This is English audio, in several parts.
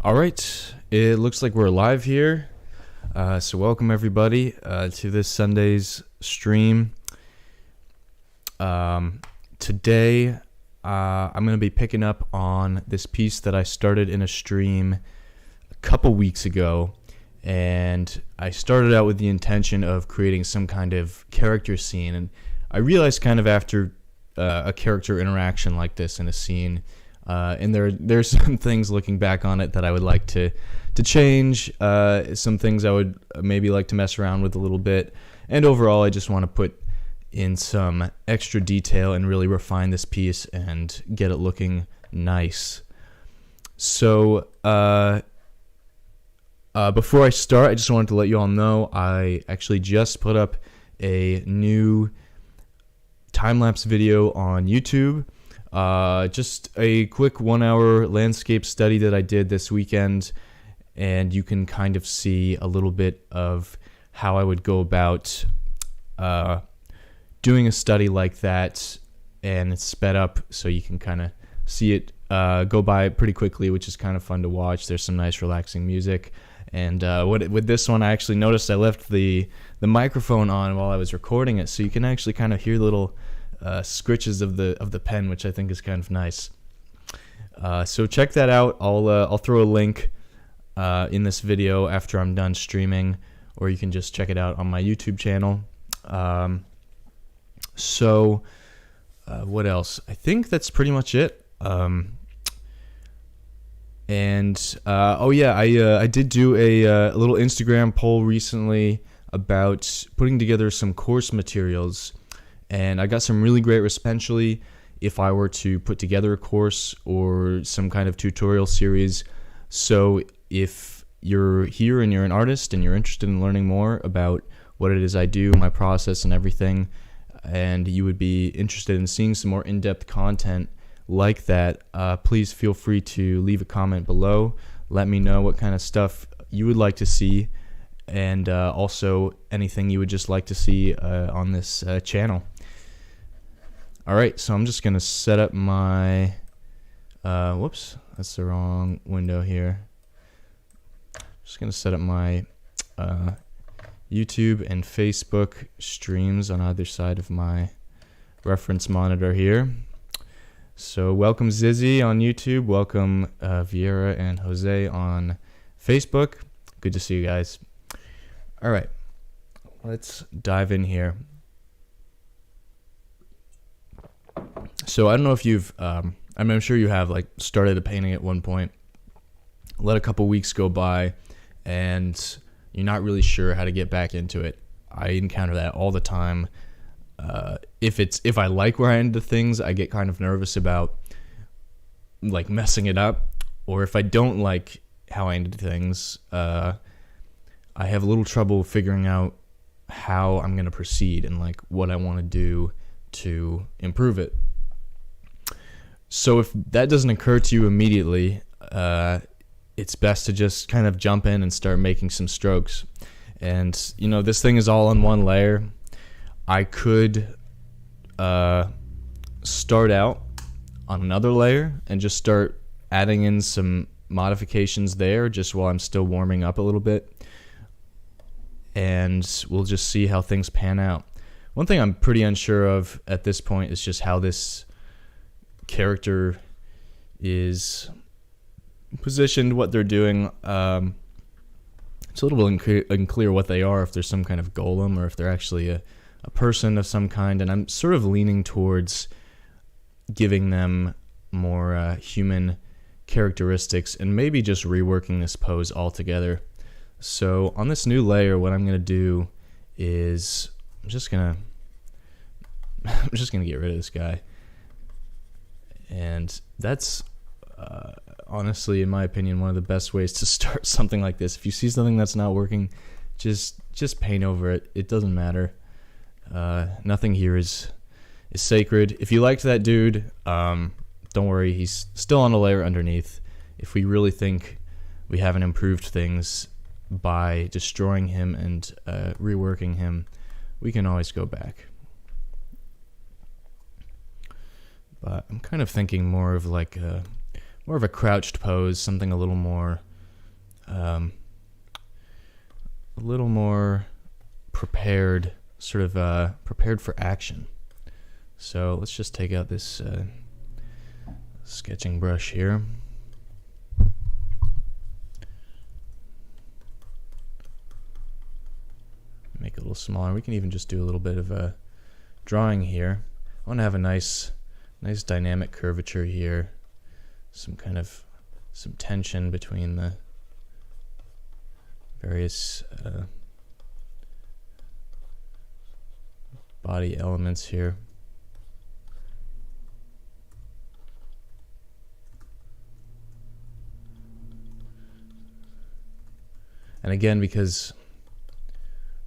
All right, it looks like we're live here. So welcome everybody to this Sunday's stream. Today, I'm going to be picking up on this piece that I started in a stream a couple weeks ago. And I started out with the intention of creating some kind of character scene. And I realized kind of after a character interaction like this in a scene, and there's some things looking back on it that I would like to change, some things I would maybe like to mess around with a little bit, and overall I just want to put in some extra detail and really refine this piece and get it looking nice. So before I start, I just wanted to let you all know I actually just put up a new time-lapse video on YouTube. Just a quick 1 hour landscape study that I did this weekend, and you can kind of see a little bit of how I would go about doing a study like that, and it's sped up so you can kind of see it go by pretty quickly, which is kind of fun to watch. There's some nice relaxing music, and with this one I actually noticed I left the microphone on while I was recording it, so you can actually kind of hear little scritches of the pen, which I think is kind of nice. So check that out. I'll throw a link in this video after I'm done streaming, or you can just check it out on my YouTube channel. So what else? I think that's pretty much it. I did do a little Instagram poll recently about putting together some course materials. And I got some really great response if I were to put together a course or some kind of tutorial series. So if you're here and you're an artist and you're interested in learning more about what it is I do, my process and everything, and you would be interested in seeing some more in-depth content like that, please feel free to leave a comment below. Let me know what kind of stuff you would like to see, and also anything you would just like to see on this channel. All right, so I'm just going to set up my, whoops, that's the wrong window here. Just going to set up my YouTube and Facebook streams on either side of my reference monitor here. So welcome Zizzy on YouTube, welcome Vieira and Jose on Facebook. Good to see you guys. All right, let's dive in here. So I don't know if you've, I'm sure you have like started a painting at one point, let a couple weeks go by, and you're not really sure how to get back into it. I encounter that all the time. If I like where I ended things, I get kind of nervous about like messing it up, or if I don't like how I ended things, I have a little trouble figuring out how I'm going to proceed and like what I want to do to improve it. So if that doesn't occur to you immediately, it's best to just kind of jump in and start making some strokes. And, this thing is all on one layer. I could start out on another layer and just start adding in some modifications there just while I'm still warming up a little bit. And we'll just see how things pan out. One thing I'm pretty unsure of at this point is just how this character is positioned, what they're doing. It's a little bit unclear what they are, if there's some kind of golem or if they're actually a person of some kind, and I'm sort of leaning towards giving them more human characteristics and maybe just reworking this pose altogether. So on this new layer, what I'm going to do is I'm just gonna get rid of this guy, and that's honestly, in my opinion, one of the best ways to start something like this. If you see something that's not working, just paint over it. It doesn't matter. Nothing here is sacred. If you liked that dude, don't worry, he's still on a layer underneath. If we really think we haven't improved things by destroying him and reworking him, we can always go back. But I'm kind of thinking more of a crouched pose, something a little more a little more prepared, sort of prepared for action. So let's just take out this sketching brush here. Make it a little smaller. We can even just do a little bit of a drawing here. I want to have a nice dynamic curvature here. Some tension between the various body elements here. And again, because,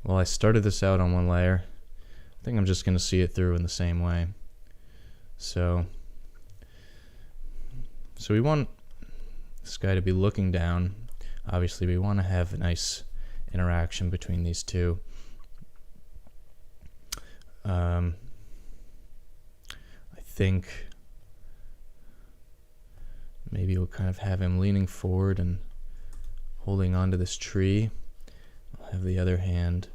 well, I started this out on one layer, I think I'm just going to see it through in the same way. So we want this guy to be looking down. Obviously, we want to have a nice interaction between these two. I think maybe we'll kind of have him leaning forward and holding onto this tree. I'll have the other hand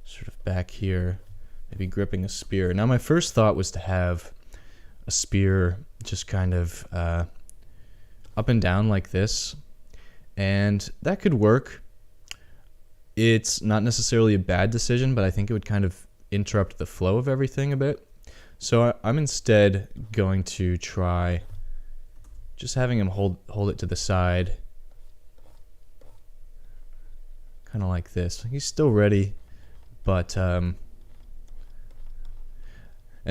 sort of back here, maybe gripping a spear. Now, my first thought was to have a spear just kind of up and down like this, and that could work. It's not necessarily a bad decision, but I think it would kind of interrupt the flow of everything a bit. So I'm instead going to try just having him hold it to the side, kind of like this. He's still ready, but and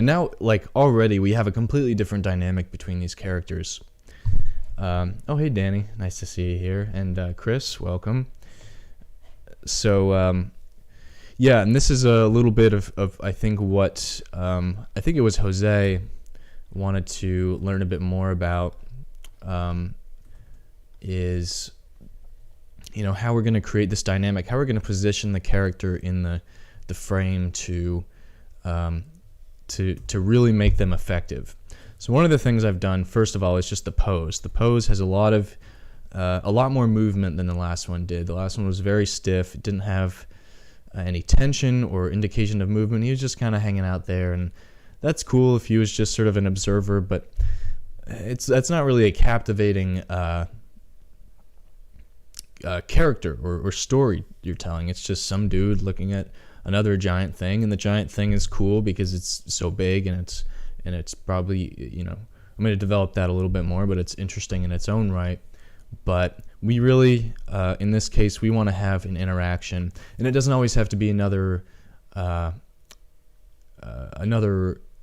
now, like, already we have a completely different dynamic between these characters. Oh, hey Danny, nice to see you here, and Chris, welcome. So yeah, and this is a little bit of I think what I think it was Jose wanted to learn a bit more about, is, you know, how we're going to create this dynamic, how we're going to position the character in the frame to really make them effective. So one of the things I've done, first of all, is just the pose. The pose has a lot more movement than the last one did. The last one was very stiff. It didn't have any tension or indication of movement. He was just kind of hanging out there, and that's cool if he was just sort of an observer, but that's not really a captivating character or story you're telling. It's just some dude looking at another giant thing, and the giant thing is cool because it's so big, and it's probably, you know, I'm going to develop that a little bit more, but it's interesting in its own right. But we really, in this case, we want to have an interaction, and it doesn't always have to be another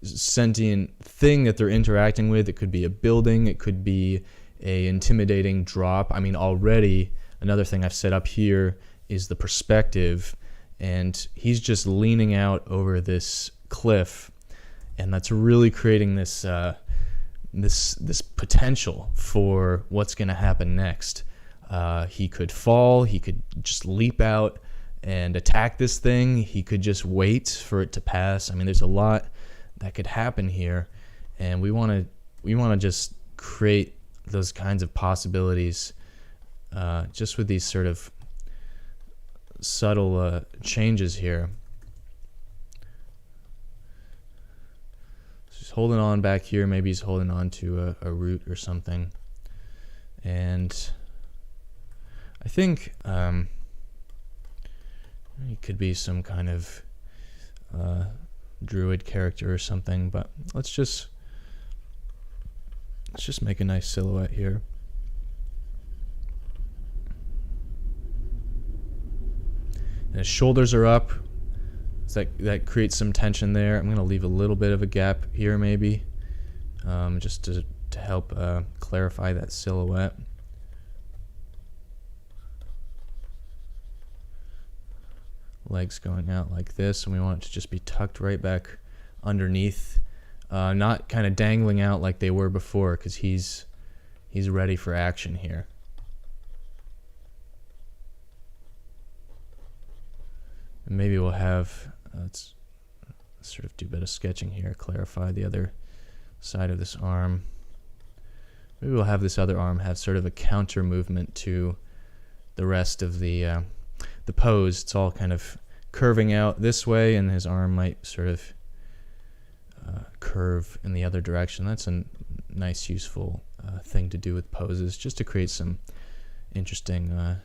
sentient thing that they're interacting with. It could be a building, it could be a intimidating drop. I mean, already another thing I've set up here is the perspective, and he's just leaning out over this cliff, and that's really creating this this potential for what's going to happen next. He could fall, he could just leap out and attack this thing, he could just wait for it to pass. I mean, there's a lot that could happen here, and we want to just create those kinds of possibilities just with these sort of subtle changes here. So he's holding on back here. Maybe he's holding on to a root or something. And I think he could be some kind of druid character or something, but let's just make a nice silhouette here. And his shoulders are up, so that creates some tension there. I'm going to leave a little bit of a gap here maybe, just to help clarify that silhouette. Legs going out like this, and we want it to just be tucked right back underneath, not kind of dangling out like they were before, because he's ready for action here. And maybe we'll have, let's sort of do a bit of sketching here, clarify the other side of this arm. Maybe we'll have this other arm have sort of a counter movement to the rest of the pose. It's all kind of curving out this way, and his arm might sort of curve in the other direction. That's a nice, useful thing to do with poses, just to create some interesting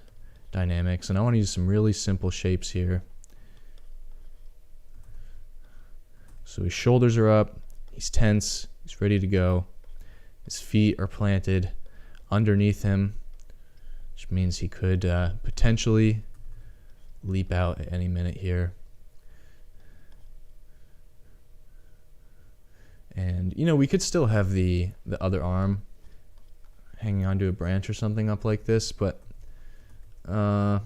dynamics. And I want to use some really simple shapes here. So his shoulders are up, he's tense, he's ready to go. His feet are planted underneath him, which means he could potentially leap out at any minute here. And, you know, we could still have the other arm hanging onto a branch or something up like this, but I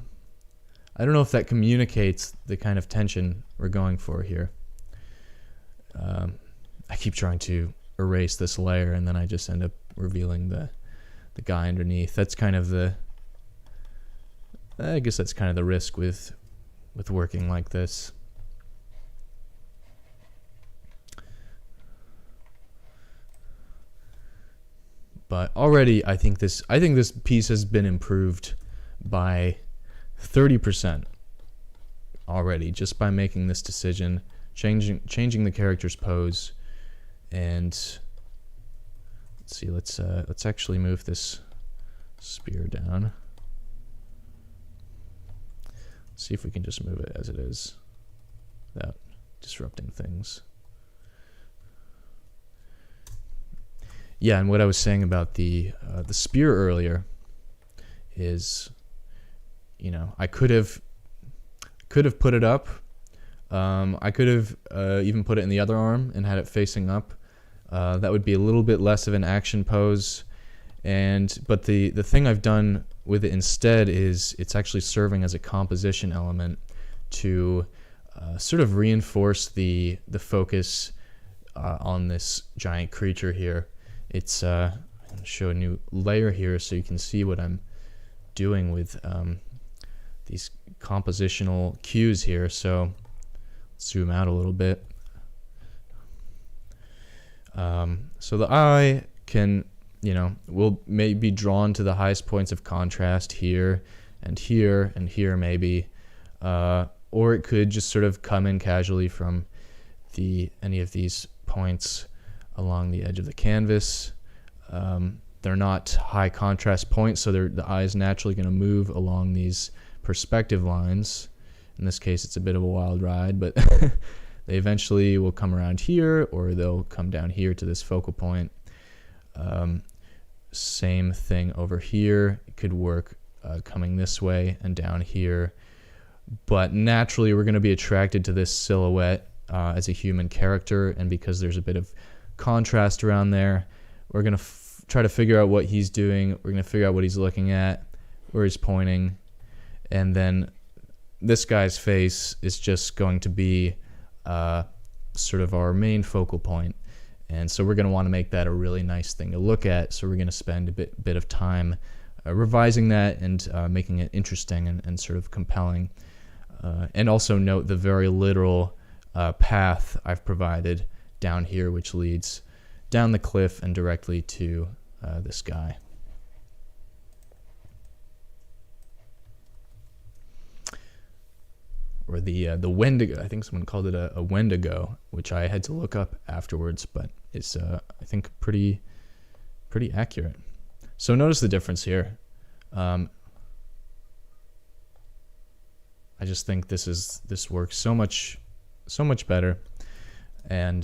don't know if that communicates the kind of tension we're going for here. I keep trying to erase this layer, and then I just end up revealing the guy underneath. That's kind of I guess that's kind of the risk with working like this. But already I think this piece has been improved by 30% already, just by making this decision, changing the character's pose. And let's see, let's actually move this spear down. See if we can just move it as it is without disrupting things. Yeah, and what I was saying about the spear earlier is, you know, I could have put it up. I could have even put it in the other arm and had it facing up. That would be a little bit less of an action pose. But the thing I've done with it instead is it's actually serving as a composition element to sort of reinforce the focus on this giant creature here. It's I'm going to show a new layer here so you can see what I'm doing with these compositional cues here. So let's zoom out a little bit. So the eye can, you know, will maybe be drawn to the highest points of contrast here and here and here maybe, or it could just sort of come in casually from any of these points along the edge of the canvas. They're not high contrast points, so the eye is naturally going to move along these perspective lines. In this case, it's a bit of a wild ride, but they eventually will come around here, or they'll come down here to this focal point. Same thing over here. It could work coming this way and down here. But naturally, we're going to be attracted to this silhouette as a human character, and because there's a bit of contrast around there, we're going to try to figure out what he's doing. We're going to figure out what he's looking at, where he's pointing, and then this guy's face is just going to be sort of our main focal point. And so we're going to want to make that a really nice thing to look at. So we're going to spend a bit of time revising that and making it interesting and sort of compelling. And also note the very literal path I've provided down here, which leads down the cliff and directly to this guy. Or the Wendigo. I think someone called it a Wendigo, which I had to look up afterwards, but it's I think pretty accurate. So notice the difference here. I just think this works so much better, and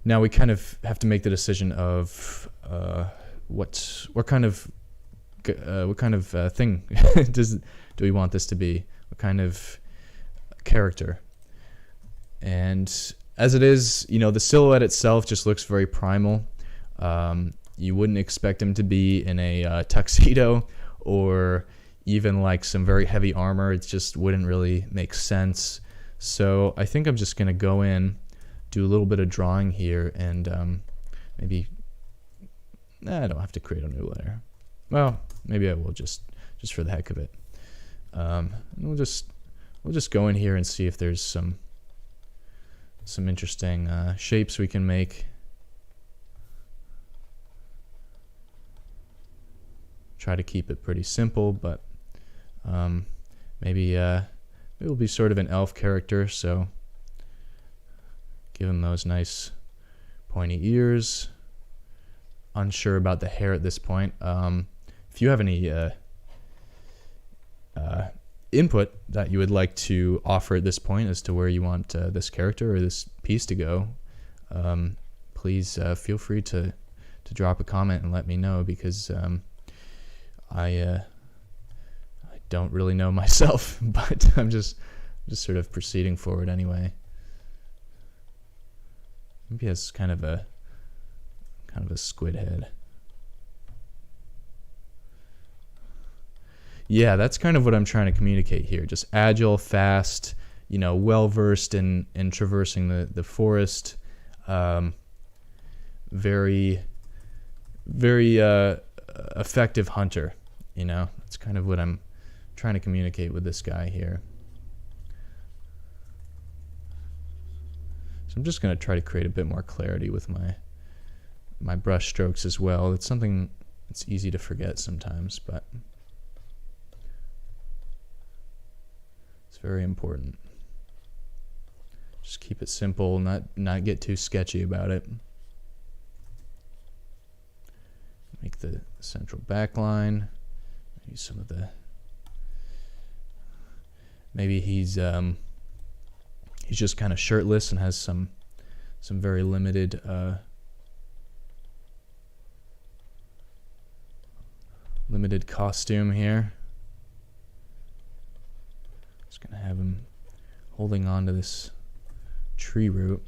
now we kind of have to make the decision of what kind of thing do we want this to be? What kind of character? And as it is, you know, the silhouette itself just looks very primal. You wouldn't expect him to be in a tuxedo or even like some very heavy armor. It just wouldn't really make sense. So I think I'm just going to go in, do a little bit of drawing here, and maybe I don't have to create a new layer. Well, maybe I will just for the heck of it. We'll just go in here and see if there's some interesting shapes we can make. try to keep it pretty simple, but maybe it will be sort of an elf character, so give him those nice pointy ears. Unsure about the hair at this point. If you have any input that you would like to offer at this point as to where you want this character or this piece to go, please feel free to drop a comment and let me know, because I don't really know myself, but I'm just sort of proceeding forward anyway. Maybe he has kind of a squid head. Yeah, that's kind of what I'm trying to communicate here. Just agile, fast, well versed in traversing the forest. Very, very effective hunter. That's kind of what I'm trying to communicate with this guy here. So I'm just going to try to create a bit more clarity with my brush strokes as well. It's something that's easy to forget sometimes, but it's very important. Just keep it simple, not get too sketchy about it. Make the central back line. Maybe some of the. Maybe he's just kind of shirtless and has some very limited limited costume here. Just gonna have him holding on to this tree root.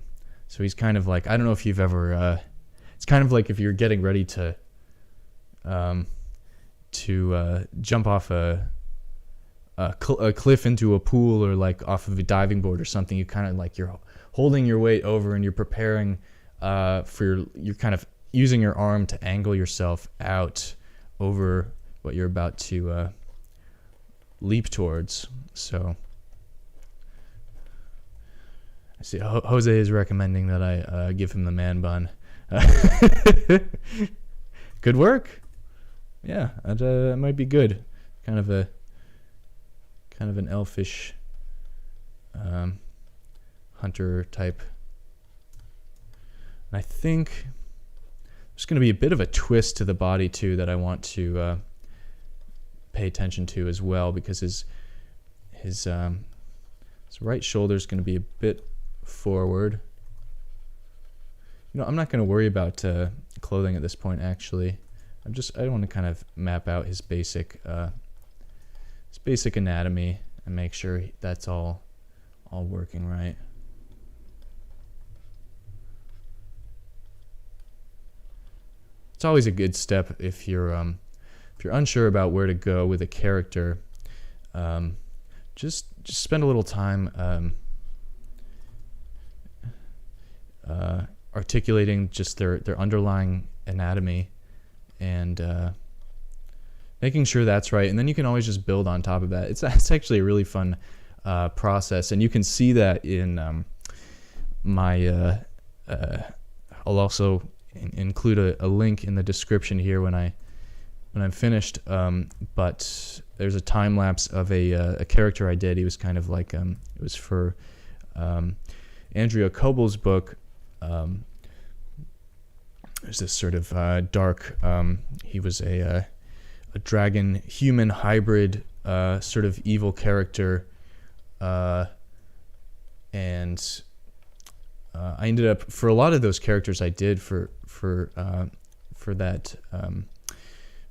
So he's kind of like, I don't know if you've ever it's kind of like if you're getting ready to jump off a cliff into a pool, or like off of a diving board or something. You kind of like, you're holding your weight over and you're preparing you're kind of using your arm to angle yourself out over what you're about to leap towards. So I see Jose is recommending that I give him the man bun. Good work. Yeah, that might be good. Kind of an elfish hunter type. And I think there's going to be a bit of a twist to the body too that I want to pay attention to as well, because his right shoulder is going to be a bit forward. I'm not going to worry about clothing at this point. Actually, I want to kind of map out his basic anatomy and make sure that's all working right. It's always a good step if you're unsure about where to go with a character. Just spend a little time articulating just their underlying anatomy and making sure that's right, and then you can always just build on top of that. It's actually a really fun process, and you can see that in my. I'll also include a link in the description here when I'm finished. But there's a time lapse of a character I did. He was kind of like it was for Andrea Kobel's book. There's this sort of dark. He was a dragon human hybrid sort of evil character, and I ended up, for a lot of those characters I did for that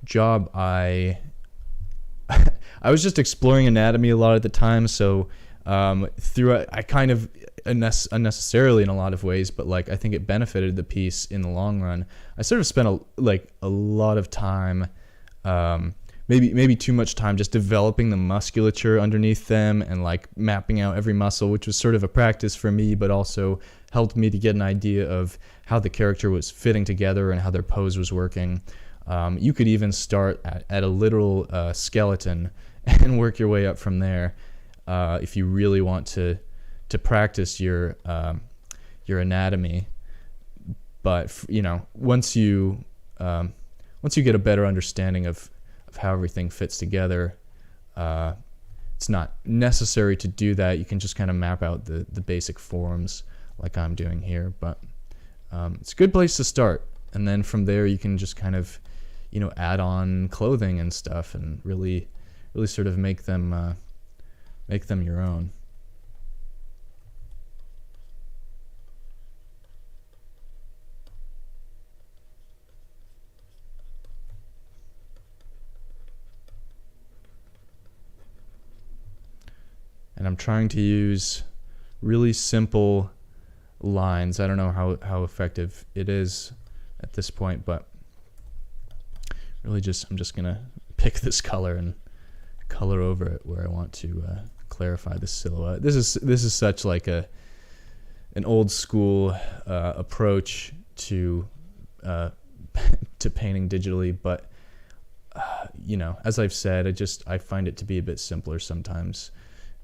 job, I was just exploring anatomy a lot at the time, so I kind of unnecessarily in a lot of ways, but like I think it benefited the piece in the long run. I sort of spent a lot of time, maybe too much time, just developing the musculature underneath them and like mapping out every muscle, which was sort of a practice for me, but also helped me to get an idea of how the character was fitting together and how their pose was working. You could even start at a literal skeleton and work your way up from there if you really want to practice your anatomy. But once you get a better understanding of of how everything fits together. It's not necessary to do that. You can just kind of map out the basic forms like I'm doing here, but it's a good place to start. And then from there you can just kind of, add on clothing and stuff and really sort of make them your own. And I'm trying to use really simple lines. I don't know how effective it is at this point, but really I'm just gonna pick this color and color over it where I want to clarify the silhouette. This is such like an old school approach to painting digitally, but as I've said, I find it to be a bit simpler sometimes.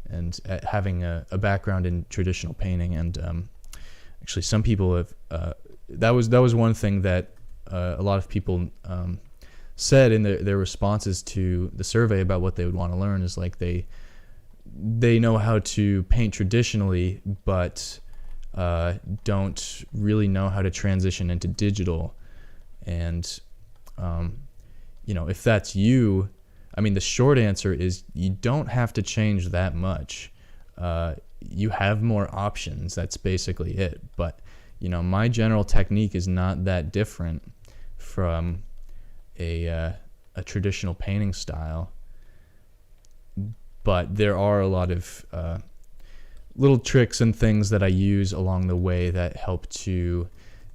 And having a background in traditional painting, and actually some people have that was one thing that a lot of people said in their responses to the survey about what they would want to learn is like they know how to paint traditionally, but don't really know how to transition into digital. And if that's you, I mean, the short answer is you don't have to change that much. You have more options. That's basically it. But, my general technique is not that different from a traditional painting style. But there are a lot of little tricks and things that I use along the way that help to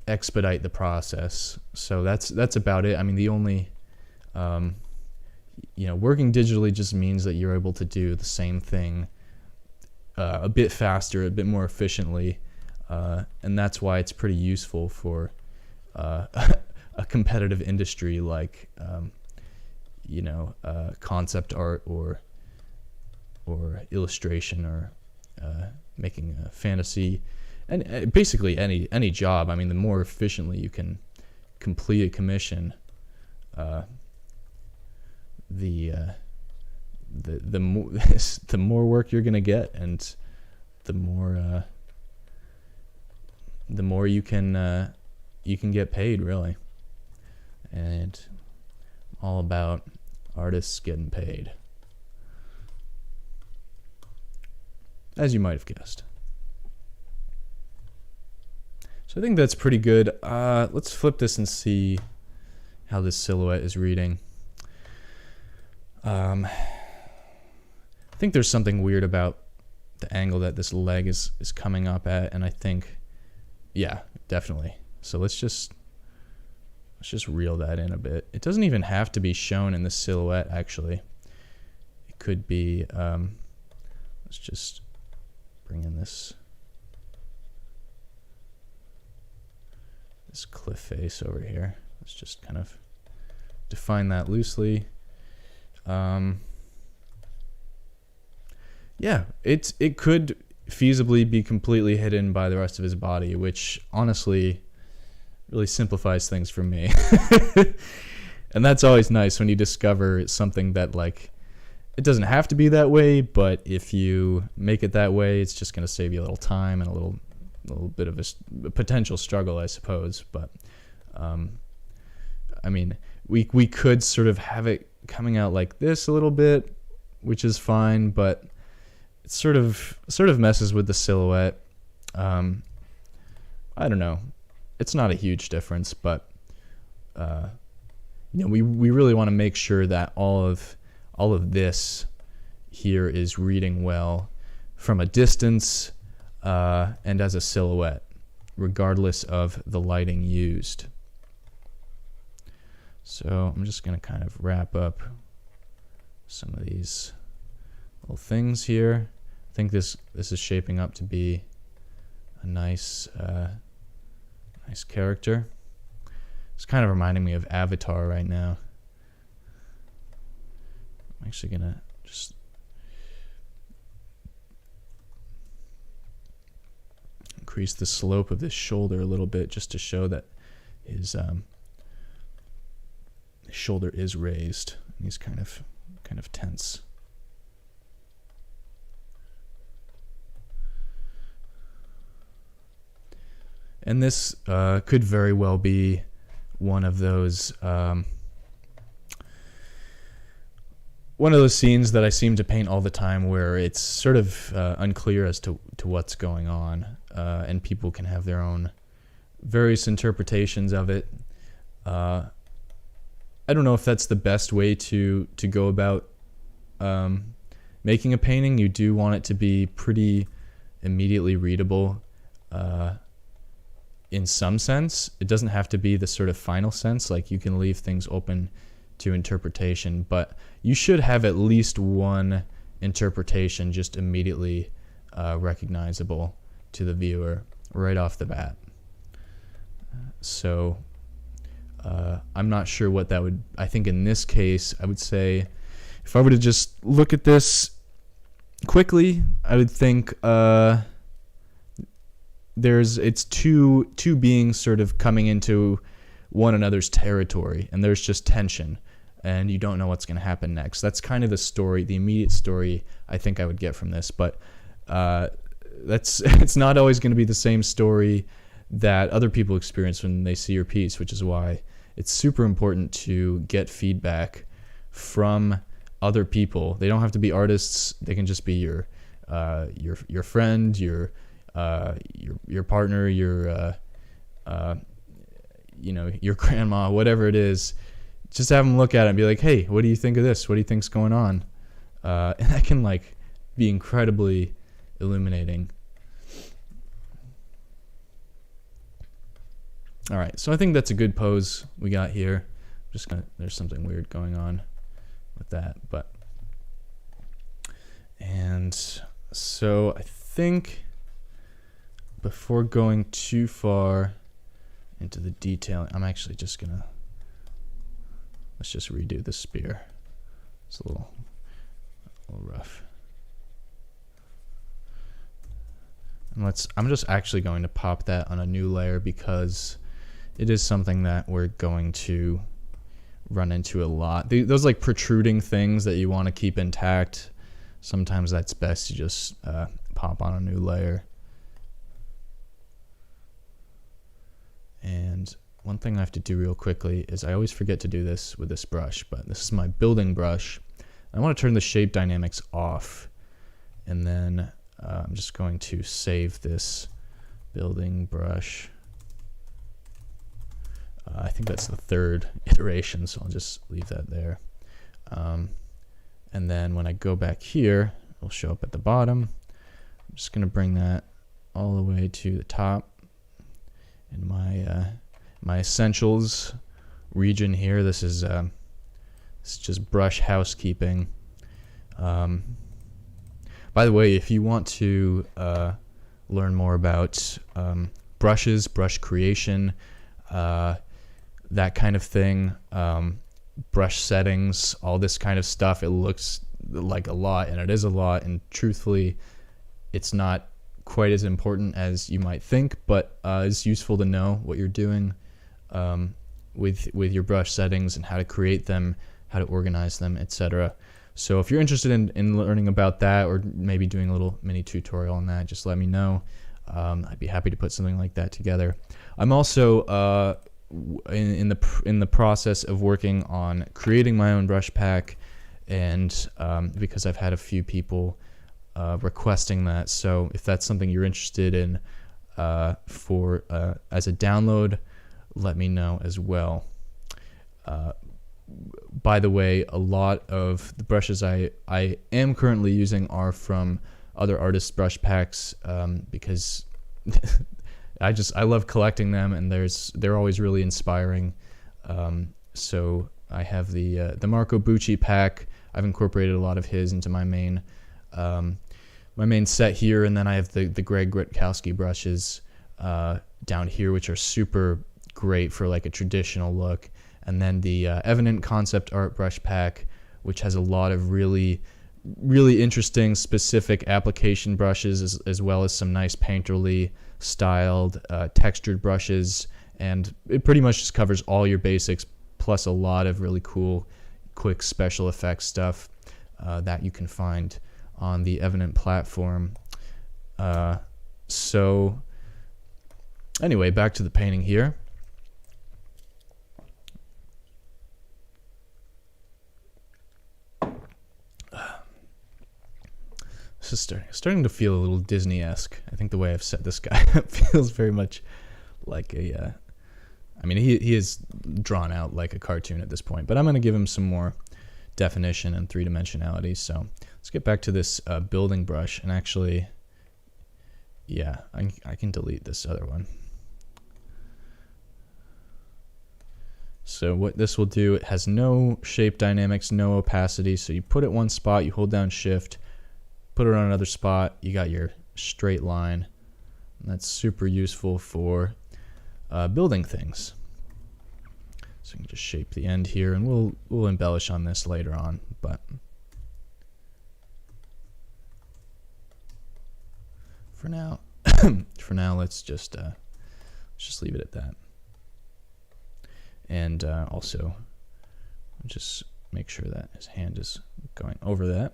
expedite the process. So that's about it. I mean, the only... working digitally just means that you're able to do the same thing a bit faster, a bit more efficiently, and that's why it's pretty useful for a competitive industry like concept art or illustration or making a fantasy, and basically any job. I mean, the more efficiently you can complete a commission, the more work you're gonna get, and the more you can get paid, really. And all about artists getting paid, as you might have guessed. So I think that's pretty good. Let's flip this and see how this silhouette is reading. I think there's something weird about the angle that this leg is coming up at, and I think, yeah, definitely. So let's just reel that in a bit. It doesn't even have to be shown in the silhouette, actually. It could be, let's just bring in this cliff face over here. Let's just kind of define that loosely. Yeah, it could feasibly be completely hidden by the rest of his body, which honestly really simplifies things for me. And that's always nice when you discover something that, like, it doesn't have to be that way, but if you make it that way, it's just going to save you a little time and a little bit of a potential struggle, I suppose. But I mean, we could sort of have it coming out like this a little bit, which is fine, but it sort of messes with the silhouette. I don't know. It's not a huge difference, but we really want to make sure that all of this here is reading well from a distance and as a silhouette, regardless of the lighting used. So I'm just going to kind of wrap up some of these little things here. I think this is shaping up to be a nice character. It's kind of reminding me of Avatar right now. I'm actually going to just increase the slope of this shoulder a little bit just to show that his shoulder is raised He's kind of tense. And this could very well be one of those scenes that I seem to paint all the time, where it's sort of unclear as to what's going on, and people can have their own various interpretations of it. I don't know if that's the best way to go about making a painting. You do want it to be pretty immediately readable. In some sense, it doesn't have to be the sort of final sense. Like, you can leave things open to interpretation, but you should have at least one interpretation just immediately recognizable to the viewer right off the bat. So I'm not sure what that would. I think in this case, I would say, if I were to just look at this quickly, I would think it's two beings sort of coming into one another's territory, and there's just tension, and you don't know what's going to happen next. That's kind of the story, the immediate story I think I would get from this, but it's not always going to be the same story that other people experience when they see your piece, which is why it's super important to get feedback from other people. They don't have to be artists. They can just be your friend, your partner, your grandma, whatever it is. Just have them look at it and be like, hey, what do you think of this? What do you think's going on? And that can be incredibly illuminating. All right, so I think that's a good pose we got here. There's something weird going on with that, and so I think before going too far into the detailing, I'm actually just let's just redo the spear. It's a little rough. And I'm just actually going to pop that on a new layer, because it is something that we're going to run into a lot. Those protruding things that you want to keep intact, sometimes that's best to just pop on a new layer. And one thing I have to do real quickly is, I always forget to do this with this brush, but this is my building brush. I want to turn the shape dynamics off, and then I'm just going to save this building brush. I think that's the third iteration, so I'll just leave that there. And then when I go back here, it'll show up at the bottom. I'm just going to bring that all the way to the top in my essentials region here. This is just brush housekeeping. By the way, if you want to learn more about brushes, brush creation, that kind of thing, brush settings, all this kind of stuff, it looks like a lot, and it is a lot, and truthfully, it's not quite as important as you might think, but it's useful to know what you're doing with your brush settings and how to create them, how to organize them, etc. So if you're interested in learning about that, or maybe doing a little mini tutorial on that, just let me know. I'd be happy to put something like that together. I'm also in the process of working on creating my own brush pack, and because I've had a few people requesting that, so if that's something you're interested in for as a download, let me know as well. By the way, a lot of the brushes I am currently using are from other artists' brush packs, because I love collecting them, and they're always really inspiring. So I have the Marco Bucci pack. I've incorporated a lot of his into my main set here, and then I have the Greg Rutkowski brushes down here, which are super great for a traditional look. And then the Evident Concept Art brush pack, which has a lot of really, really interesting specific application brushes, as well as some nice painterly styled textured brushes. And it pretty much just covers all your basics, plus a lot of really cool quick special effects stuff that you can find on the Evident platform. So anyway, back to the painting here. This is starting to feel a little Disney-esque. I think the way I've set this guy up feels very much like a... I mean, he is drawn out like a cartoon at this point, but I'm going to give him some more definition and three-dimensionality. So let's get back to this building brush, and actually, yeah, I can delete this other one. So what this will do, it has no shape dynamics, no opacity. So you put it one spot, you hold down shift, put it on another spot, you got your straight line. And that's super useful for building things. So you can just shape the end here, and we'll embellish on this later on, but for now let's just leave it at that. And also just make sure that his hand is going over that,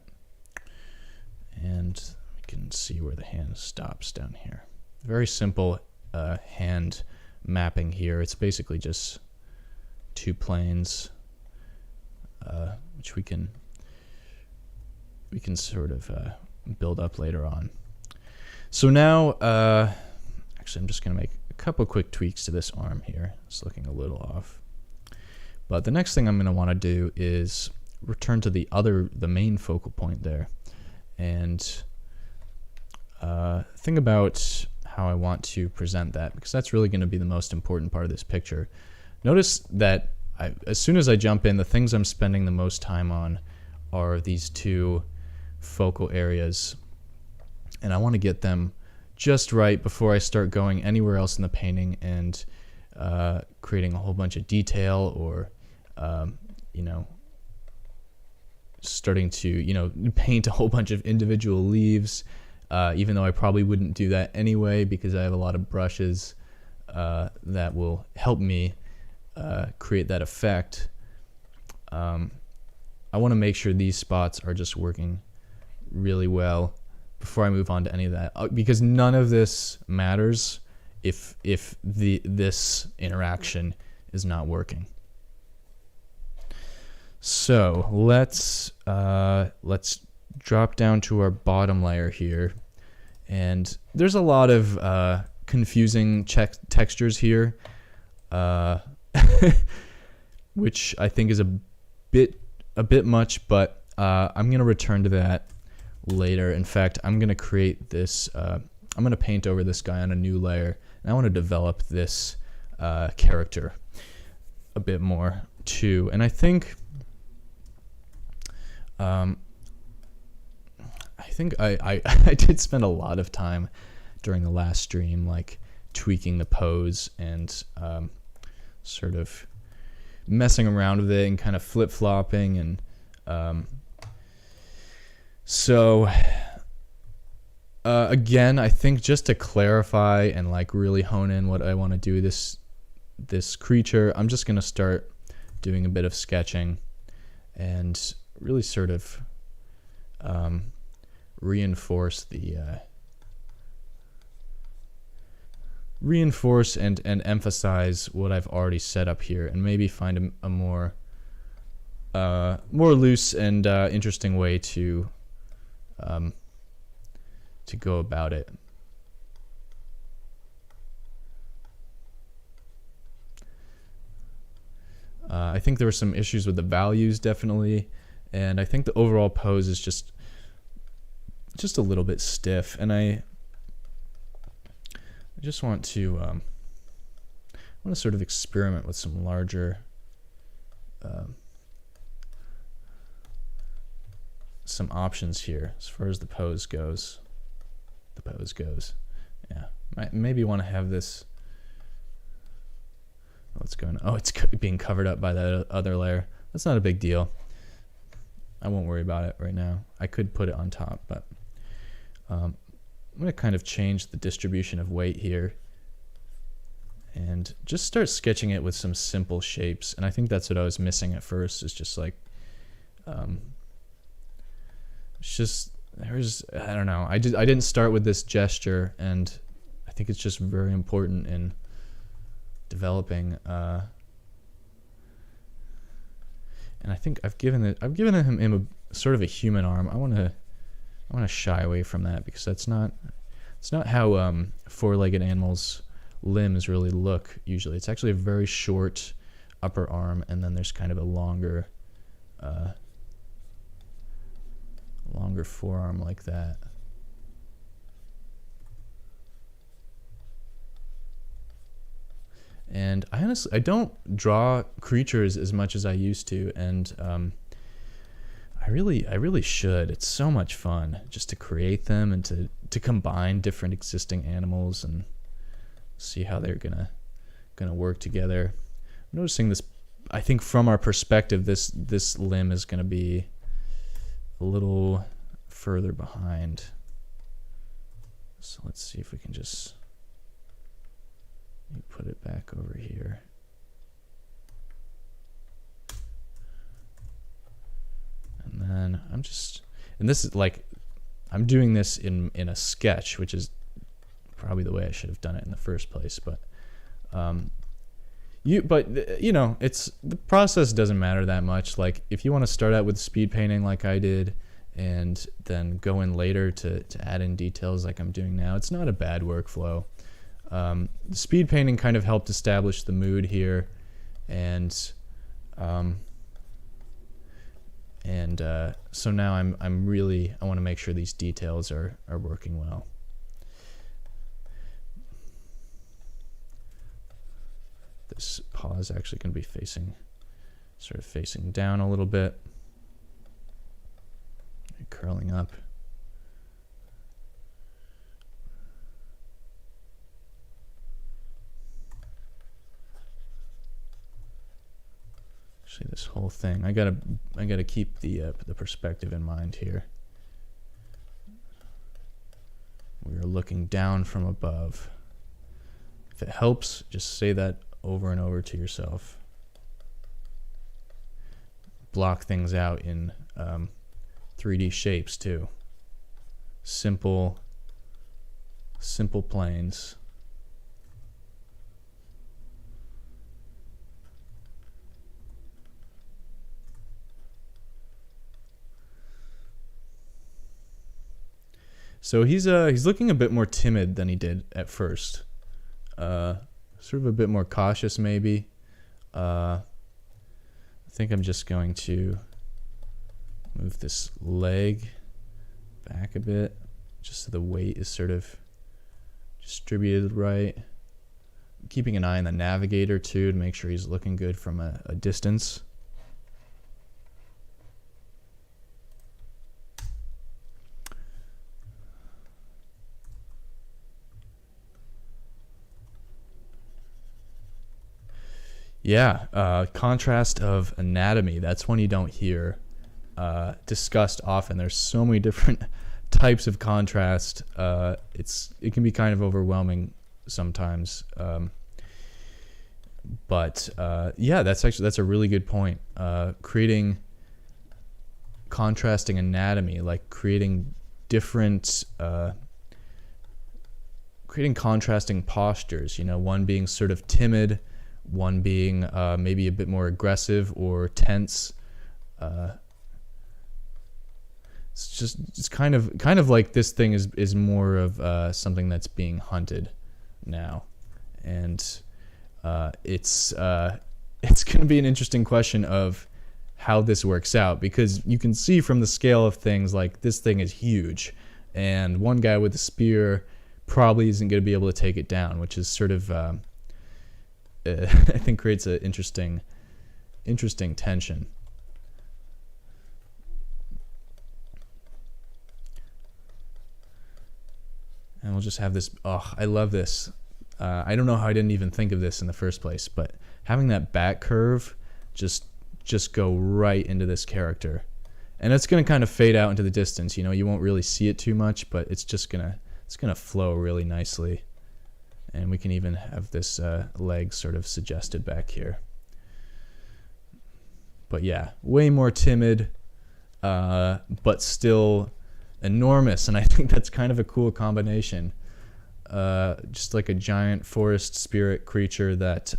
and we can see where the hand stops down here. Very simple hand mapping here. It's basically just two planes, which we can sort of build up later on. So now, actually, I'm just going to make a couple quick tweaks to this arm here. It's looking a little off. But the next thing I'm going to want to do is return to the main focal point there, and think about how I want to present that, because that's really going to be the most important part of this picture. Notice that as soon as I jump in, the things I'm spending the most time on are these two focal areas, and I want to get them just right before I start going anywhere else in the painting and creating a whole bunch of detail, or starting to paint a whole bunch of individual leaves, even though I probably wouldn't do that anyway, because I have a lot of brushes that will help me create that effect. I want to make sure these spots are just working really well before I move on to any of that, because none of this matters if this interaction is not working. So let's drop down to our bottom layer here, and there's a lot of confusing textures here, which I think is a bit much, but I'm gonna return to that later. In fact, I'm gonna create this. I'm gonna paint over this guy on a new layer, and I want to develop this character a bit more too. And I think I did spend a lot of time during the last stream, like tweaking the pose and sort of messing around with it and kind of flip-flopping, and so again, I think just to clarify and like really hone in what I want to do this creature, I'm just going to start doing a bit of sketching and really sort of reinforce and emphasize what I've already set up here, and maybe find a more loose and interesting way to go about it. I think there were some issues with the values, definitely, and I think the overall pose is just a little bit stiff, and I just want to sort of experiment with some larger some options here as far as the pose goes. Yeah, maybe want to have this. What's going on? Oh, it's being covered up by that other layer. That's not a big deal. I won't worry about it right now. I could put it on top, but I'm going to kind of change the distribution of weight here and just start sketching it with some simple shapes. And I think that's what I was missing at first, is just like Um, it's just I don't know. I didn't start with this gesture, and I think it's just very important in developing. And I think I've given him a sort of a human arm. I want to shy away from that because it's not how four-legged animals' limbs really look usually. It's actually a very short upper arm, and then there's kind of a longer forearm like that. And I don't draw creatures as much as I used to, and I really should. It's so much fun just to create them and to combine different existing animals and see how they're gonna work together. I'm noticing this. I think from our perspective, this limb is gonna be a little further behind. So let's see if we can just put it back over here. And then this is like, I'm doing this in a sketch, which is probably the way I should have done it in the first place. But it's the process doesn't matter that much. Like if you want to start out with speed painting like I did, and then go in later to add in details like I'm doing now, it's not a bad workflow. The speed painting kind of helped establish the mood here, and so now I want to make sure these details are working well. This paw is actually going to be facing down a little bit, and curling up. Actually, this whole thing, I gotta keep the perspective in mind here. We are looking down from above. If it helps, just say that over and over to yourself. Block things out in 3D shapes too. Simple planes. So he's looking a bit more timid than he did at first. Sort of a bit more cautious maybe. I think I'm just going to move this leg back a bit, just so the weight is sort of distributed right. Keeping an eye on the navigator too to make sure he's looking good from a distance. Yeah, contrast of anatomy. That's one you don't hear discussed often. There's so many different types of contrast. It can be kind of overwhelming sometimes. But that's a really good point. Creating contrasting anatomy, like creating contrasting postures. One being sort of timid, one being maybe a bit more aggressive or tense. It's kind of like this thing is more of something that's being hunted now, and it's going to be an interesting question of how this works out, because you can see from the scale of things, like this thing is huge, and one guy with a spear probably isn't going to be able to take it down, which is sort of I think creates an interesting tension. And we'll just have this. Oh, I love this. I don't know how I didn't even think of this in the first place, but having that back curve just go right into this character, and it's gonna kind of fade out into the distance. You won't really see it too much, but it's gonna flow really nicely. And we can even have this leg sort of suggested back here. But yeah, way more timid, but still enormous, and I think that's kind of a cool combination. Just like a giant forest spirit creature that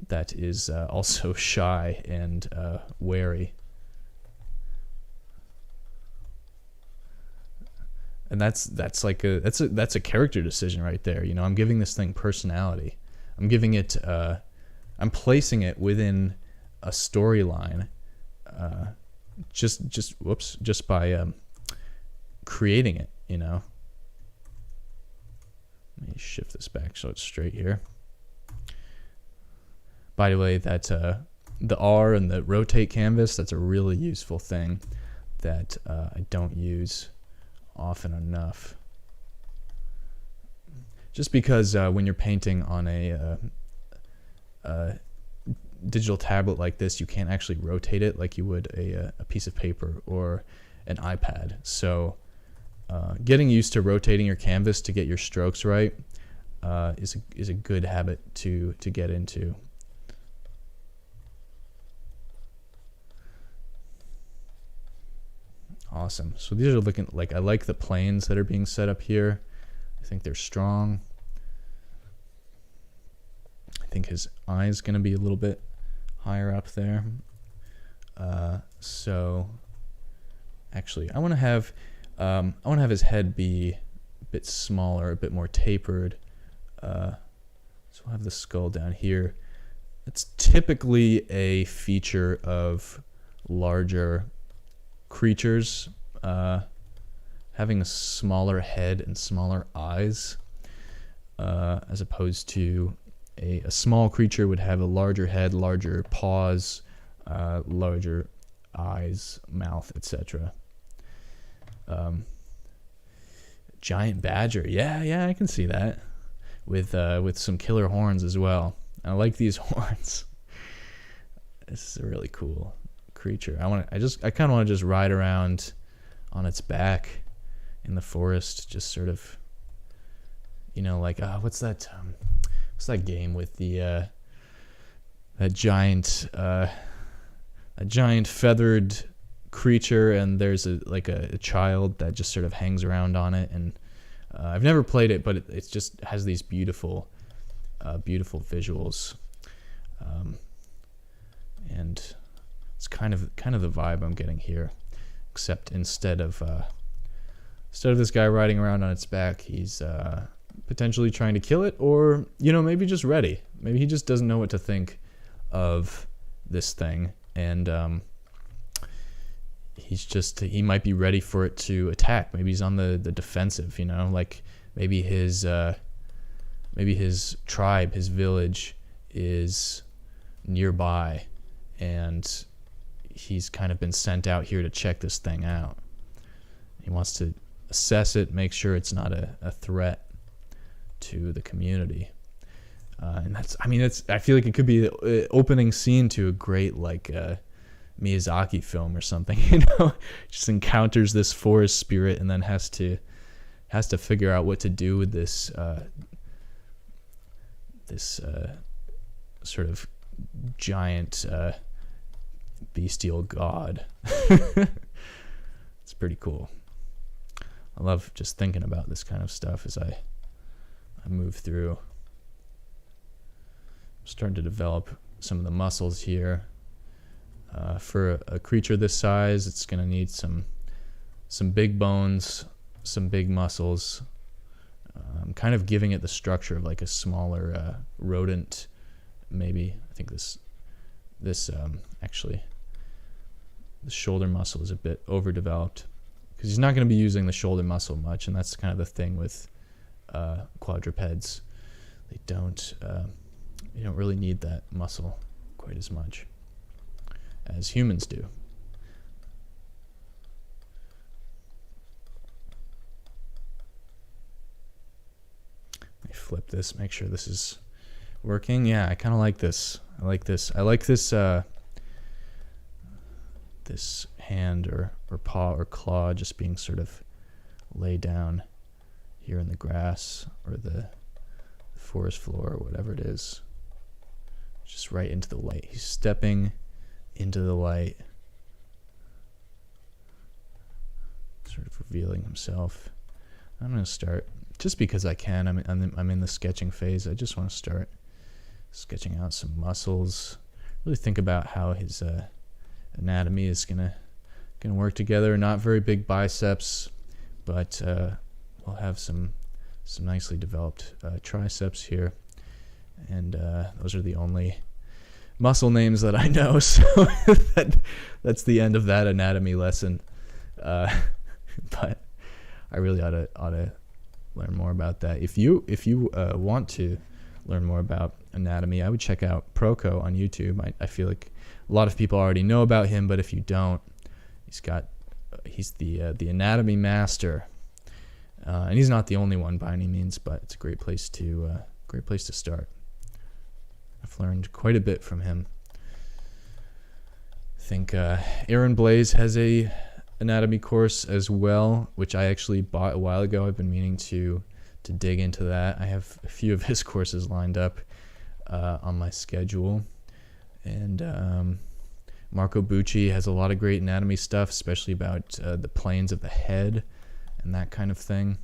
that is also shy and wary. And that's a character decision right there. You know, I'm giving this thing personality. I'm giving it. I'm placing it within a storyline. Just by creating it. You know. Let me shift this back so it's straight here. By the way, that the R and the rotate canvas, that's a really useful thing that I don't use often enough. Just because when you're painting on a digital tablet like this, you can't actually rotate it like you would a piece of paper or an iPad. So getting used to rotating your canvas to get your strokes right is a good habit to get into. Awesome. So these are looking like, I like the planes that are being set up here. I think they're strong. I think his eye is going to be a little bit higher up there. So actually, I want to have his head be a bit smaller, a bit more tapered. So we'll have the skull down here. It's typically a feature of larger creatures, having a smaller head and smaller eyes, as opposed to a small creature would have a larger head, larger paws, larger eyes, mouth, etc. Giant badger, yeah, I can see that, with some killer horns as well. I like these horns. This is a really cool creature. I kind of want to just ride around on its back in the forest, just sort of, you know, like what's that game with the that giant feathered creature, and there's a child that just sort of hangs around on it, and I've never played it, but it just has these beautiful visuals, and it's kind of the vibe I'm getting here, except instead of this guy riding around on its back, he's potentially trying to kill it, or, you know, maybe just ready. Maybe he just doesn't know what to think of this thing, and he might be ready for it to attack. Maybe he's on the defensive, you know, like maybe his tribe, his village is nearby, and he's kind of been sent out here to check this thing out. He wants to assess it, make sure it's not a threat to the community. And I feel like it could be the opening scene to a great, like, Miyazaki film or something, you know, just encounters this forest spirit and then has to figure out what to do with this sort of giant bestial god. It's pretty cool. I love just thinking about this kind of stuff as I move through. I'm starting to develop some of the muscles here. For a creature this size, it's going to need some big bones, some big muscles. I'm kind of giving it the structure of like a smaller rodent, maybe. I think this actually, the shoulder muscle is a bit overdeveloped, because he's not going to be using the shoulder muscle much, and that's kind of the thing with quadrupeds. They don't really need that muscle quite as much as humans do. Let me flip this, make sure this is working. Yeah, I kind of like this. I like this this hand or paw or claw just being sort of laid down here in the grass or the forest floor or whatever it is. Just right into the light. He's stepping into the light. sort of revealing himself. I'm gonna start just because I can. I'm in the sketching phase. I just want to start sketching out some muscles. Really think about how his anatomy is gonna work together. Not very big biceps, but we'll have some nicely developed triceps here, and those are the only muscle names that I know. So that's the end of that anatomy lesson. But I really ought to learn more about that. If you want to learn more about anatomy, I would check out Proko on YouTube. I feel like a lot of people already know about him, but if you don't, he's the anatomy master, and he's not the only one by any means, but it's a great place to start. I've learned quite a bit from him. I think Aaron Blaze has a anatomy course as well, which I actually bought a while ago. I've been meaning to dig into that. I have a few of his courses lined up on my schedule, and Marco Bucci has a lot of great anatomy stuff, especially about the planes of the head and that kind of thing.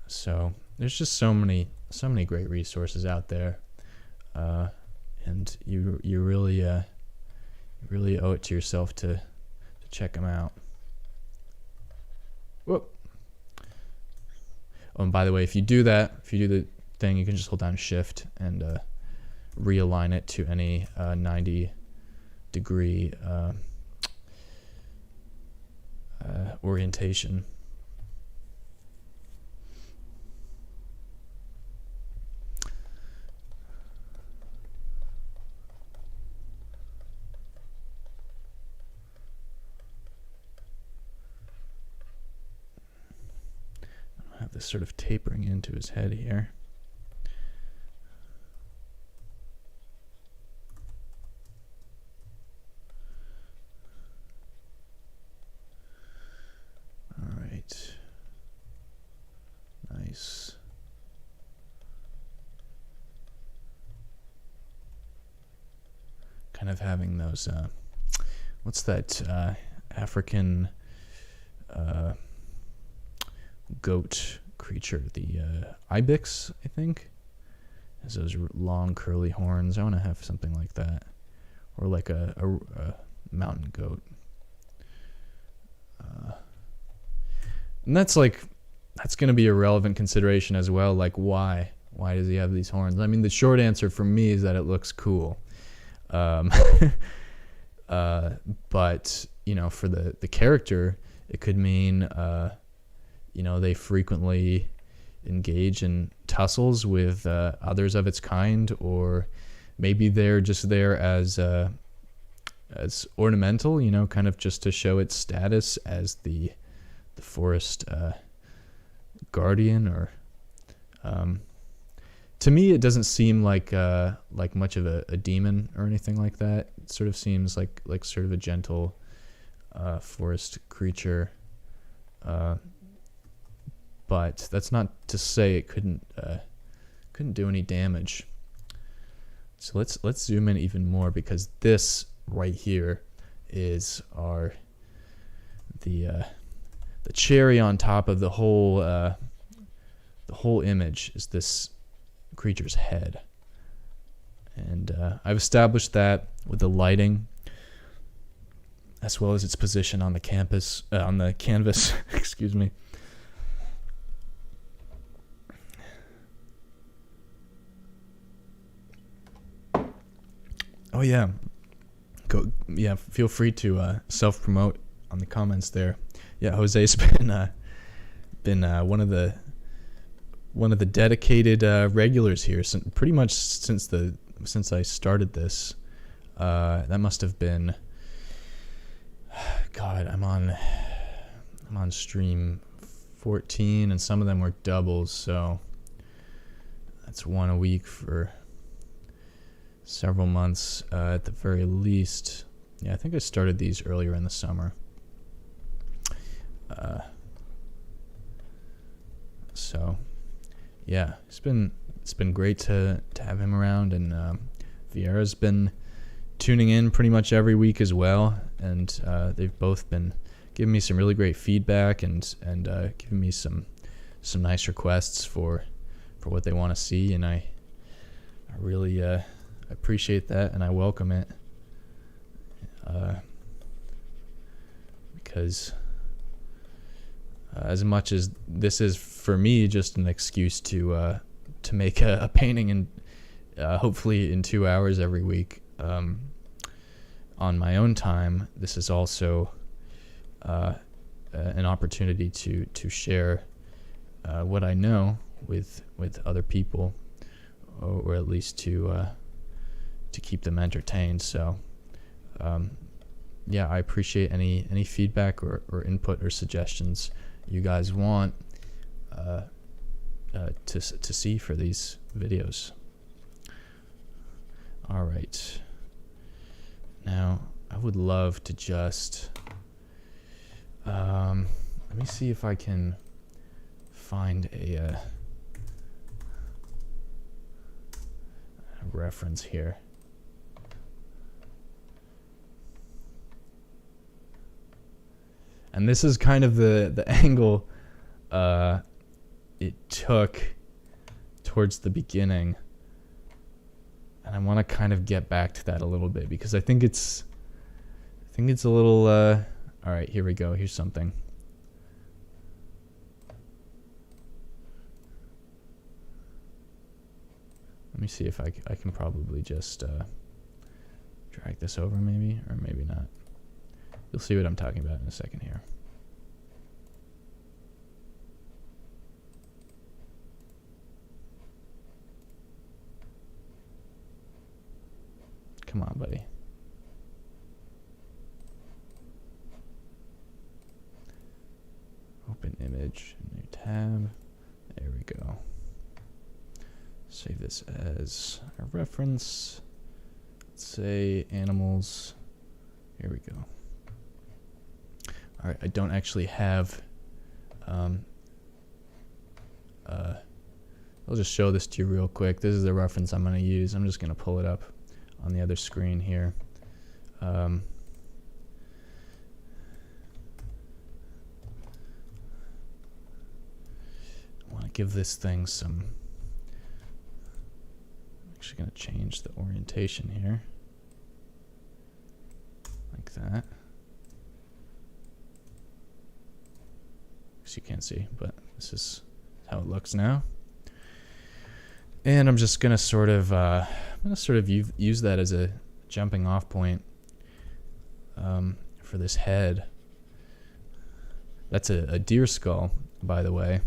So there's just so many great resources out there, and you really owe it to yourself to check them out. Whoop. Oh, and by the way, if you do the thing, you can just hold down Shift and realign it to any 90-degree orientation. Have this sort of tapering into his head here. All right. Nice. Kind of having those, what's that African goat creature, the ibex, I think, has those long curly horns. I want to have something like that, or like a mountain goat. And that's going to be a relevant consideration as well. Like, why does he have these horns? I mean, the short answer for me is that it looks cool. But for the character, it could mean they frequently engage in tussles with others of its kind, or maybe they're just there as ornamental, kind of just to show its status as the forest guardian. Or to me, it doesn't seem like much of a demon or anything like that. It sort of seems like sort of a gentle forest creature. But that's not to say it couldn't do any damage. So let's zoom in even more, because this right here is the cherry on top of the whole image is this creature's head. And I've established that with the lighting, as well as its position on the canvas. Excuse me. Oh yeah, feel free to self-promote on the comments there. Yeah, Jose's been one of the dedicated regulars here pretty much since I started this. That must have been, God, I'm on stream 14, and some of them were doubles, so that's one a week for several months at the very least. Yeah, I think I started these earlier in the summer. So yeah, it's been great to have him around, and Vieira's been tuning in pretty much every week as well, and they've both been giving me some really great feedback and giving me some nice requests for what they want to see, and I really appreciate that, and I welcome it, because as much as this is for me just an excuse to make a painting in hopefully in 2 hours every week on my own time, this is also an opportunity to share what I know with other people, or at least to keep them entertained. So yeah, I appreciate any feedback or input or suggestions you guys want to see for these videos. All right, now I would love to just let me see if I can find a reference here. And this is kind of the angle it took towards the beginning, and I want to kind of get back to that a little bit, because I think it's a little all right, here we go. Here's something. Let me see if I can probably just drag this over, maybe, or maybe not. You'll see what I'm talking about in a second here. Come on, buddy. Open image, new tab. There we go. Save this as a reference. Let's say animals. Here we go. All right, I don't actually have. I'll just show this to you real quick. This is the reference I'm going to use. I'm just going to pull it up on the other screen here. I want to give this thing some. I'm actually going to change the orientation here, like that. You can't see, but this is how it looks now. And I'm just gonna sort of use that as a jumping off point for this head. That's a deer skull, by the way,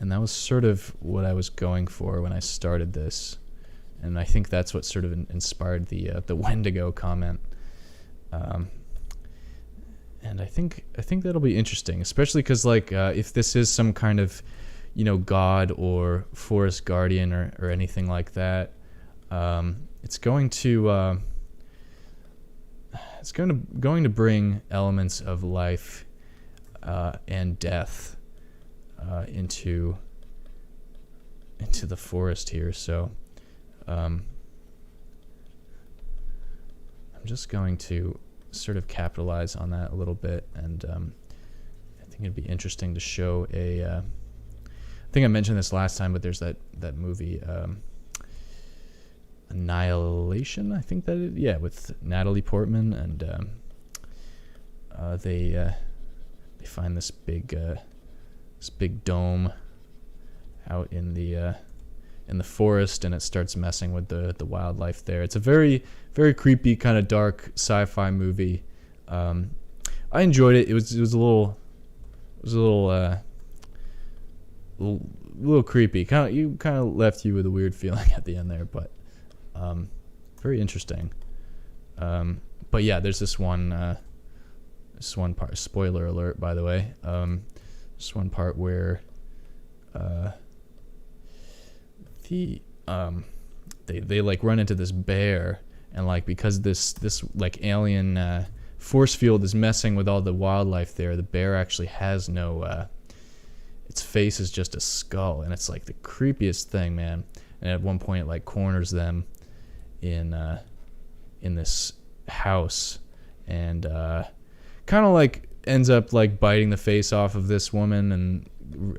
and that was sort of what I was going for when I started this, and I think that's what sort of inspired the Wendigo comment. And I think that'll be interesting, especially because if this is some kind of, god or forest guardian or anything like that, it's going to bring elements of life and death into the forest here. So I'm just going to sort of capitalize on that a little bit, and I think it'd be interesting to show I think I mentioned this last time, but there's that movie Annihilation, I think with Natalie Portman, and they find this big dome out in the forest, and it starts messing with the wildlife there. It's a very, very creepy, kind of dark sci-fi movie. I enjoyed it. It was a little creepy. Kind of left you with a weird feeling at the end there, but very interesting. But yeah, there's this one part. Spoiler alert, by the way. This one part where they run into this bear, and because this alien force field is messing with all the wildlife there, the bear actually has no its face is just a skull, and it's the creepiest thing, man. And at one point it corners them in this house, and kind of ends up like biting the face off of this woman, and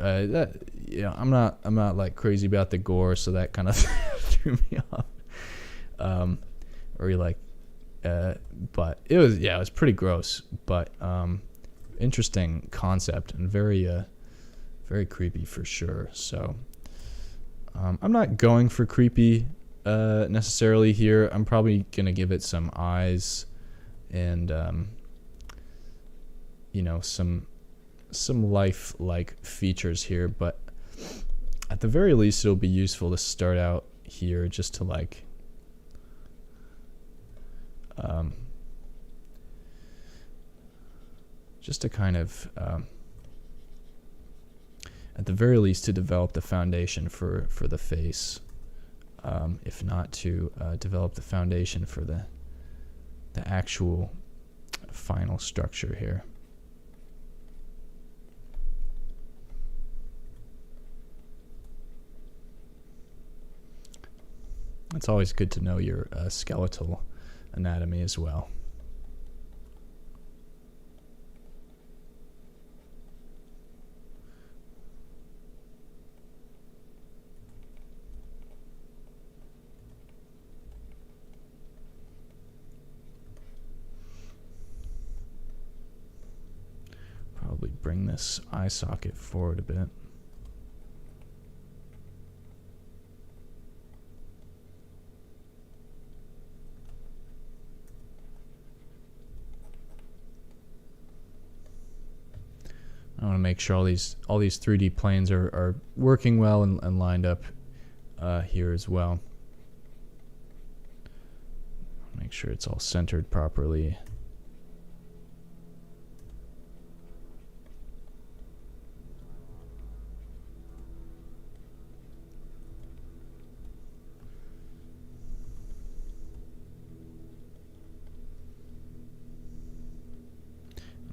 I'm not like crazy about the gore, so that kind of threw me off. Or you like, but it was pretty gross, but interesting concept and very creepy for sure. So I'm not going for creepy necessarily here. I'm probably gonna give it some eyes and some life-like features here, but at the very least it'll be useful to start out here just to like kind of at the very least to develop the foundation for the face, if not to develop the foundation for the actual final structure here. It's always good to know your skeletal anatomy as well. Probably bring this eye socket forward a bit. I want to make sure all these 3D planes are working well and lined up here as well. Make sure it's all centered properly.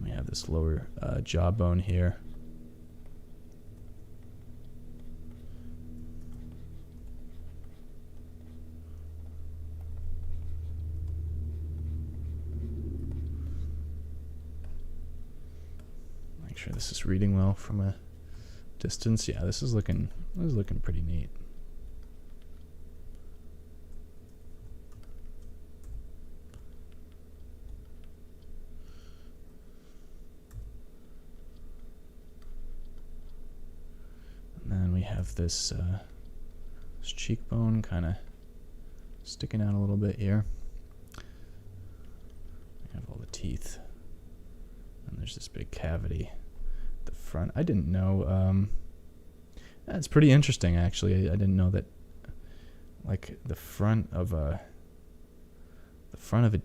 We have this lower jawbone here. Make sure this is reading well from a distance. Yeah, this is looking pretty neat. We have this cheekbone kind of sticking out a little bit here. We have all the teeth, and there's this big cavity at the front. I didn't know. That's pretty interesting, actually. I didn't know that. Like the front of a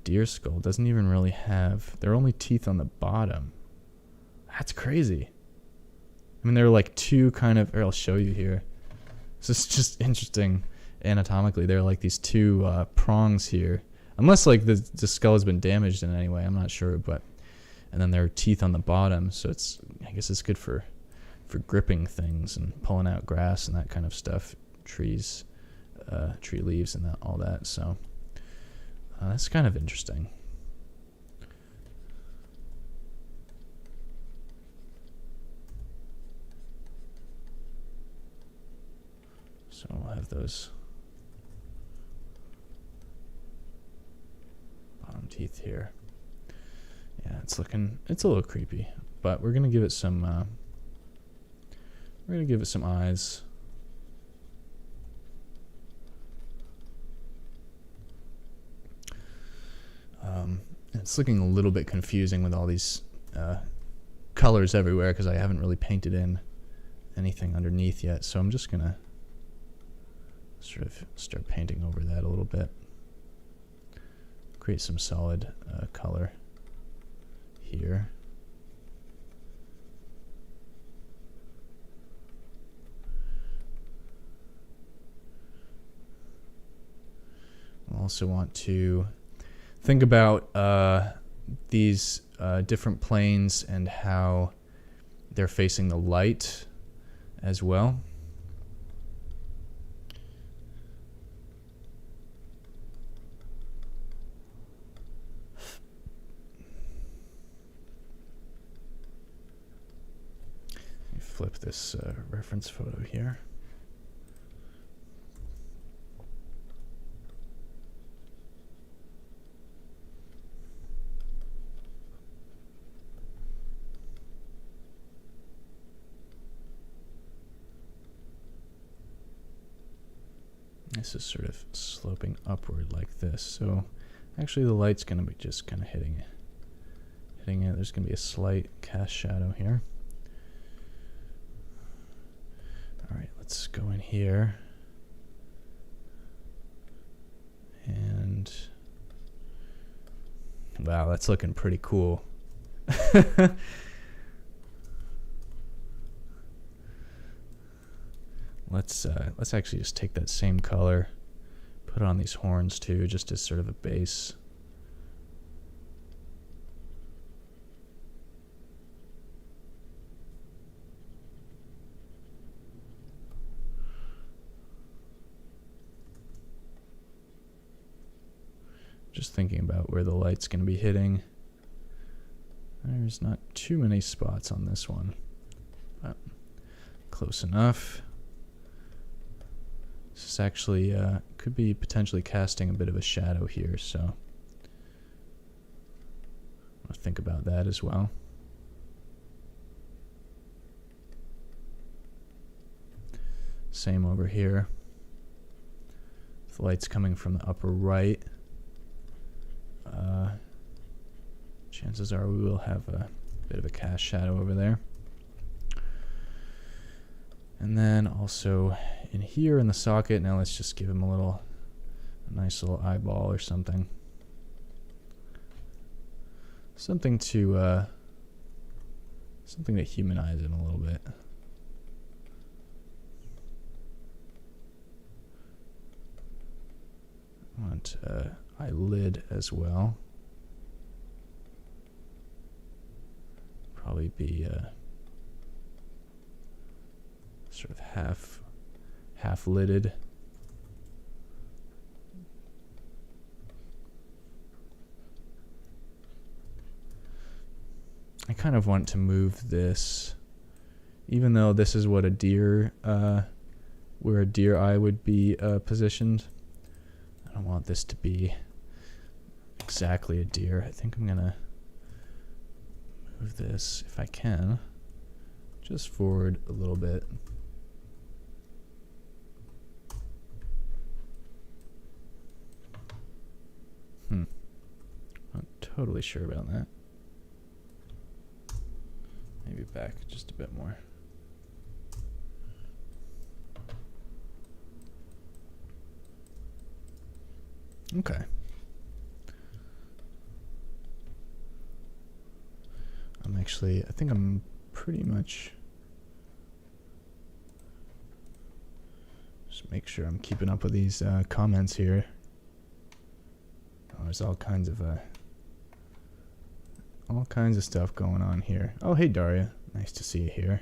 deer skull doesn't even really have. There are only teeth on the bottom. That's crazy. I mean, there are like two kind of, or I'll show you here. This is just interesting anatomically. There are like these two prongs here. Unless like the skull has been damaged in any way, I'm not sure. But and then there are teeth on the bottom, so I guess it's good for gripping things and pulling out grass and that kind of stuff, trees, tree leaves and all that. So that's kind of interesting. So we'll have those bottom teeth here. Yeah, it's a little creepy, but we're gonna give it some eyes. It's looking a little bit confusing with all these colors everywhere because I haven't really painted in anything underneath yet. So I'm just gonna sort of start painting over that a little bit. Create some solid color here. I also want to think about these different planes and how they're facing the light as well. flip this reference photo here. This is sort of sloping upward like this, so actually the light's going to be just kind of hitting it. There's going to be a slight cast shadow here. All right, let's go in here. And wow, that's looking pretty cool. Let's actually just take that same color, put it on these horns too, just as sort of a base. Just thinking about where the light's going to be hitting. There's not too many spots on this one, but close enough. This is actually could be potentially casting a bit of a shadow here, so I'll think about that as well. Same over here. The light's coming from the upper right. Chances are we will have a bit of a cast shadow over there. And then also in here in the socket, now let's just give him a nice little eyeball or something. Something to humanize him a little bit. I want eyelid as well. Probably be sort of half lidded. I kind of want to move this, even though this is what a deer, where a deer eye would be positioned. I don't want this to be exactly a deer. I think I'm gonna move this, if I can, just forward a little bit. Not totally sure about that. Maybe back just a bit more. Okay. I think I'm pretty much, just make sure I'm keeping up with these comments here. Oh, there's all kinds of stuff going on here. Oh, hey Daria, nice to see you here.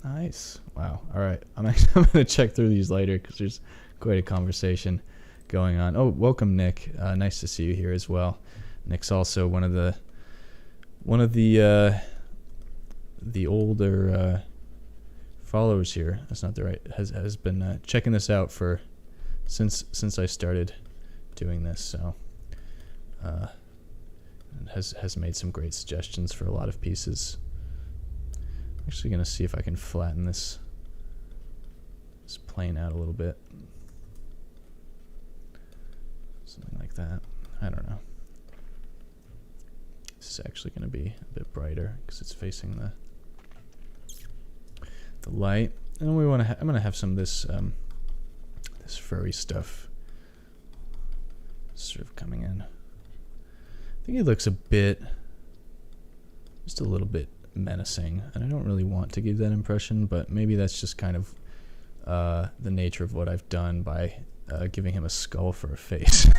Nice. Wow. All right. I'm gonna check through these later because there's quite a conversation going on. Oh, welcome, Nick. Nice to see you here as well. Nick's also one of the older followers here. That's not the right. Has been checking this out for since I started doing this. So has made some great suggestions for a lot of pieces. I'm actually gonna see if I can flatten this plane out a little bit. Something like that. I don't know. This is actually going to be a bit brighter because it's facing the light. And we want to. I'm going to have some of this this furry stuff sort of coming in. I think it looks just a little bit menacing, and I don't really want to give that impression, but maybe that's just kind of the nature of what I've done by giving him a skull for a face.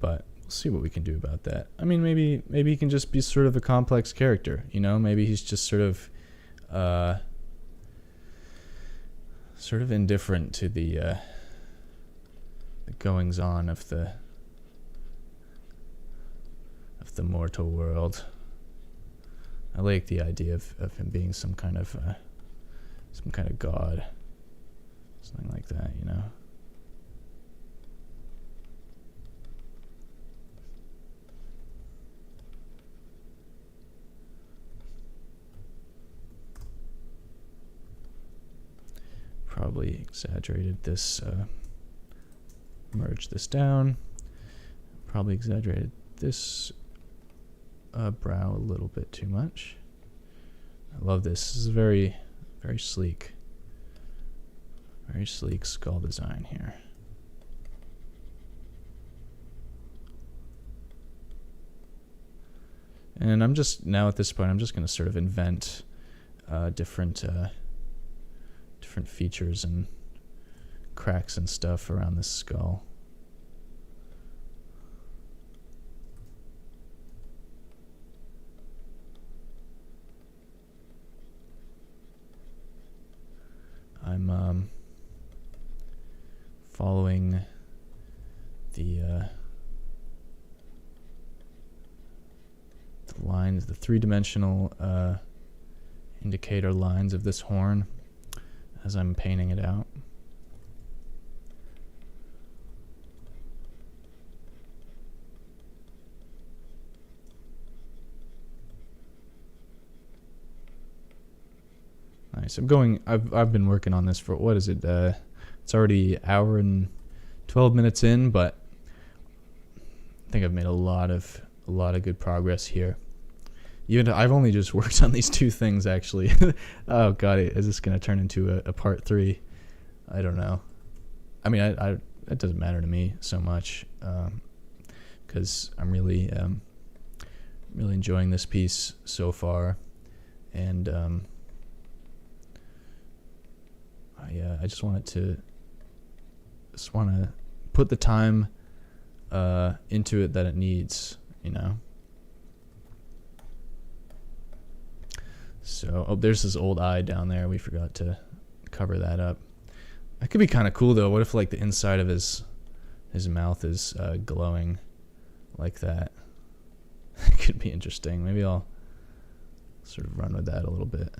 But we'll see what we can do about that. I mean, maybe he can just be sort of a complex character, you know? Maybe he's just sort of indifferent to the goings on of the mortal world. I like the idea of him being some kind of god, something like that, you know. Probably exaggerated this, merge this down. Probably exaggerated this brow a little bit too much. I love this. This is very, very sleek. Very sleek skull design here. And I'm just, now at this point, I'm just going to sort of invent different features and cracks and stuff around this skull. I'm following the lines, the three-dimensional indicator lines of this horn as I'm painting it out. Nice. I've been working on this for, what is it? It's already an hour and 12 minutes in, but I think I've made a lot of good progress here. Even I've only just worked on these two things, actually. Oh god, is this gonna turn into a part 3? I don't know. I mean, it doesn't matter to me so much, because I'm really enjoying this piece so far, and I just want to put the time into it that it needs, you know. So, oh, there's this old eye down there. We forgot to cover that up. That could be kind of cool, though. What if, like, the inside of his mouth is glowing like that? It could be interesting. Maybe I'll sort of run with that a little bit.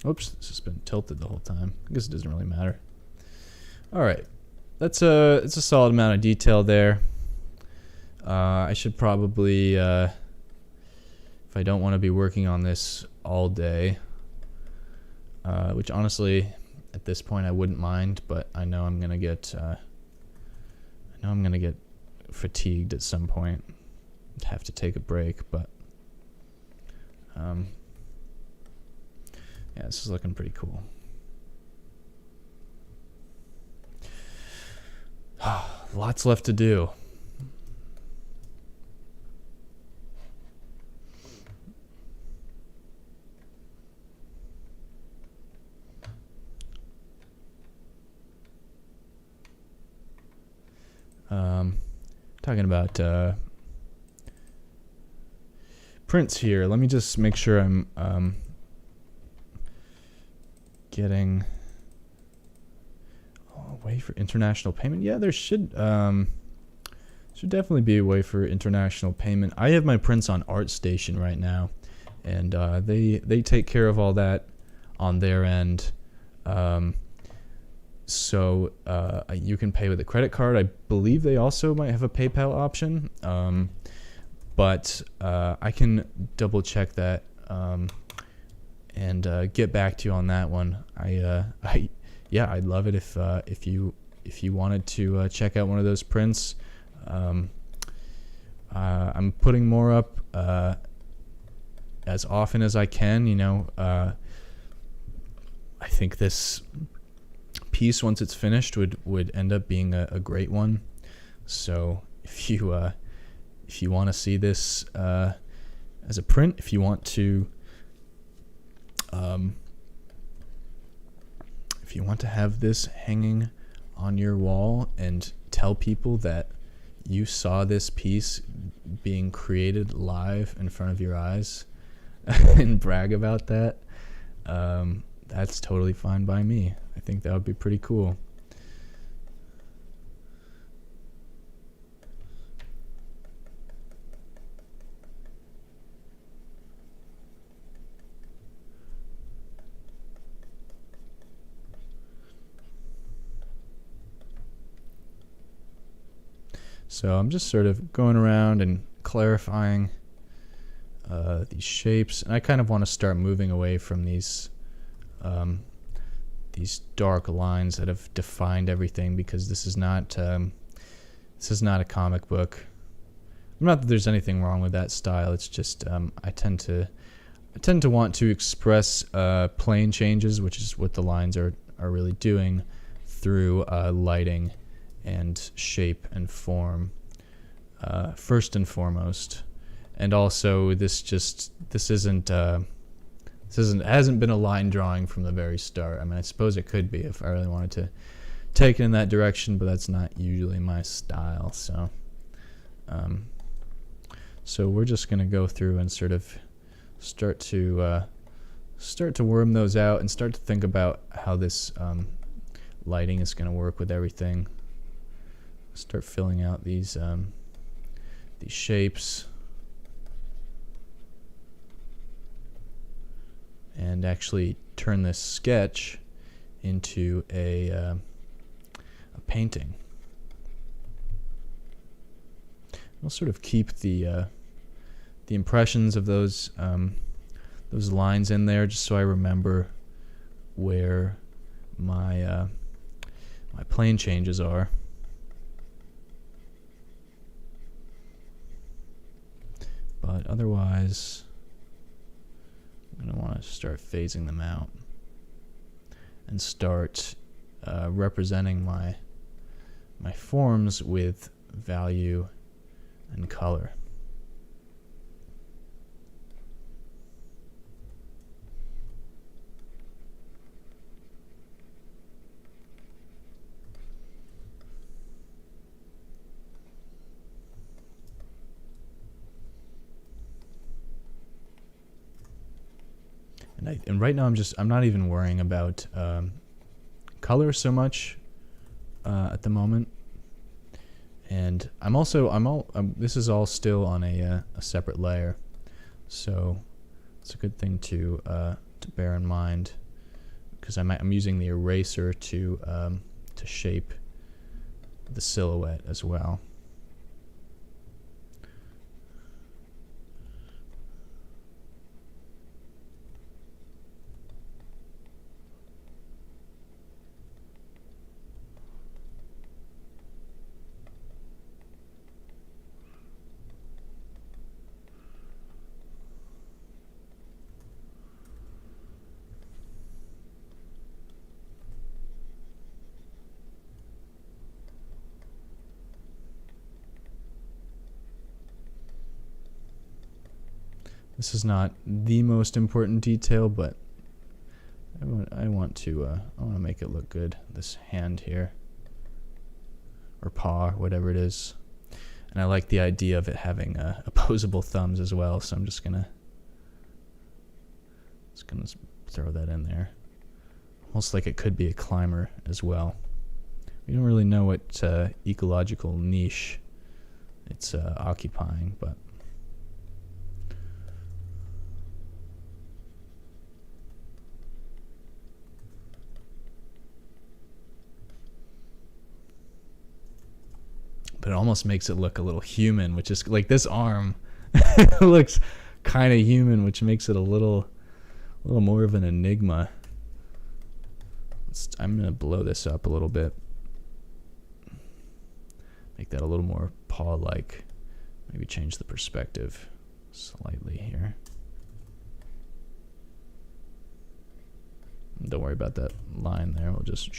Oops, this has been tilted the whole time. I guess it doesn't really matter. All right, it's a solid amount of detail there. I should probably, if I don't want to be working on this all day, which honestly, at this point, I wouldn't mind, but I know I'm gonna get, fatigued at some point. Have to take a break, but yeah, this is looking pretty cool. Lots left to do. Talking about prints here. Let me just make sure I'm getting a way for international payment. Yeah, there should definitely be a way for international payment. I have my prints on ArtStation right now, and they take care of all that on their end. So you can pay with a credit card. I believe they also might have a PayPal option, but I can double check that and get back to you on that one. I'd love it if you wanted to check out one of those prints. I'm putting more up as often as I can. I think this piece, once it's finished, would end up being a great one. So if you want to see this as a print, if you want to have this hanging on your wall and tell people that you saw this piece being created live in front of your eyes and brag about that, that's totally fine by me. I think that would be pretty cool. So I'm just sort of going around and clarifying these shapes, and I kind of want to start moving away from these dark lines that have defined everything, because this is not a comic book. Not that there's anything wrong with that style. It's just I tend to want to express plane changes, which is what the lines are really doing, through lighting and shape and form, first and foremost. And also, this hasn't been a line drawing from the very start. I mean, I suppose it could be if I really wanted to take it in that direction, but that's not usually my style. So we're just gonna go through and sort of start to worm those out and start to think about how this lighting is gonna work with everything. Start filling out these shapes, and actually turn this sketch into a painting. I'll sort of keep the impressions of those lines in there, just so I remember where my plane changes are. But otherwise, I'm going to want to start phasing them out and start representing my forms with value and color. And right now I'm not even worrying about color so much at the moment. And this is all still on a separate layer, so it's a good thing to bear in mind, because I'm using the eraser to shape the silhouette as well. This is not the most important detail, but I want to make it look good. This hand here, or paw, whatever it is, and I like the idea of it having opposable thumbs as well. So I'm just gonna throw that in there, almost like it could be a climber as well. We don't really know what ecological niche it's occupying, but. But it almost makes it look a little human, which is like this arm looks kind of human, which makes it a little more of an enigma. I'm gonna blow this up a little bit, make that a little more paw-like. Maybe change the perspective slightly here. Don't worry about that line there. We'll just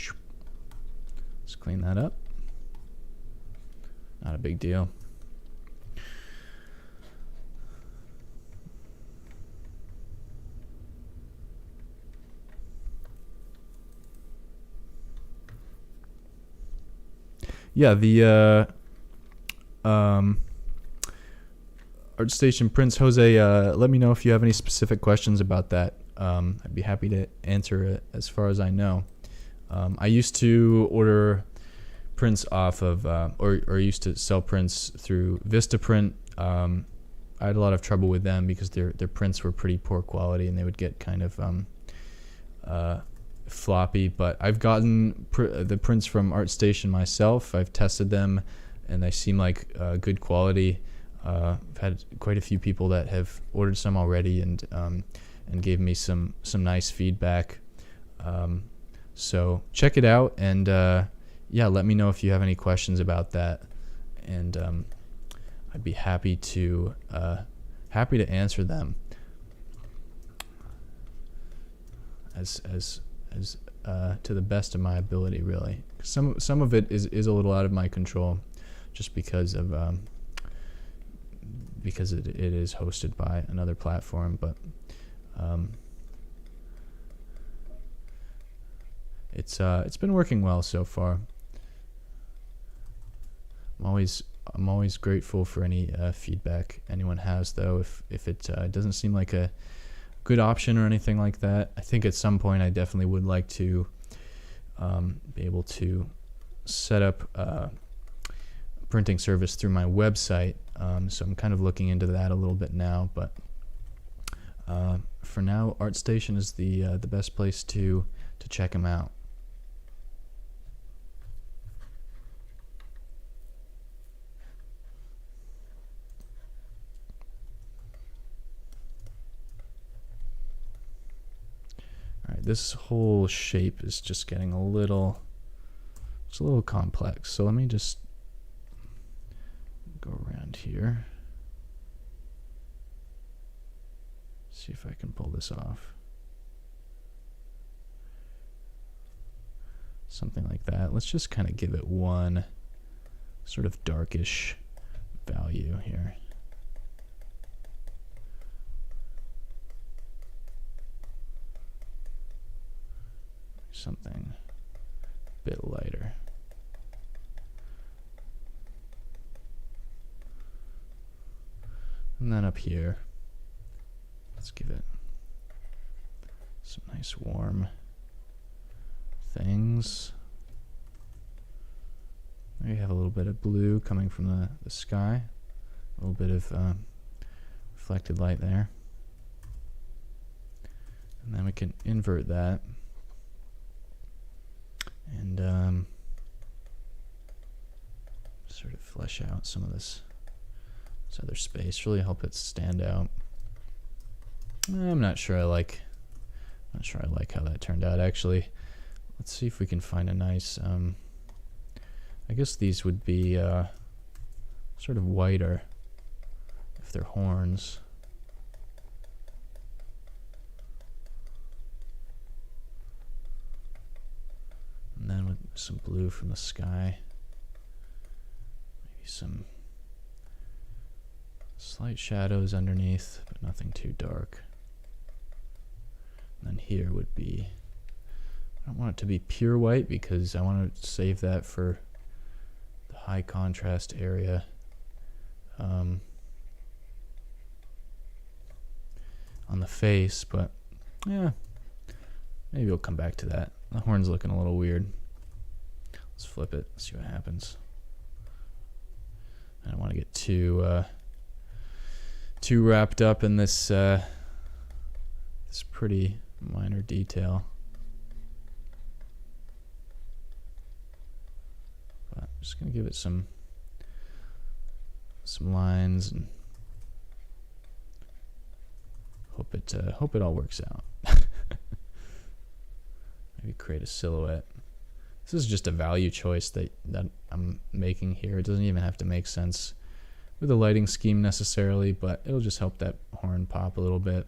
clean that up. Not a big deal. Yeah, the ArtStation Prince Jose, let me know if you have any specific questions about that. I'd be happy to answer it as far as I know. I used to order prints off of, or used to sell prints through Vistaprint. I had a lot of trouble with them because their prints were pretty poor quality and they would get kind of floppy. But I've gotten the prints from ArtStation myself. I've tested them and they seem like good quality. I've had quite a few people that have ordered some already and gave me some nice feedback. So check it out and yeah, let me know if you have any questions about that, and I'd be happy to answer them as to the best of my ability, really. Some of it is a little out of my control, just because of because it is hosted by another platform, but it's been working well so far. I'm always grateful for any feedback anyone has, though. If it doesn't seem like a good option or anything like that, I think at some point I definitely would like to be able to set up a printing service through my website. So I'm kind of looking into that a little bit now, but for now, ArtStation is the best place to check them out. Alright, this whole shape is just getting a little complex. So let me just go around here. See if I can pull this off. Something like that. Let's just kind of give it one sort of darkish value here. Something a bit lighter. And then up here, let's give it some nice warm things. There you have a little bit of blue coming from the sky, a little bit of reflected light there. And then we can invert that and sort of flesh out some of this other space, really help it stand out. I'm not sure I like how that turned out, actually. Let's see if we can find a nice I guess these would be sort of whiter if they're horns. And then with some blue from the sky, maybe some slight shadows underneath, but nothing too dark. And then here would be, I don't want it to be pure white because I want to save that for the high contrast area. On the face, but yeah, maybe we'll come back to that. The horn's looking a little weird. Let's flip it, see what happens. I don't want to get too wrapped up in this this pretty minor detail. But I'm just gonna give it some lines and hope it all works out. Maybe create a silhouette. This is just a value choice that I'm making here. It doesn't even have to make sense with a lighting scheme necessarily, but it'll just help that horn pop a little bit,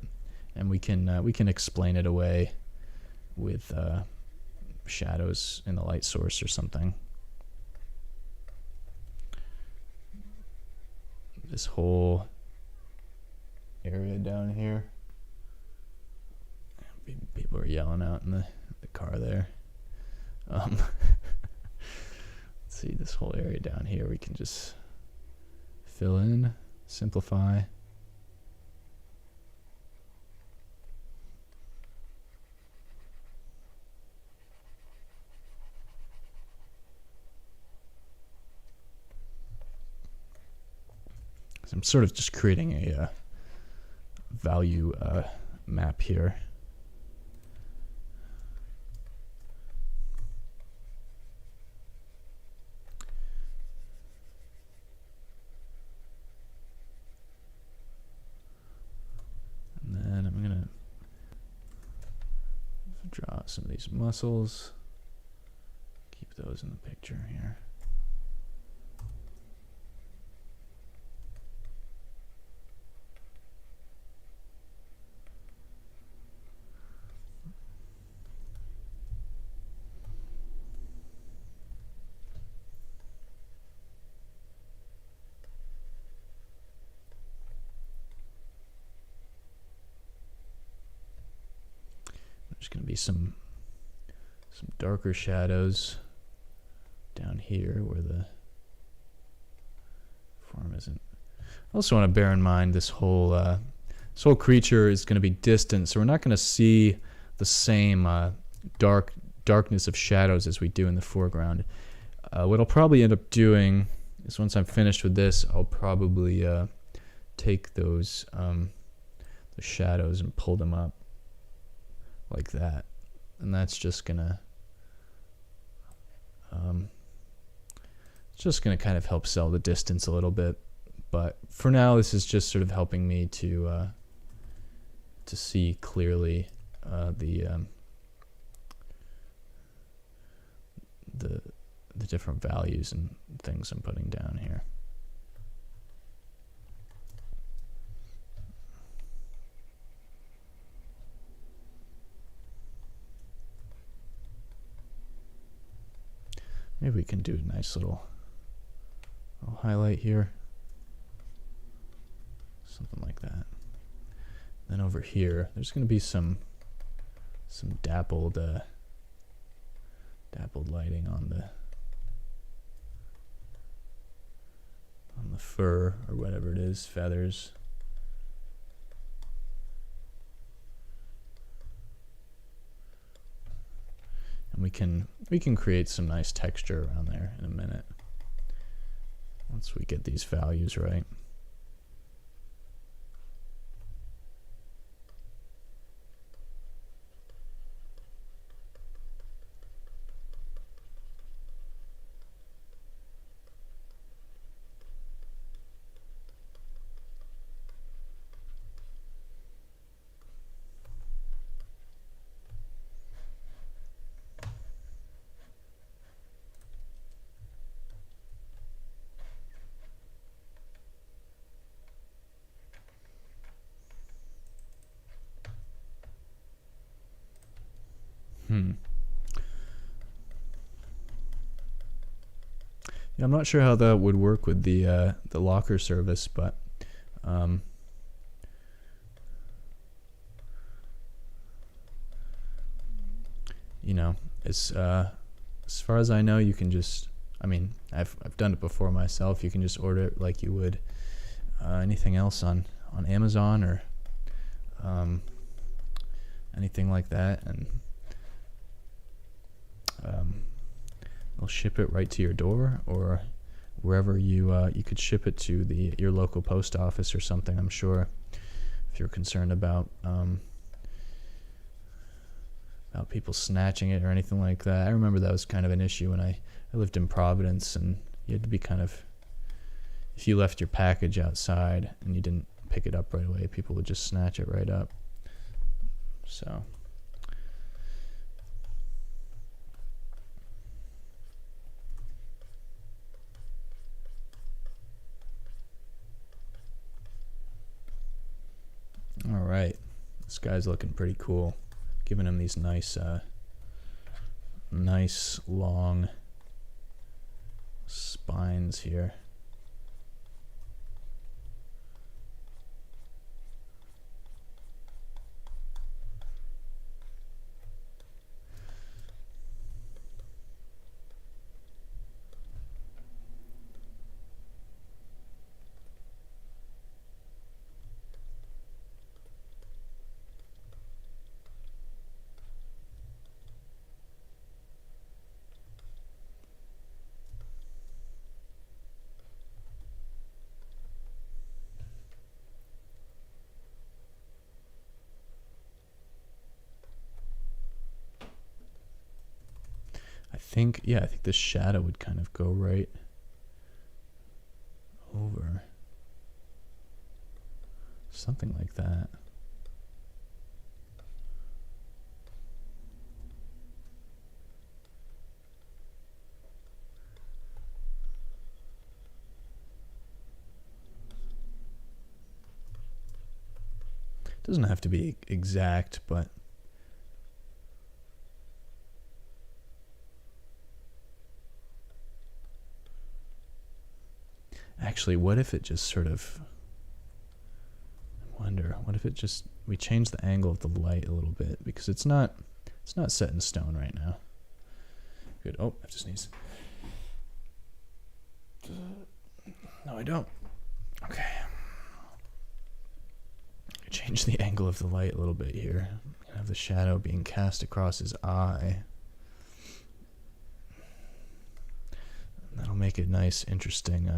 and we can explain it away with shadows in the light source or something. This whole area down here. People are yelling out in the car there. Let's see, this whole area down here we can just fill in, simplify. So I'm sort of just creating a value map here. And then I'm going to draw some of these muscles. Keep those in the picture here. There's going to be some darker shadows down here where the form isn't. I also want to bear in mind this whole creature is going to be distant, so we're not going to see the same darkness of shadows as we do in the foreground. What I'll probably end up doing is once I'm finished with this, I'll probably take those the shadows and pull them up like that, and that's just gonna it's just gonna kind of help sell the distance a little bit. But for now, this is just sort of helping me to see clearly the different values and things I'm putting down here. Maybe we can do a nice little highlight here. Something like that. Then over here, there's going to be some dappled lighting on the fur or whatever it is, feathers. And we can create some nice texture around there in a minute once we get these values right. Yeah, I'm not sure how that would work with the locker service, but you know, as far as I know, you can just, I mean, I've done it before myself. You can just order it like you would anything else on Amazon or anything like that, and they'll ship it right to your door or wherever you could ship it to your local post office or something. I'm sure if you're concerned about people snatching it or anything like that. I remember that was kind of an issue when I lived in Providence, and you had to be kind of, if you left your package outside and you didn't pick it up right away, people would just snatch it right up. So all right, this guy's looking pretty cool. Giving him these nice nice long spines here. I think this shadow would kind of go right over. Something like that. Doesn't have to be exact, but actually, what if it just sort of, I wonder, what if it just, we change the angle of the light a little bit, because it's not set in stone right now. Good. Oh, I have to sneeze. No, I don't. Okay. Change the angle of the light a little bit here. Have the shadow being cast across his eye. That'll make a nice, interesting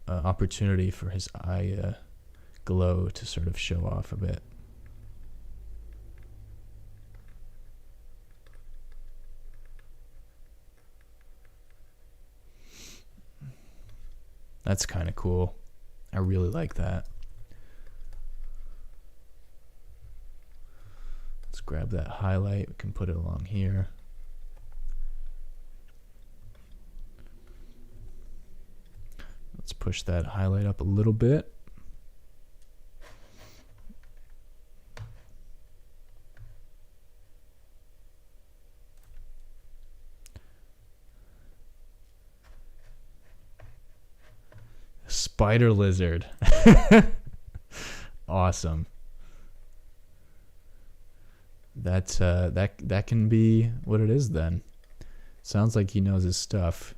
opportunity for his eye glow to sort of show off a bit. That's kind of cool. I really like that. Let's grab that highlight. We can put it along here. Let's push that highlight up a little bit. Spider lizard. Awesome. That can be what it is then. Sounds like he knows his stuff.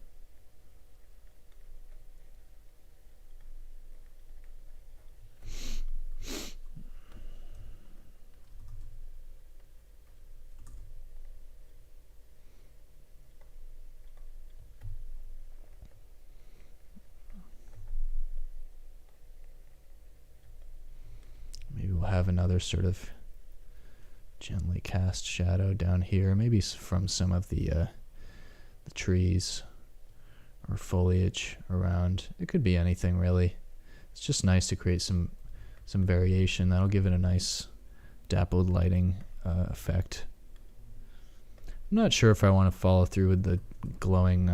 Have another sort of gently cast shadow down here, maybe from some of the trees or foliage around. It could be anything really. It's just nice to create some variation. That'll give it a nice dappled lighting effect. I'm not sure if I want to follow through with the glowing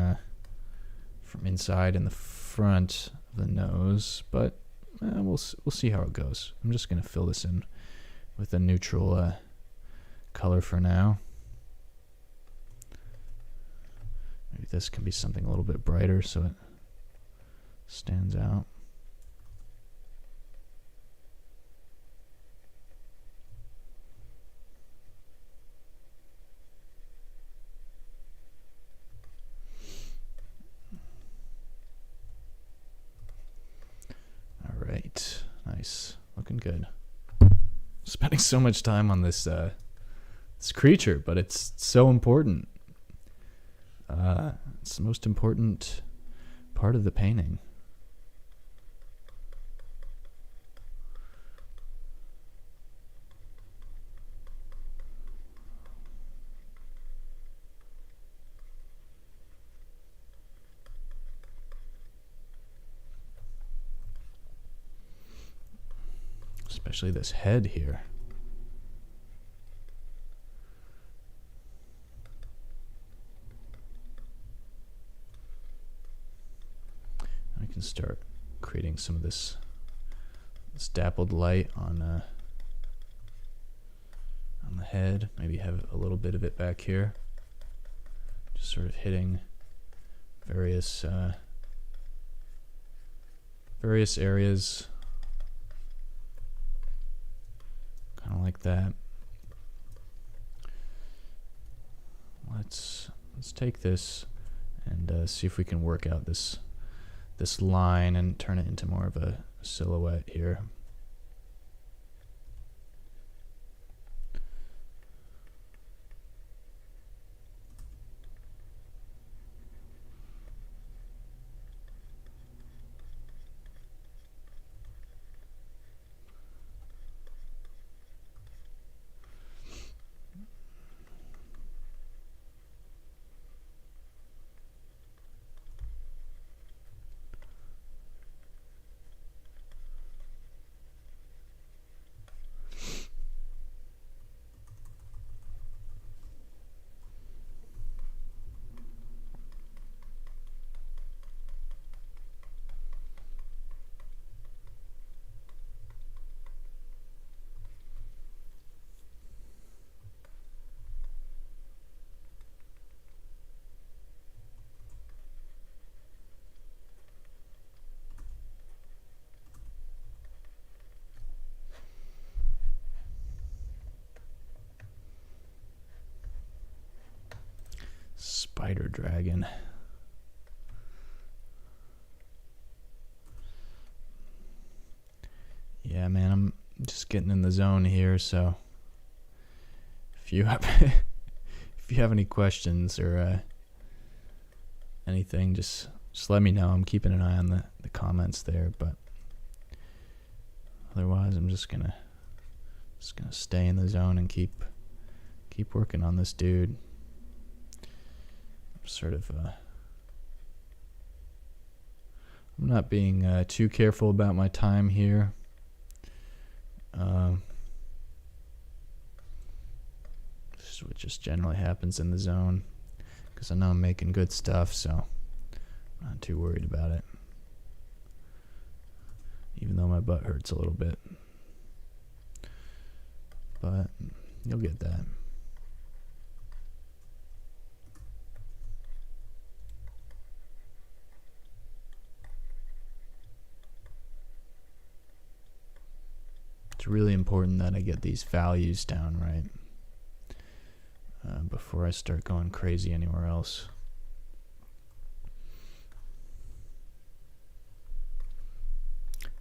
from inside and the front of the nose, but we'll see how it goes. I'm just going to fill this in with a neutral color for now. Maybe this can be something a little bit brighter so it stands out. Nice. Looking good. Spending so much time on this this creature, but it's so important. It's the most important part of the painting. Especially this head here. I can start creating some of this dappled light on on the head. Maybe have a little bit of it back here. Just sort of hitting various areas, kind of like that. Let's take this and see if we can work out this line and turn it into more of a silhouette here. Spider dragon. Yeah, man, I'm just getting in the zone here, so if you have if you have any questions or anything, just let me know. I'm keeping an eye on the comments there, but otherwise I'm just gonna stay in the zone and keep working on this dude. Sort of I'm not being too careful about my time here. This is what just generally happens in the zone, because I know I'm making good stuff, so I'm not too worried about it, even though my butt hurts a little bit, but you'll get that. It's really important that I get these values down right before I start going crazy anywhere else.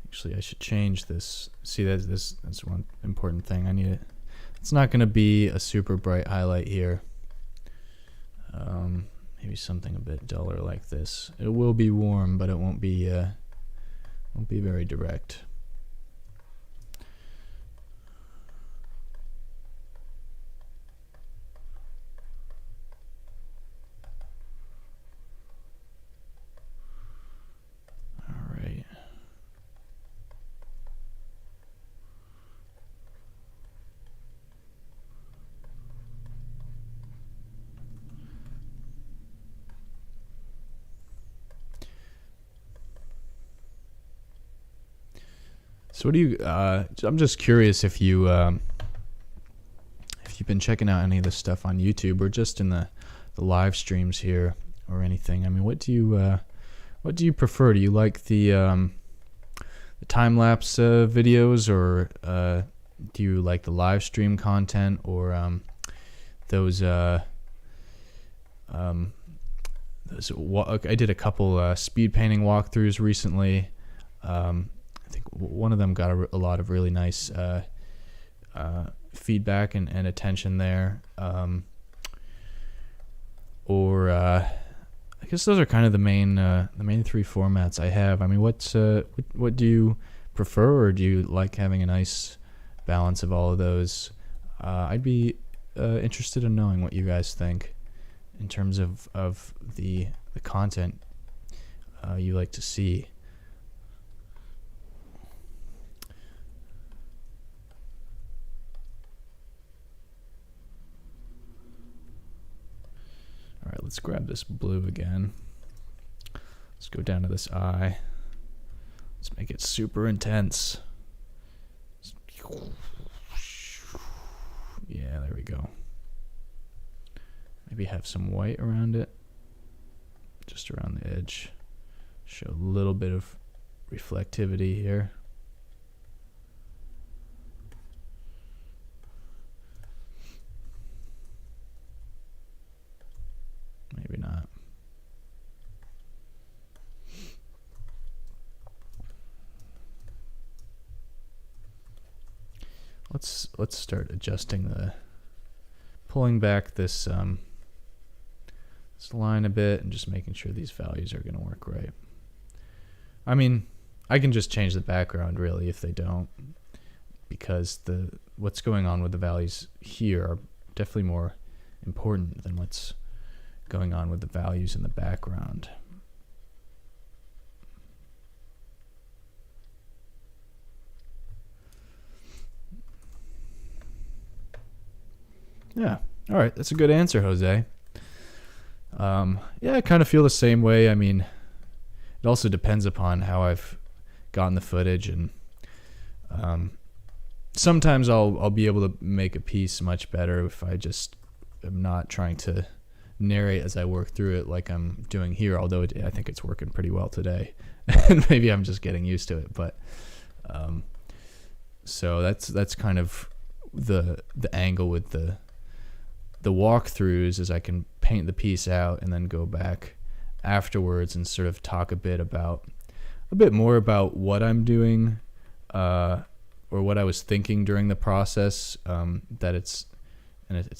Actually, I should change this. See, that's one important thing. I need it. It's not going to be a super bright highlight here. Maybe something a bit duller like this. It will be warm, but it won't be very direct. So what do you? I'm just curious if you've been checking out any of this stuff on YouTube or just in the live streams here or anything. I mean, what do you prefer? Do you like the time lapse videos, or do you like the live stream content, or those? I did a couple speed painting walkthroughs recently. I think one of them got a lot of really nice feedback and attention there. I guess those are kind of the main three formats I have. I mean, what do you prefer, or do you like having a nice balance of all of those? I'd be interested in knowing what you guys think in terms of the content you like to see. All right, let's grab this blue again. Let's go down to this eye. Let's make it super intense. Yeah, there we go. Maybe have some white around it, just around the edge. Show a little bit of reflectivity here. Maybe not. Let's start adjusting pulling back this this line a bit and just making sure these values are going to work right. I mean, I can just change the background really if they don't, because what's going on with the values here are definitely more important than what's going on with the values in the background. Yeah. All right. That's a good answer, Jose. Yeah, I kind of feel the same way. I mean, it also depends upon how I've gotten the footage, and sometimes I'll be able to make a piece much better if I just am not trying to narrate as I work through it like I'm doing here, although I think it's working pretty well today. And maybe I'm just getting used to it, but so that's kind of the angle with the walkthroughs, is I can paint the piece out and then go back afterwards and sort of talk a bit more about what I'm doing, or what I was thinking during the process. That it's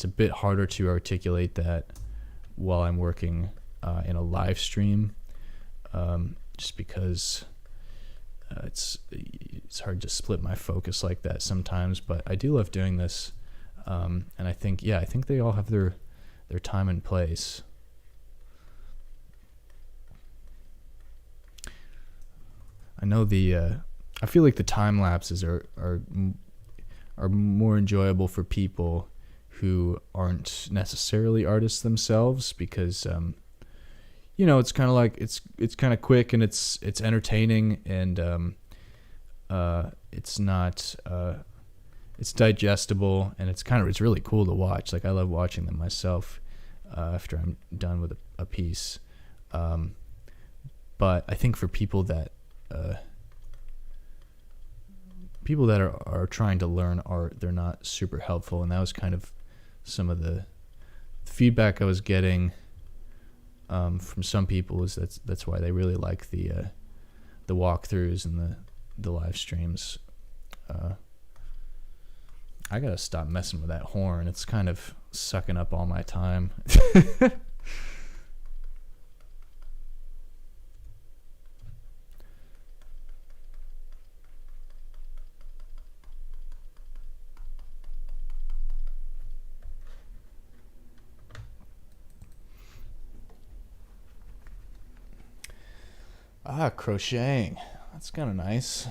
a bit harder to articulate that while I'm working in a live stream, just because it's hard to split my focus like that sometimes. But I do love doing this. And I think they all have their time and place. I know I feel like the time lapses are more enjoyable for people who aren't necessarily artists themselves, because it's kind of like it's kind of quick and it's entertaining, and it's not it's digestible, and it's really cool to watch. Like, I love watching them myself after I'm done with a piece. But I think for people that are trying to learn art, they're not super helpful, and that was kind of some of the feedback I was getting from some people. Is that's why they really like the walkthroughs and the live streams. I gotta stop messing with that horn. It's kind of sucking up all my time. Crocheting. That's kind of nice.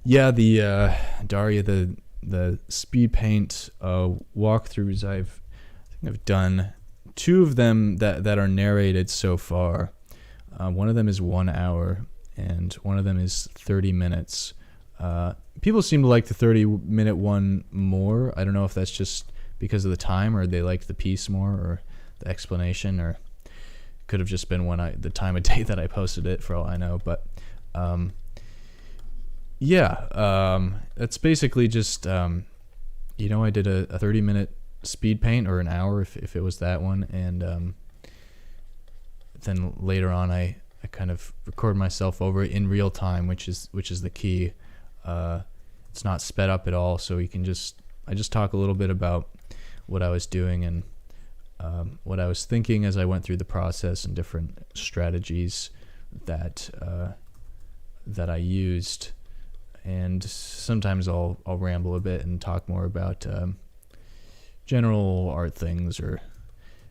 Yeah, the Daria, the speed paint walkthroughs, I think I've done 2 of them that are narrated so far. One of them is 1 hour, and one of them is 30 minutes. People seem to like the 30-minute one more. I don't know if that's just because of the time, or they like the piece more, or the explanation, or could have just been the time of day that I posted it, for all I know. But that's basically just I did a 30-minute speed paint, or an hour if it was that one, and then later on I kind of record myself over it in real time, which is the key. It's not sped up at all, so I just talk a little bit about what I was doing and what I was thinking as I went through the process, and different strategies that I used. And sometimes I'll ramble a bit and talk more about general art things, or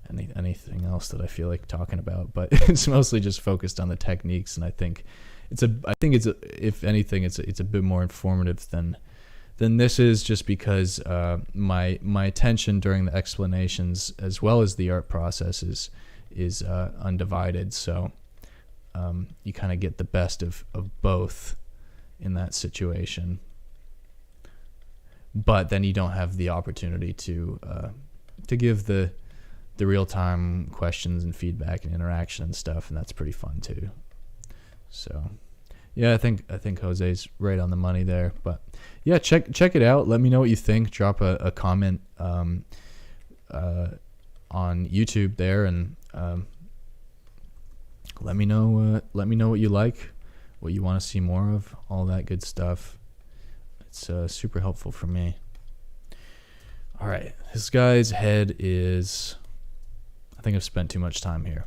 anything else that I feel like talking about. But it's mostly just focused on the techniques, and I think if anything, it's a bit more informative than this is, just because my attention during the explanations as well as the art process is undivided. So you kind of get the best of both in that situation. but then you don't have the opportunity to give the real time questions and feedback and interaction and stuff, and that's pretty fun too. So yeah, I think Jose's right on the money there. But yeah, check it out. Let me know what you think. Drop a comment on YouTube there, and let me know what you like, what you want to see more of, all that good stuff. It's super helpful for me. All right, this guy's head is, I think I've spent too much time here.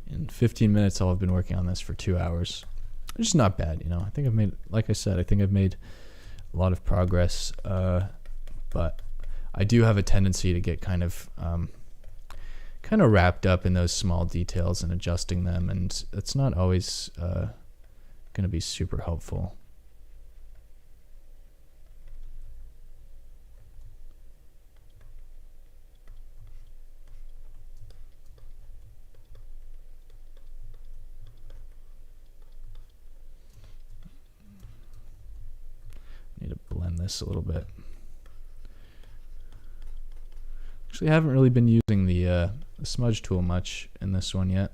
In 15 minutes, I've been working on this for 2 hours. It's just not bad, you know. I think I've made, like I said, a lot of progress. But I do have a tendency to get kind of wrapped up in those small details and adjusting them, and it's not always going to be super helpful. Need to blend this a little bit. Actually, I haven't really been using the smudge tool much in this one yet.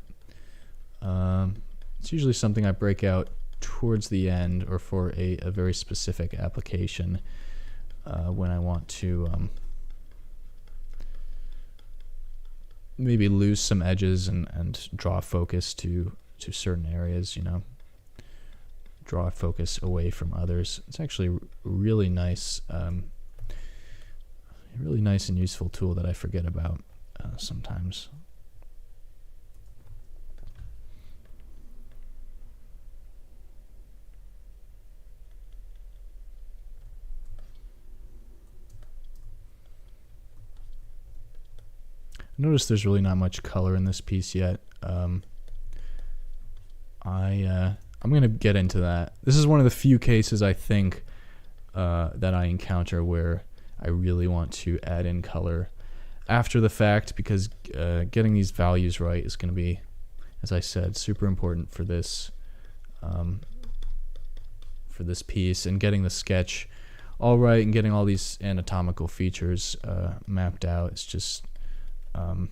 It's usually something I break out towards the end or for a very specific application when I want to maybe lose some edges and draw focus to certain areas, you know. Draw focus away from others. It's actually really nice, really nice and useful tool that I forget about sometimes. Notice there's really not much color in this piece yet. I'm going to get into that. This is one of the few cases I think that I encounter where I really want to add in color after the fact, because getting these values right is going to be, as I said, super important for this piece, and getting the sketch all right and getting all these anatomical features mapped out. It's just I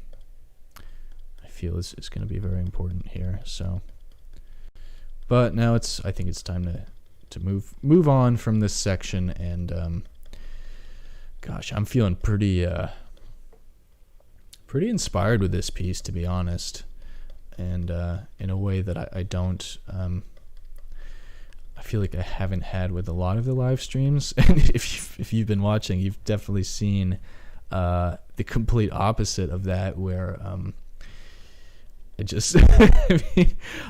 feel is going to be very important here. So. But now I think it's time to move on from this section, and gosh, I'm feeling pretty inspired with this piece, to be honest, and in a way that I don't I feel like I haven't had with a lot of the live streams. And if you've been watching, you've definitely seen the complete opposite of that, where I'm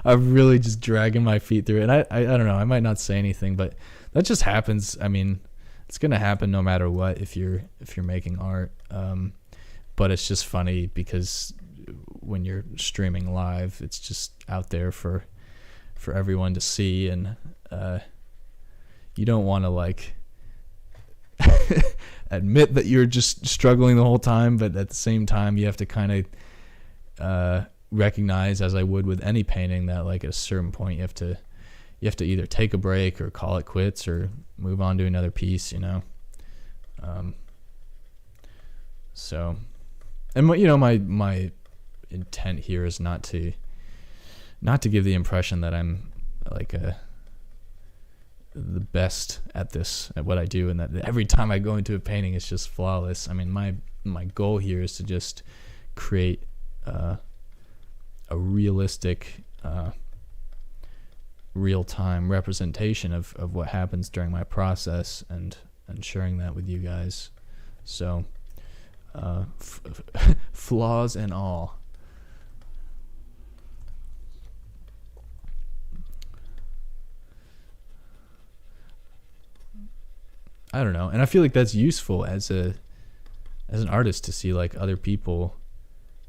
really just dragging my feet through it. And I don't know, I might not say anything, but that just happens. I mean, it's gonna happen no matter what if you're making art. But it's just funny because when you're streaming live, it's just out there for everyone to see, and you don't want to like admit that you're just struggling the whole time, but at the same time you have to kind of recognize, as I would with any painting, that like at a certain point you have to either take a break or call it quits or move on to another piece, you know. So, and my intent here is not to give the impression that I'm like the best at what I do, and that every time I go into a painting it's just flawless. I mean, my goal here is to just create a realistic real-time representation of what happens during my process, and sharing that with you guys. So flaws and all. I don't know, and I feel like that's useful as an artist to see like other people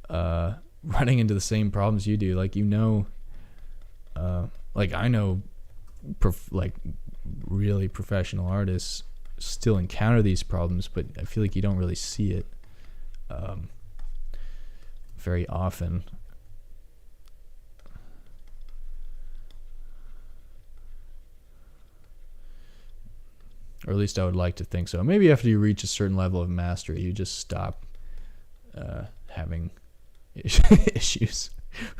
running into the same problems you do. Like, you know, like I know really professional artists still encounter these problems, but I feel like you don't really see it very often. or at least I would like to think so. Maybe after you reach a certain level of mastery, you just stop having issues.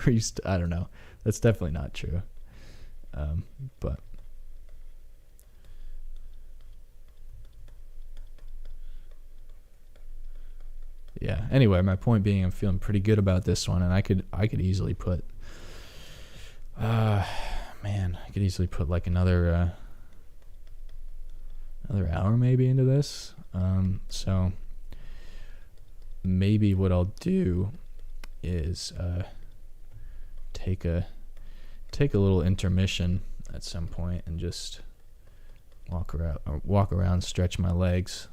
Or I don't know. That's definitely not true. But yeah. Anyway, my point being, I'm feeling pretty good about this one, and I could easily put, I could easily put like another hour maybe into this. So maybe what I'll do is take a little intermission at some point and just walk around, stretch my legs,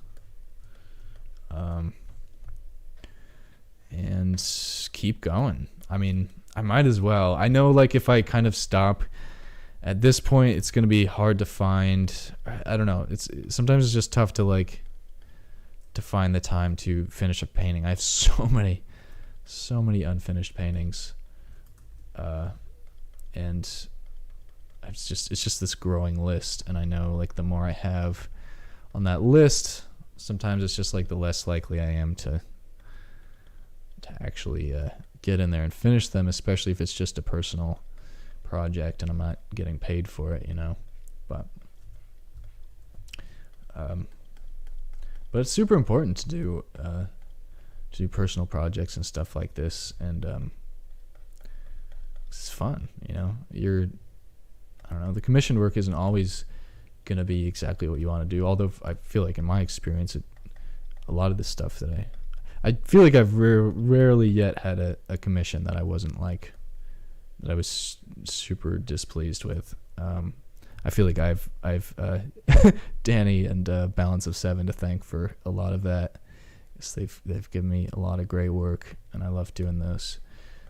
and keep going. I mean, I might as well. I know, like, if I kind of stop at this point, it's gonna be hard to find. I don't know. Sometimes it's just tough to find the time to finish a painting. I have so many unfinished paintings, and it's just this growing list. And I know, like, the more I have on that list, sometimes it's just like the less likely I am to actually get in there and finish them, especially if it's just a personal project and I'm not getting paid for it, but it's super important to do personal projects and stuff like this, and it's fun. I don't know, the commissioned work isn't always gonna be exactly what you want to do, although I feel like in my experience a lot of the stuff that I feel like I've rarely yet had a commission that I wasn't like, that I was super displeased with. I feel like I've Danny and Balance of Seven to thank for a lot of that. They've given me a lot of great work, and I love doing those.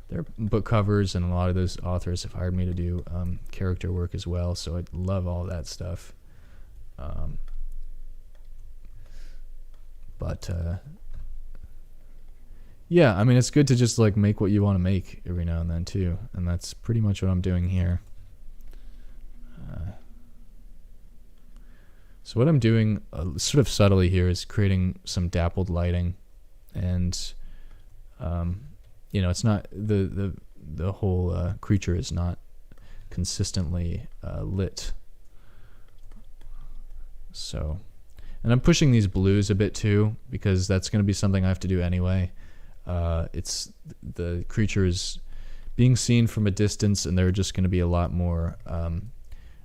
Their book covers, and a lot of those authors have hired me to do character work as well. So I love all that stuff. Yeah, I mean, it's good to just like make what you want to make every now and then too, and that's pretty much what I'm doing here. So what I'm doing sort of subtly here is creating some dappled lighting, and it's not the whole creature is not consistently lit. So, and I'm pushing these blues a bit too, because that's going to be something I have to do anyway. It's the creature is being seen from a distance, and there are just going to be a lot more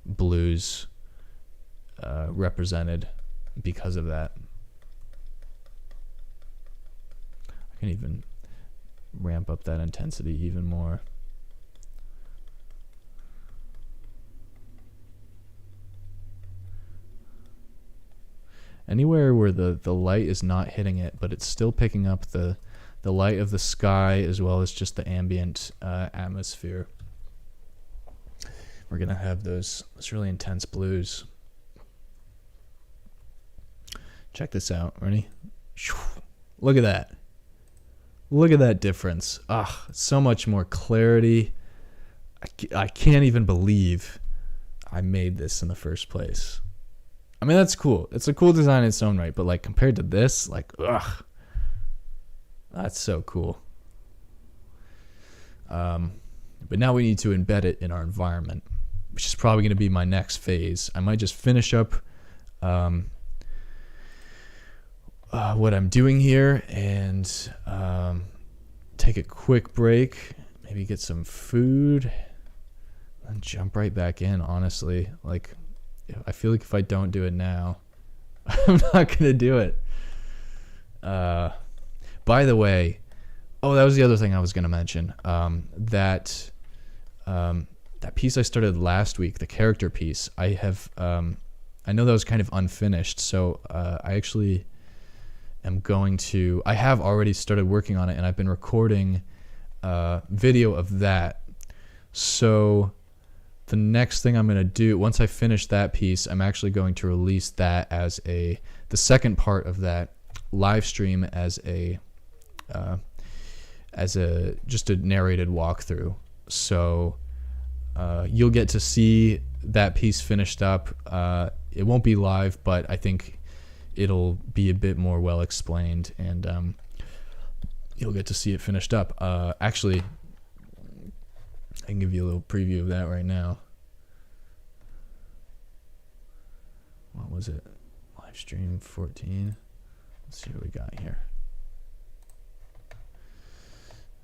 blues represented because of that. I can even ramp up that intensity even more. Anywhere where the light is not hitting it, but it's still picking up the light of the sky as well as just the ambient atmosphere, we're gonna have those really intense blues. Check this out. Ready? Look at that. Look at that difference. So much more clarity. I can't even believe I made this in the first place. I mean, that's cool. It's a cool design in its own right, but like compared to this, like, that's so cool. But now we need to embed it in our environment, which is probably going to be my next phase. I might just finish up what I'm doing here and take a quick break, maybe get some food, and jump right back in, honestly. Like, I feel like if I don't do it now, I'm not going to do it. By the way, that was the other thing I was going to mention. That piece I started last week, the character piece, I know that was kind of unfinished, so I actually I have already started working on it, and I've been recording video of that. So the next thing I'm going to do, once I finish that piece, I'm actually going to release that as the second part of that live stream as just a narrated walkthrough. So you'll get to see that piece finished up it won't be live, but I think it'll be a bit more well explained, and you'll get to see it finished up. Actually, I can give you a little preview of that right now. What was it? Live stream 14. Let's see what we got here.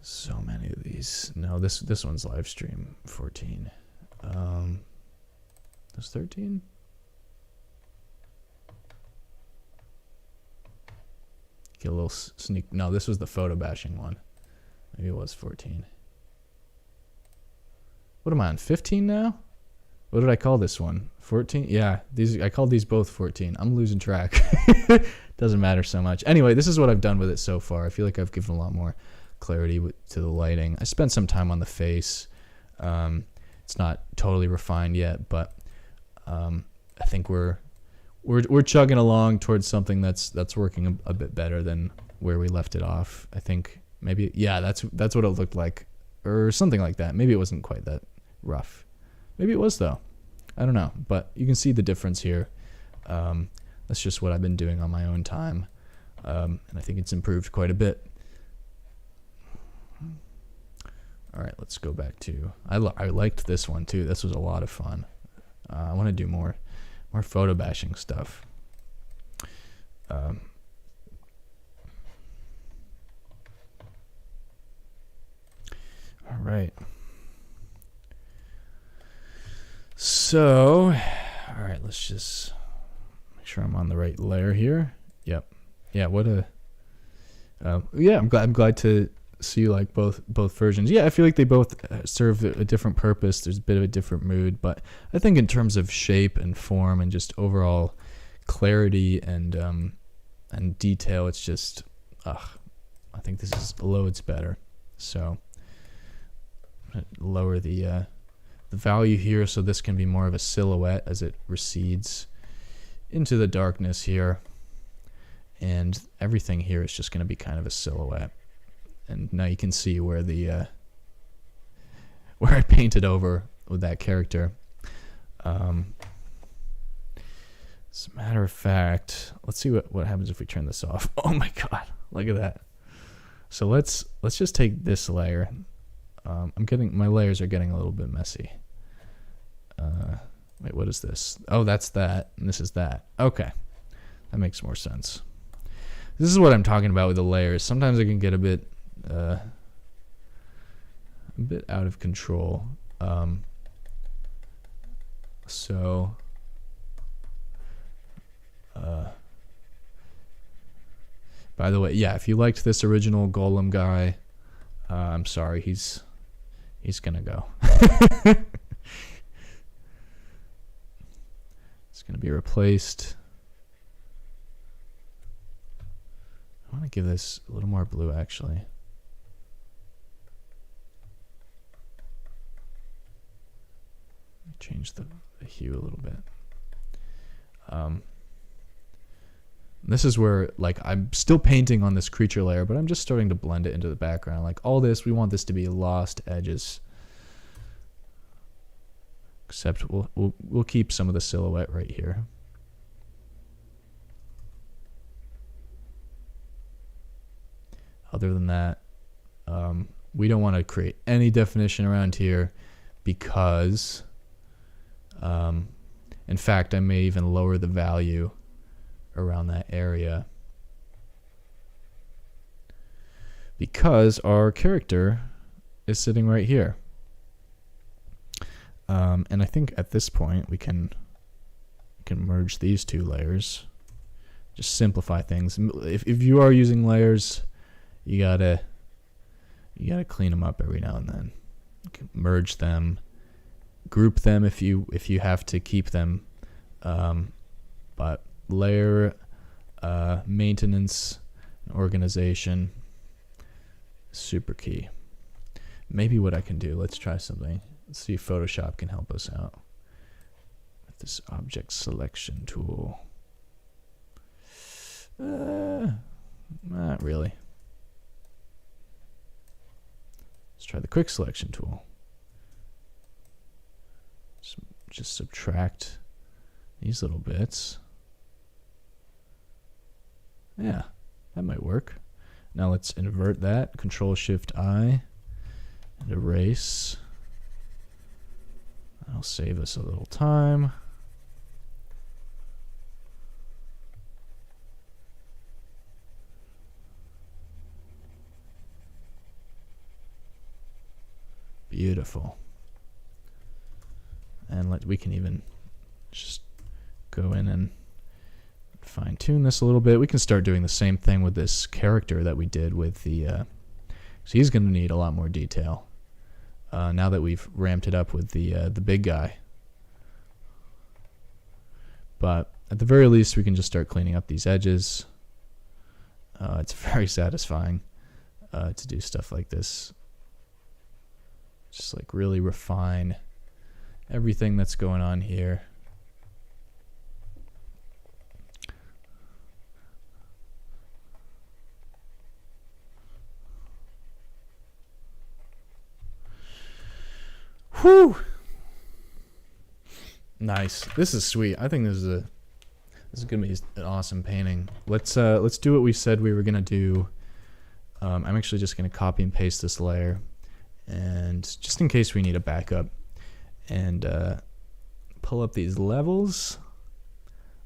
So many of these. No, this one's live stream 14. That's 13. Get a little sneak. No, this was the photo bashing one. Maybe it was 14. What am I on? 15 now? What did I call this one? 14? Yeah, I called these both 14. I'm losing track. Doesn't matter so much. Anyway, this is what I've done with it so far. I feel like I've given a lot more clarity to the lighting. I spent some time on the face. It's not totally refined yet, but I think we're chugging along towards something that's working a bit better than where we left it off. I think maybe, yeah, that's what it looked like, or something like that. Maybe it wasn't quite that rough. Maybe it was though. I don't know, but you can see the difference here. That's just what I've been doing on my own time, and I think it's improved quite a bit. All right, let's go back to. I liked this one too. This was a lot of fun. I want to do more photo bashing stuff. All right. So, all right, let's just make sure I'm on the right layer here. Yep. Yeah. What a. Yeah, I'm glad to see like both versions. Yeah, I feel like they both serve a different purpose. There's a bit of a different mood, but I think in terms of shape and form and just overall clarity and detail, it's just I think this is loads better. So lower the value here so this can be more of a silhouette as it recedes into the darkness here, and everything here is just going to be kind of a silhouette. And now you can see where the where I painted over with that character. As a matter of fact, let's see what happens if we turn this off. Oh my god, look at that. So let's just take this layer. My layers are getting a little bit messy. Wait, what is this? Oh, that's that, and this is that. Okay, that makes more sense. This is what I'm talking about with the layers. Sometimes it can get a bit out of control. By the way, yeah, if you liked this original Golem guy, I'm sorry, he's gonna go. It's gonna be replaced. I want to give this a little more blue, actually. Change the hue a little bit. This is where, like, I'm still painting on this creature layer, but I'm just starting to blend it into the background. Like, all this, we want this to be lost edges. Except we'll keep some of the silhouette right here. Other than that, we don't want to create any definition around here because, in fact, I may even lower the value around that area because our character is sitting right here. And I think at this point we can merge these two layers, just simplify things. If you are using layers, you gotta clean them up every now and then. You can merge them, group them if you have to keep them, but layer maintenance and organization, super key. Maybe what I can do, let's try something. Let's see if Photoshop can help us out with this object selection tool. Not really. Let's try the quick selection tool. Just subtract these little bits. Yeah, that might work. Now let's invert that. Control-Shift-I and erase. That'll save us a little time. Beautiful. And we can even just go in and fine tune this a little bit. We can start doing the same thing with this character that we did with the, so he's going to need a lot more detail now that we've ramped it up with the big guy. But at the very least, we can just start cleaning up these edges. It's very satisfying to do stuff like this. Just like really refine everything that's going on here. Whew. Nice. This is sweet. I think this is gonna be an awesome painting. Let's do what we said we were gonna do. I'm actually just gonna copy and paste this layer, and just in case we need a backup, and pull up these levels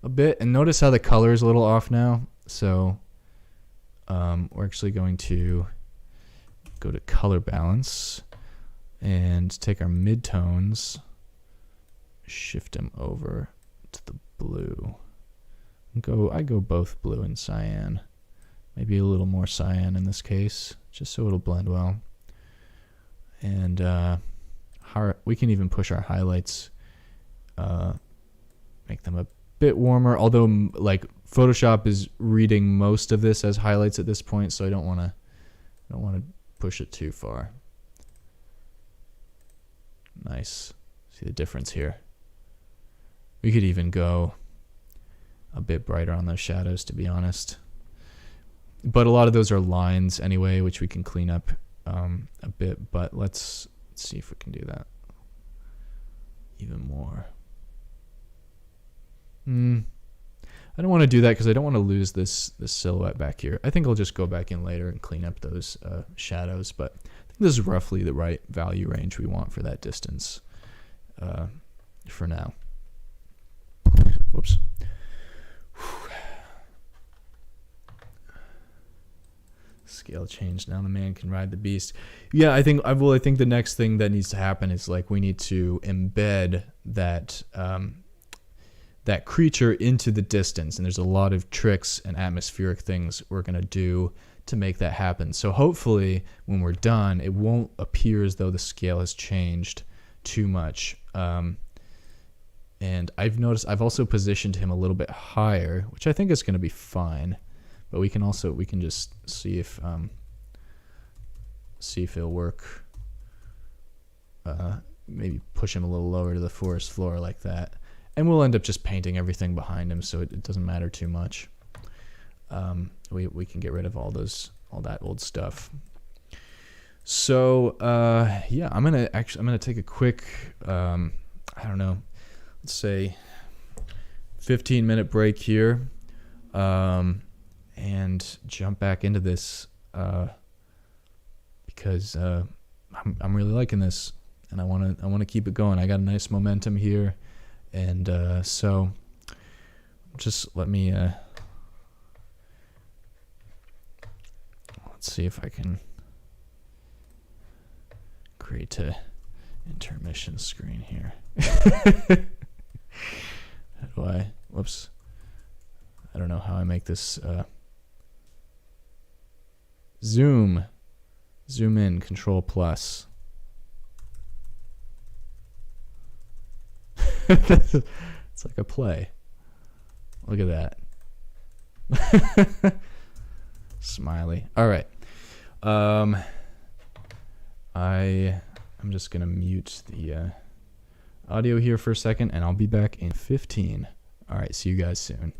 a bit, and notice how the color is a little off now. So we're actually going to go to color balance and take our midtones, shift them over to the blue. I go both blue and cyan, maybe a little more cyan in this case, just so it'll blend well. And we can even push our highlights, make them a bit warmer, although like Photoshop is reading most of this as highlights at this point, so I don't want to push it too far. Nice. See the difference here. We could even go a bit brighter on those shadows, to be honest. But a lot of those are lines anyway, which we can clean up a bit. But let's see if we can do that even more. I don't want to do that because I don't want to lose this silhouette back here. I think I'll just go back in later and clean up those shadows. But I think this is roughly the right value range we want for that distance for now. Whoops. Scale change. Now the man can ride the beast. Yeah, I think the next thing that needs to happen is like we need to embed that that creature into the distance, and there's a lot of tricks and atmospheric things we're gonna do to make that happen. So hopefully when we're done, it won't appear as though the scale has changed too much. And I've noticed I've also positioned him a little bit higher, which I think is going to be fine. But we can just see if it'll work. Maybe push him a little lower to the forest floor like that, and we'll end up just painting everything behind him, so it doesn't matter too much. We can get rid of all that old stuff. So yeah, I'm gonna take a quick I don't know, let's say 15-minute break here, and jump back into this because I'm really liking this, and I want to keep it going. I got a nice momentum here, and so just let me let's see if I can create a intermission screen here. Whoops. I don't know how I make this zoom in, Control plus. It's like a play. Look at that. Smiley. All right. I'm just gonna mute the audio here for a second, and I'll be back in 15. All right, see you guys soon.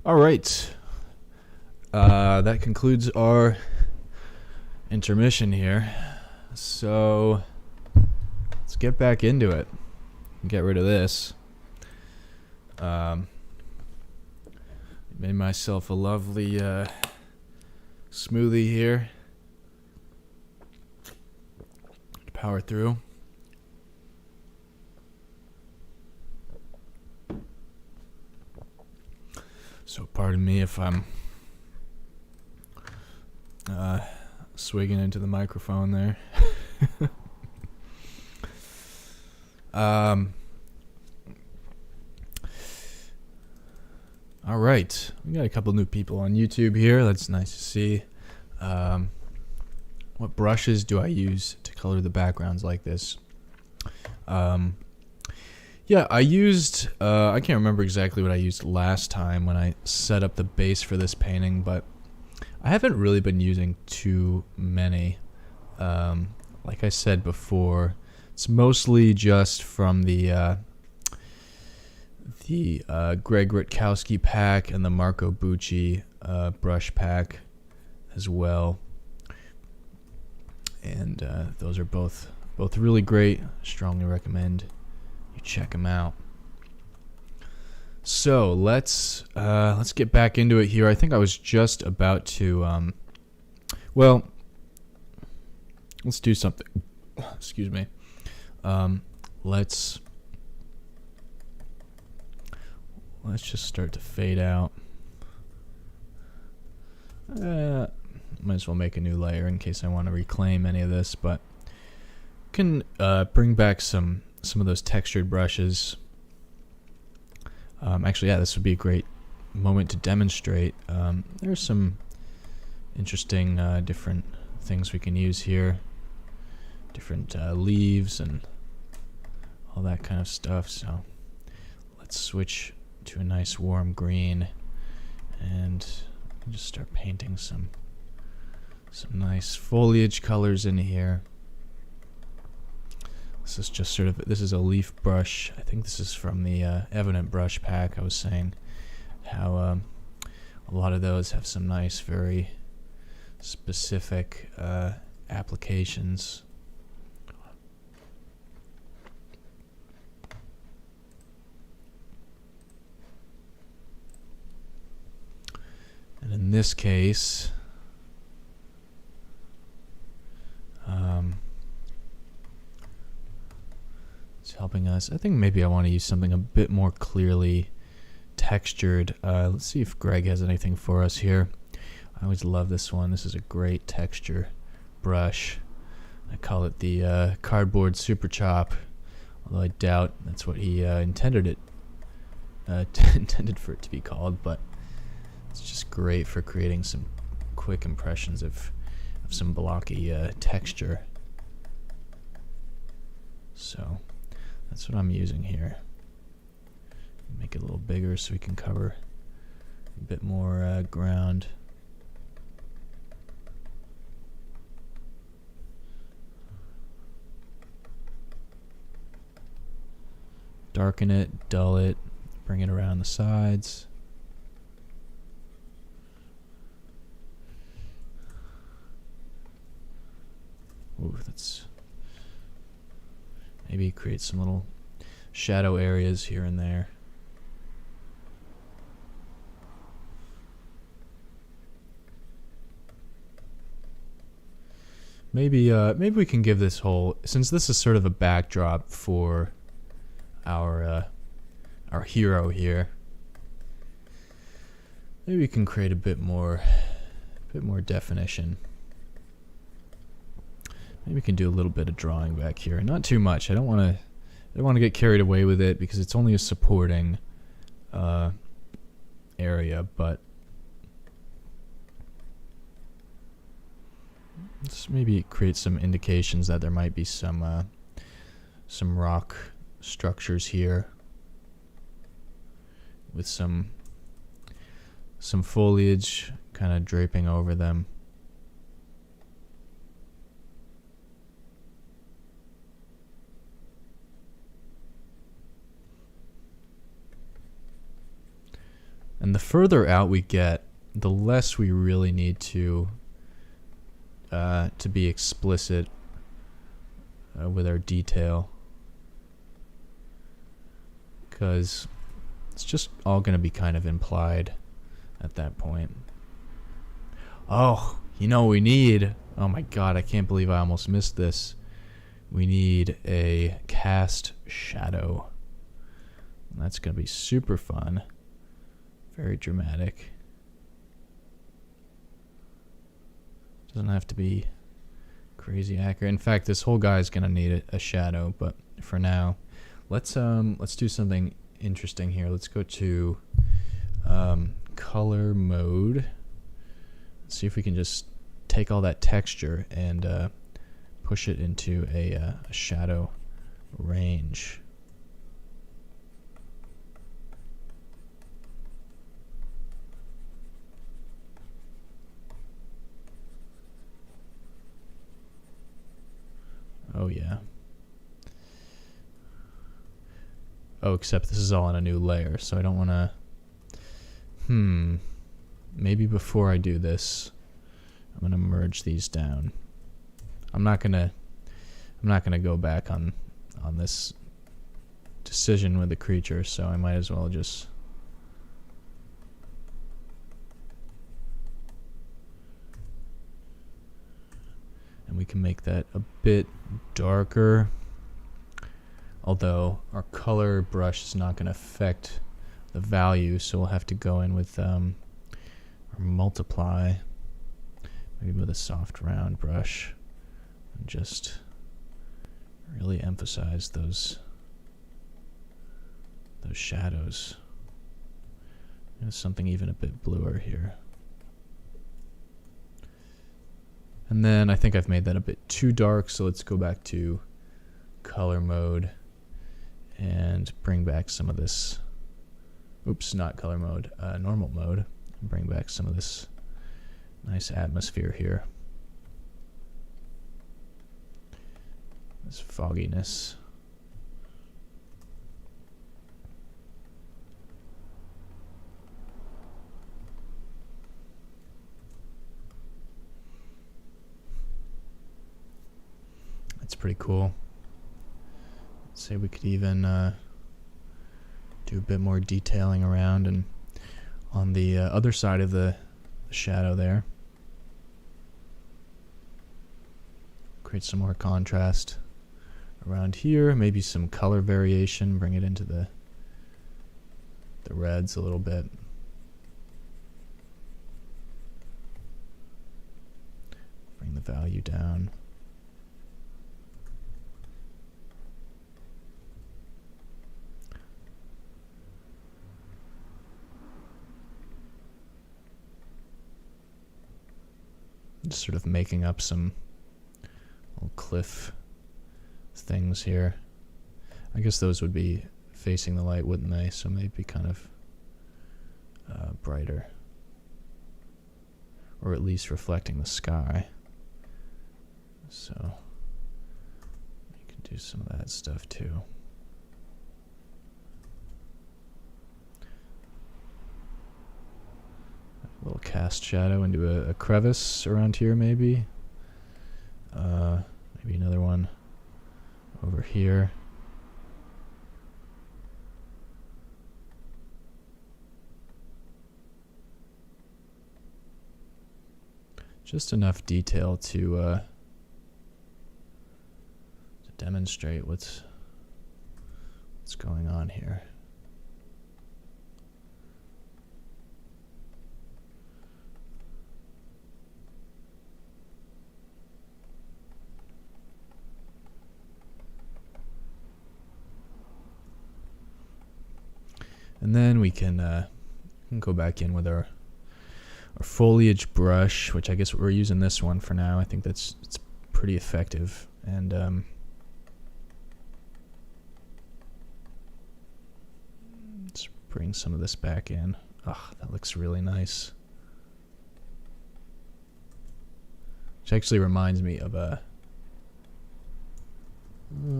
All right. That concludes our intermission here. So let's get back into it. Get rid of this. Made myself a lovely smoothie here. Power through. So pardon me if I'm swigging into the microphone there. All right, we got a couple new people on YouTube here. That's nice to see. What brushes do I use to color the backgrounds like this? Yeah, I used, I can't remember exactly what I used last time when I set up the base for this painting, but I haven't really been using too many. Like I said before, it's mostly just from the Greg Rutkowski pack and the Marco Bucci brush pack as well. And those are both really great. Strongly recommend you check them out. So let's get back into it here. I think I was just about to let's do something. Excuse me. Let's just start to fade out. Might as well make a new layer in case I want to reclaim any of this, but can bring back some of those textured brushes. Actually, yeah, this would be a great moment to demonstrate. There's some interesting different things we can use here. Different leaves and all that kind of stuff. So let's switch to a nice warm green and just start painting some nice foliage colors in here. This is just sort of, this is a leaf brush. I think this is from the Evident brush pack. I was saying how a lot of those have some nice, very specific applications. And in this case, it's helping us. I think maybe I want to use something a bit more clearly textured. Let's see if Greg has anything for us here. I always love this one. This is a great texture brush. I call it the Cardboard Super Chop, although I doubt that's what he intended for it to be called, but it's just great for creating some quick impressions of some blocky texture. So that's what I'm using here. Make it a little bigger so we can cover a bit more ground. Darken it, dull it, bring it around the sides. Ooh, that's maybe create some little shadow areas here and there. Maybe we can give this whole, since this is sort of a backdrop for our hero here. Maybe we can create a bit more definition. Maybe we can do a little bit of drawing back here. Not too much. I don't want to get carried away with it because it's only a supporting area, but let's maybe create some indications that there might be some rock structures here with some foliage kind of draping over them. And the further out we get, the less we really need to be explicit with our detail, because it's just all going to be kind of implied at that point. Oh, you know what we need? Oh my god, I can't believe I almost missed this. We need a cast shadow. And that's going to be super fun. Very dramatic. Doesn't have to be crazy accurate. In fact, this whole guy is going to need a shadow, but for now, let's do something interesting here. Let's go to color mode. See if we can just take all that texture and push it into a shadow range. Oh yeah. Oh, except this is all on a new layer, so I don't want to... Maybe before I do this, I'm going to merge these down. I'm not going to go back on this decision with the creature, so I might as well just... And we can make that a bit darker. Although our color brush is not going to affect the value, so we'll have to go in with our multiply, maybe with a soft round brush, and just really emphasize those shadows. There's something even a bit bluer here. And then I think I've made that a bit too dark, so let's go back to color mode and bring back some of this. Oops, not color mode, normal mode. And bring back some of this nice atmosphere here. This fogginess. That's pretty cool. Let's say we could even do a bit more detailing around and on the other side of the shadow there. Create some more contrast around here. Maybe some color variation. Bring it into the reds a little bit. Bring the value down. Just sort of making up some little cliff things here. I guess those would be facing the light, wouldn't they? So maybe kind of brighter. Or at least reflecting the sky. So you can do some of that stuff too. A little cast shadow into a crevice around here, maybe. Maybe another one over here. Just enough detail to demonstrate what's going on here. And then we can go back in with our foliage brush, which I guess we're using this one for now. I think it's pretty effective. And let's bring some of this back in. Oh, that looks really nice. Which actually reminds me of a...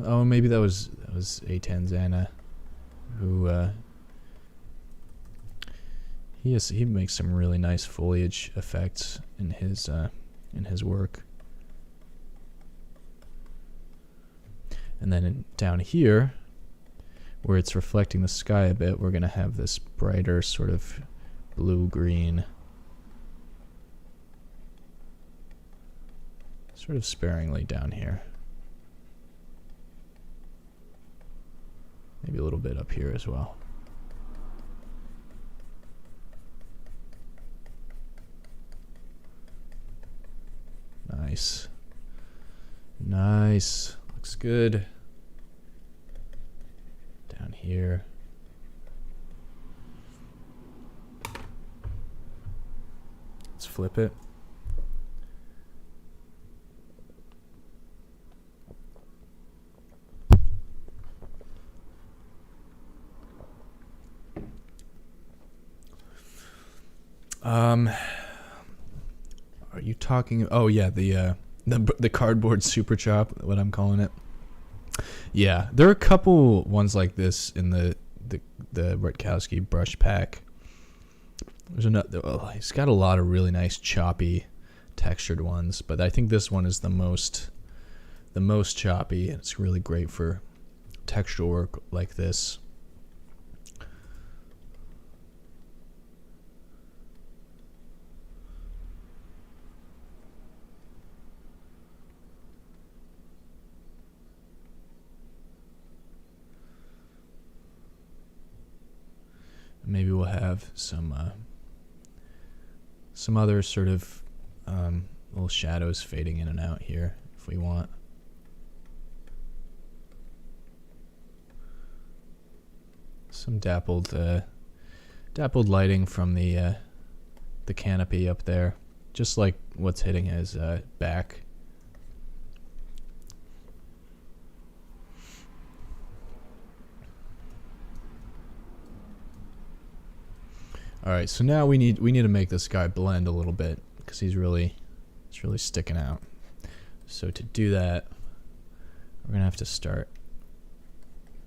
oh, maybe that was A. Tanzana, who... he makes some really nice foliage effects in his work. And then down here, where it's reflecting the sky a bit, we're gonna have this brighter sort of blue-green, sort of sparingly down here. Maybe a little bit up here as well. Nice. Nice. Looks good. Down here. Let's flip it. Are you talking? Oh yeah, the cardboard super chop, what I'm calling it. Yeah, there are a couple ones like this in the Rutkowski brush pack. There's another. Oh, he's got a lot of really nice choppy, textured ones, but I think this one is the most choppy, and it's really great for textural work like this. Maybe we'll have some other sort of little shadows fading in and out here if we want. Some dappled lighting from the canopy up there, just like what's hitting his back. All right, so now we need to make this guy blend a little bit because he's really sticking out. So to do that, we're gonna have to start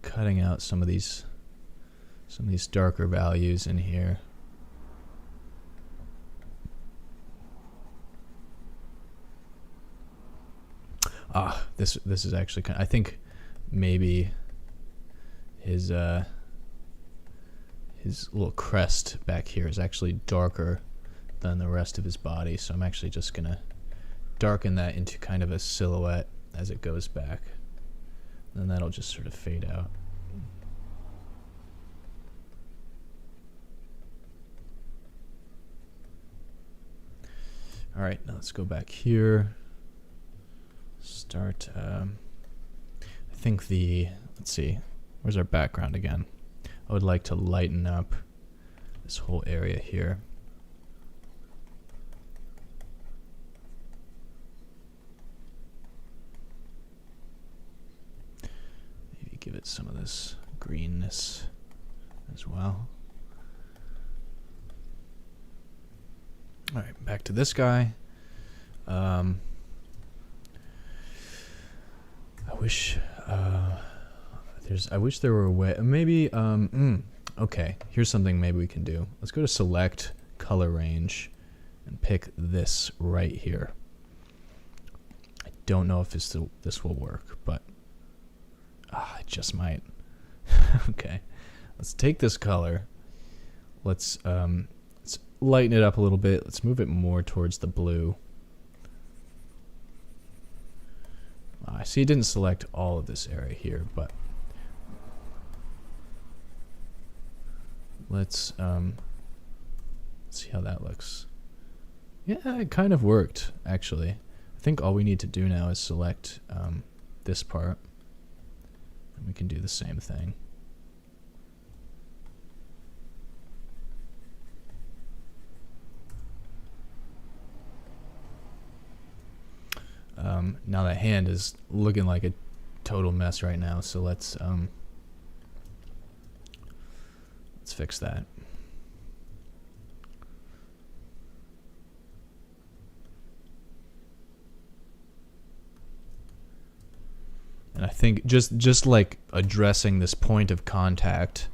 cutting out some of these darker values in here. This is actually I think maybe his little crest back here is actually darker than the rest of his body, so I'm actually just gonna darken that into kind of a silhouette as it goes back. Then that'll just sort of fade out. All right, now let's go back here. Start, I think let's see, where's our background again? I would like to lighten up this whole area here. Maybe give it some of this greenness as well. All right, back to this guy. I wish there were a way. Maybe. Okay. Here's something maybe we can do. Let's go to select color range, and pick this right here. I don't know if this will work, but it just might. Okay. Let's take this color. Let's lighten it up a little bit. Let's move it more towards the blue. I see it didn't select all of this area here, but let's see how that looks. Yeah, it kind of worked, actually. I think all we need to do now is select this part, and we can do the same thing. Now that hand is looking like a total mess right now, so let's fix that. And I think just like addressing this point of contact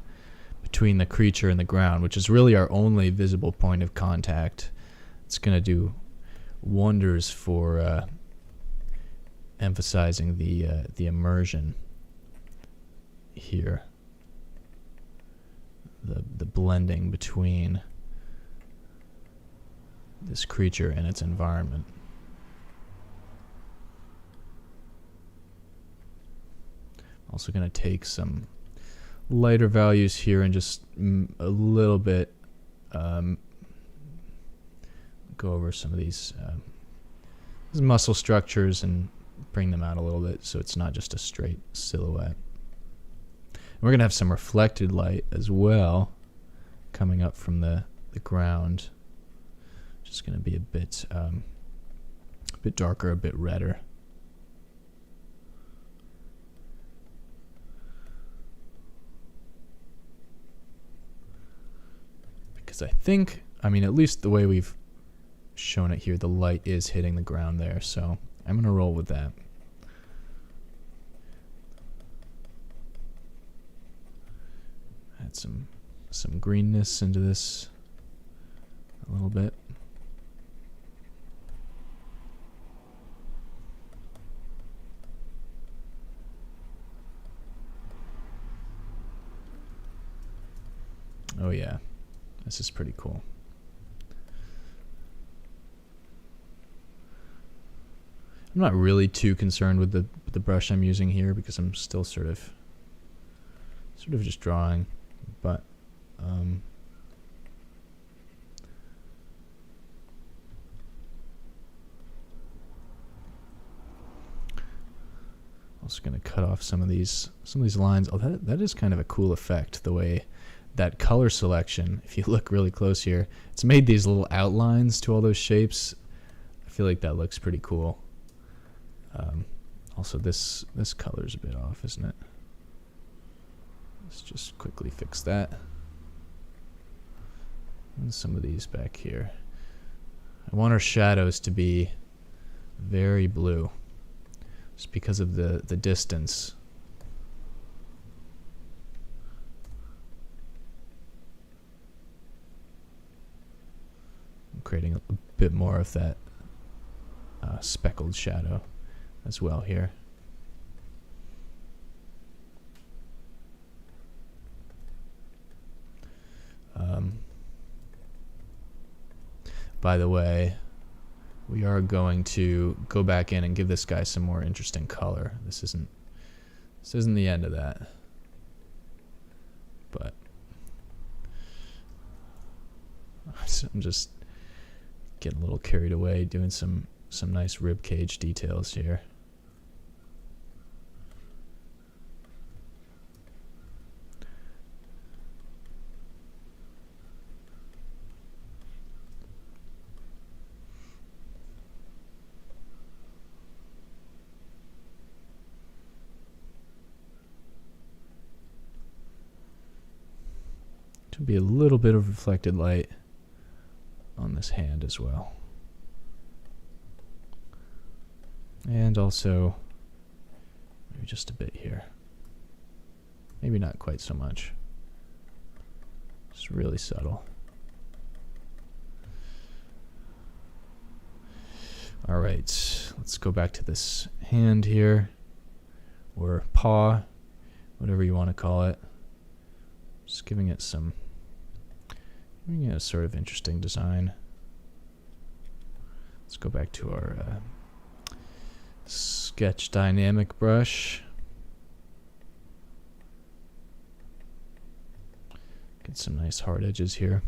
between the creature and the ground, which is really our only visible point of contact. It's going to do wonders for emphasizing the immersion here, the blending between this creature and its environment. Also going to take some lighter values here and just a little bit go over some of these muscle structures and bring them out a little bit so it's not just a straight silhouette. And we're going to have some reflected light as well coming up from the ground. Just going to be a bit darker, a bit redder. Because I think, I mean, at least the way we've shown it here, the light is hitting the ground there, so I'm going to roll with that. Add some greenness into this a little bit. Oh yeah, this is pretty cool. I'm not really too concerned with the brush I'm using here because I'm still sort of just drawing, but also going to cut off some of these lines. Oh, that is kind of a cool effect, the way that color selection, if you look really close here, it's made these little outlines to all those shapes. I feel like that looks pretty cool. Also, this color's a bit off, isn't it? Let's just quickly fix that. And some of these back here. I want our shadows to be very blue, just because of the distance. I'm creating a bit more of that speckled shadow as well here. By the way, we are going to go back in and give this guy some more interesting color. This isn't the end of that, but I'm just getting a little carried away doing some nice rib cage details here. To be a little bit of reflected light on this hand as well. And also maybe just a bit here. Maybe not quite so much. It's really subtle. All right, let's go back to this hand here, or paw, whatever you want to call it. Just giving it a sort of interesting design. Let's go back to our sketch dynamic brush. Get some nice hard edges here.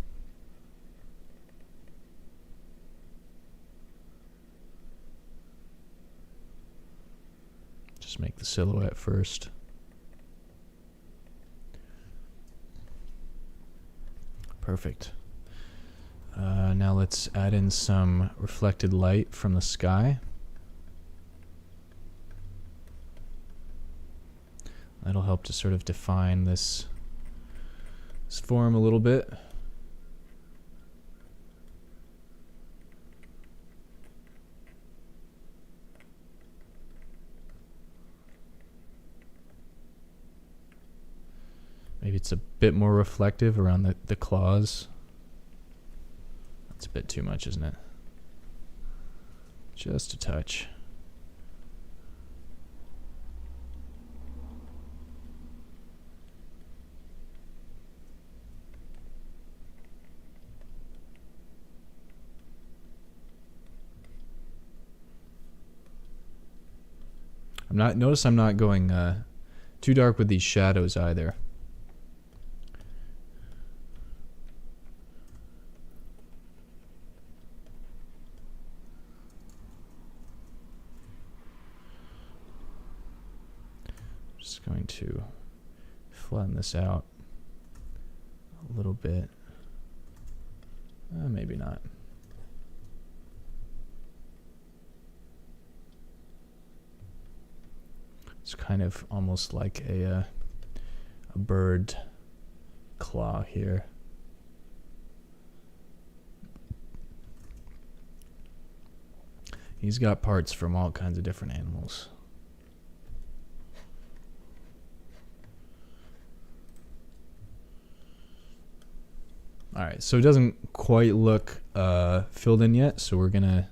Just make the silhouette first. Perfect. Now let's add in some reflected light from the sky. That'll help to sort of define this form a little bit. Maybe it's a bit more reflective around the claws. That's a bit too much, isn't it? Just a touch. Notice I'm not going too dark with these shadows either. Just going to flatten this out a little bit. Maybe not. It's kind of almost like a bird claw here. He's got parts from all kinds of different animals. Alright, so it doesn't quite look filled in yet, so I'm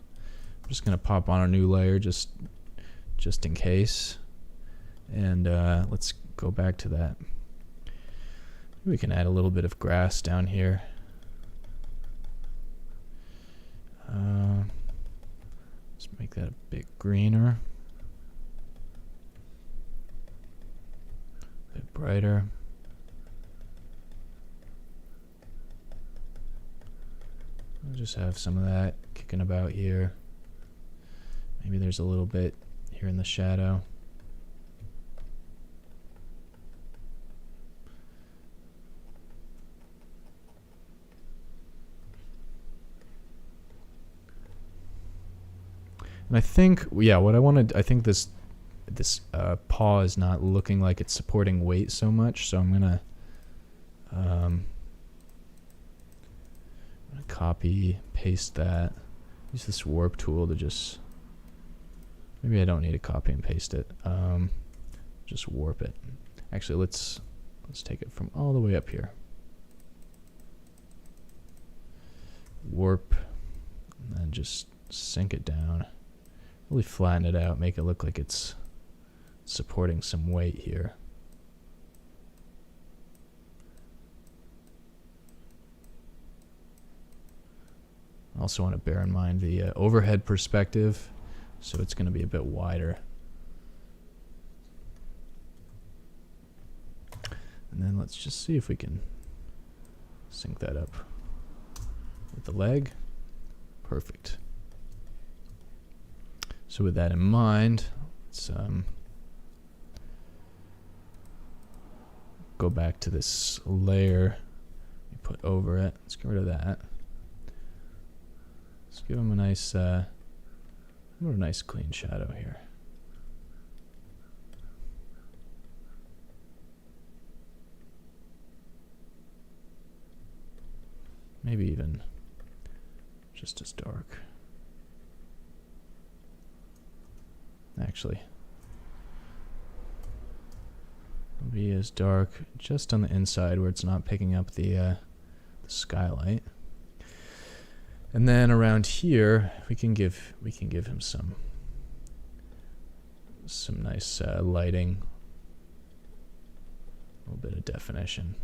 just gonna pop on a new layer just in case. And let's go back to that. We can add a little bit of grass down here. Let's make that a bit greener. A bit brighter. I'll just have some of that kicking about here. Maybe there's a little bit here in the shadow. And I think, yeah, what I wanted, I think this paw is not looking like it's supporting weight so much, so I'm gonna copy, paste that. Use this warp tool to just, maybe I don't need to copy and paste it. Just warp it. Actually, let's take it from all the way up here. Warp, and then just sink it down. Really flatten it out, make it look like it's supporting some weight here. Also want to bear in mind the overhead perspective, so it's going to be a bit wider. And then let's just see if we can sync that up with the leg. Perfect. So with that in mind, let's go back to this layer we put over it. Let's get rid of that. Let's give him a nice clean shadow here. Maybe even just as dark. Actually, it'll be as dark just on the inside where it's not picking up the skylight. And then around here, we can give him some nice lighting, a little bit of definition.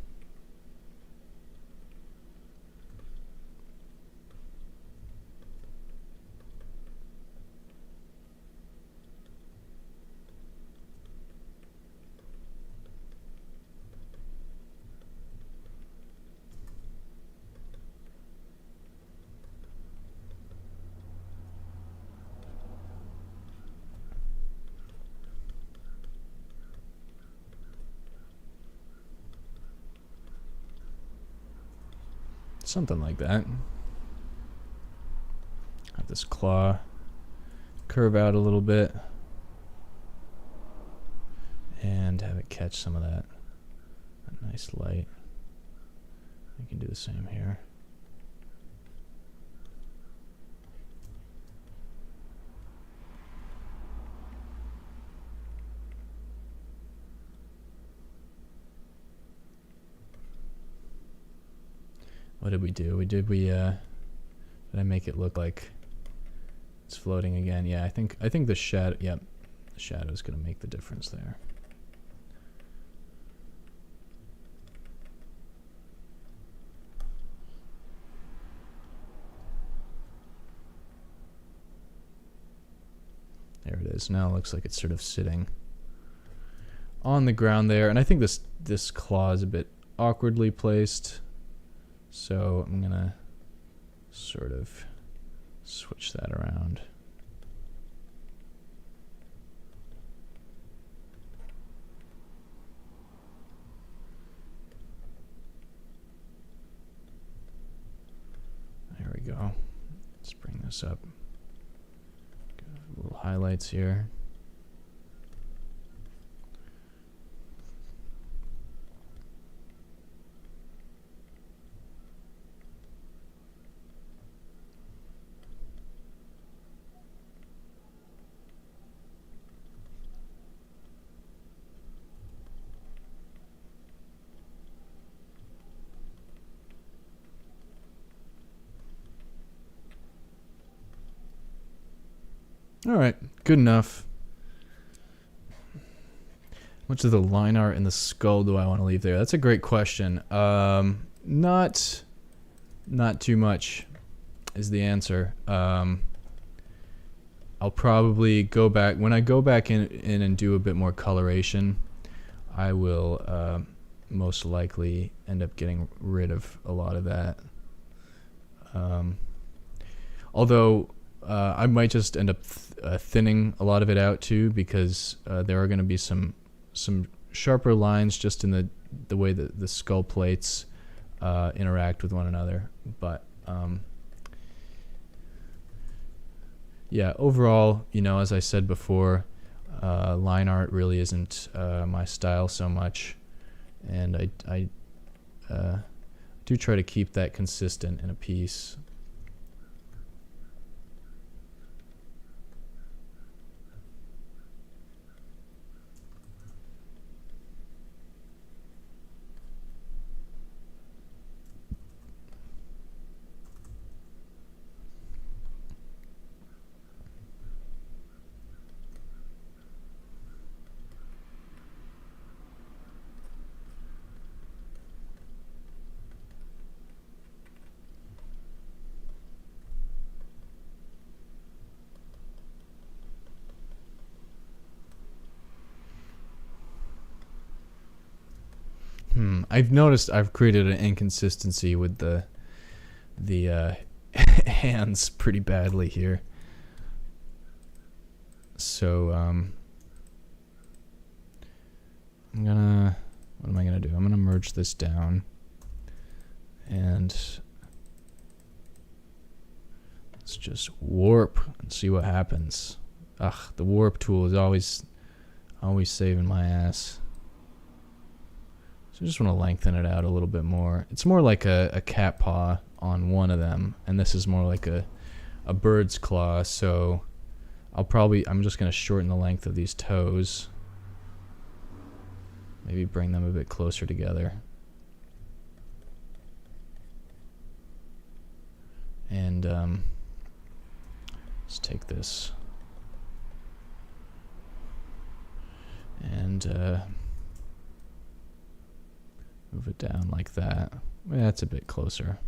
Something like that. Have this claw curve out a little bit and have it catch some of that nice light. You can do the same here. What did we do? Did I make it look like it's floating again? Yeah, I think the shadow, yep, the shadow is going to make the difference there. There it is. Now it looks like it's sort of sitting on the ground there, and I think this claw is a bit awkwardly placed, so I'm gonna sort of switch that around. There we go. Let's bring this up. Little highlights here. All right, good enough. How much of the line art in the skull do I want to leave there? That's a great question. Not too much is the answer. I'll probably go back when I go back in and do a bit more coloration. I will most likely end up getting rid of a lot of that. Although I might just end up thinning a lot of it out too, because there are going to be some sharper lines just in the way that the skull plates interact with one another. But yeah, overall, as I said before, line art really isn't my style so much, and I do try to keep that consistent in a piece. I've noticed I've created an inconsistency with the hands pretty badly here. So what am I gonna do? I'm gonna merge this down, and let's just warp and see what happens. Ugh, the warp tool is always saving my ass. So I just want to lengthen it out a little bit more. It's more like a cat paw on one of them, and this is more like a bird's claw, so I'm just going to shorten the length of these toes. Maybe bring them a bit closer together. And let's take this and move it down like that. Well, that's a bit closer.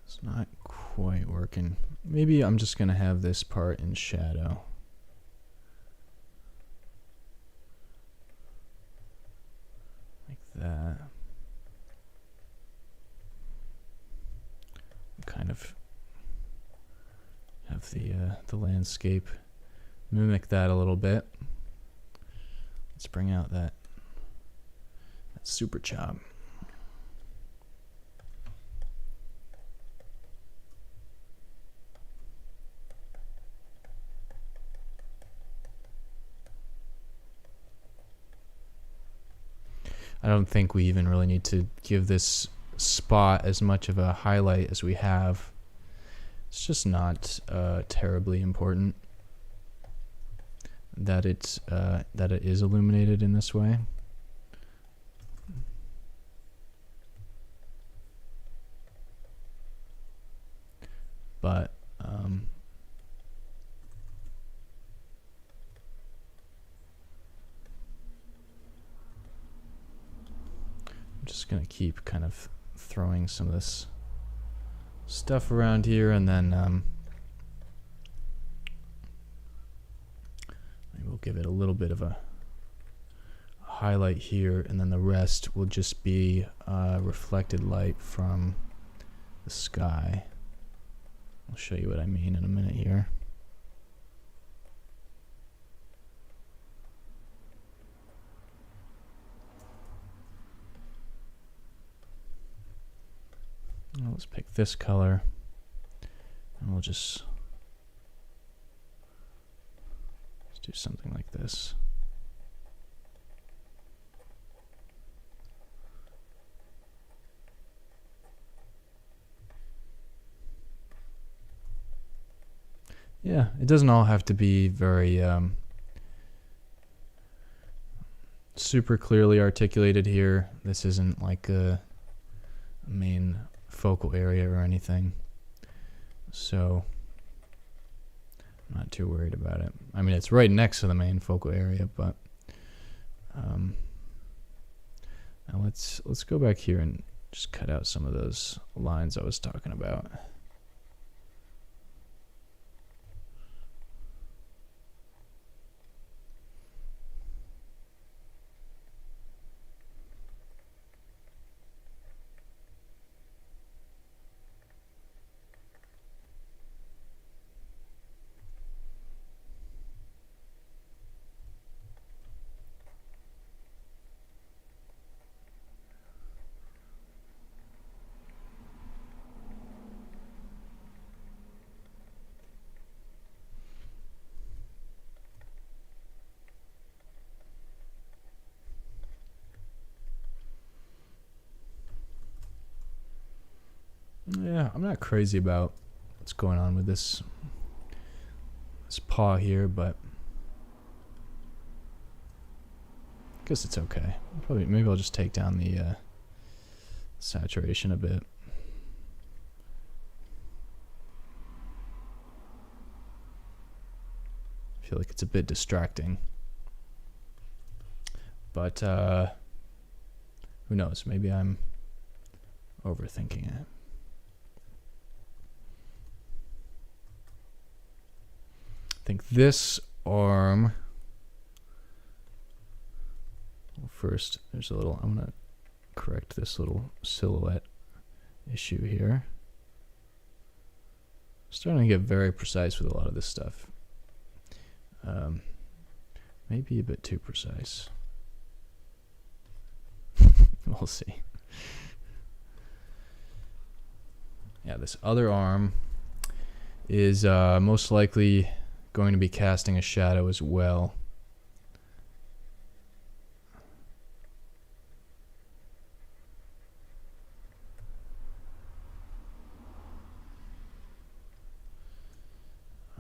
It's not quite working. Maybe I'm just going to have this part in shadow. Like that. Kind of have the landscape mimic that a little bit. Let's bring out that Super chop. I don't think we even really need to give this spot as much of a highlight as we have. It's just not terribly important that it is illuminated in this way. But I'm just gonna keep kind of throwing some of this stuff around here, and then maybe we'll give it a little bit of a highlight here, and then the rest will just be reflected light from the sky. I'll show you what I mean in a minute here. Let's pick this color, and we'll just do something like this. Yeah, it doesn't all have to be very super clearly articulated here. This isn't like a main focal area or anything, so I'm not too worried about it. I mean, it's right next to the main focal area, but now let's go back here and just cut out some of those lines I was talking about. Yeah, I'm not crazy about what's going on with this paw here, but I guess it's okay. Maybe I'll just take down the saturation a bit. I feel like it's a bit distracting, but who knows? Maybe I'm overthinking it. I think this arm, well, first there's a little, I'm gonna correct this little silhouette issue here. Starting to get very precise with a lot of this stuff. Maybe a bit too precise. We'll see. Yeah, this other arm is most likely going to be casting a shadow as well.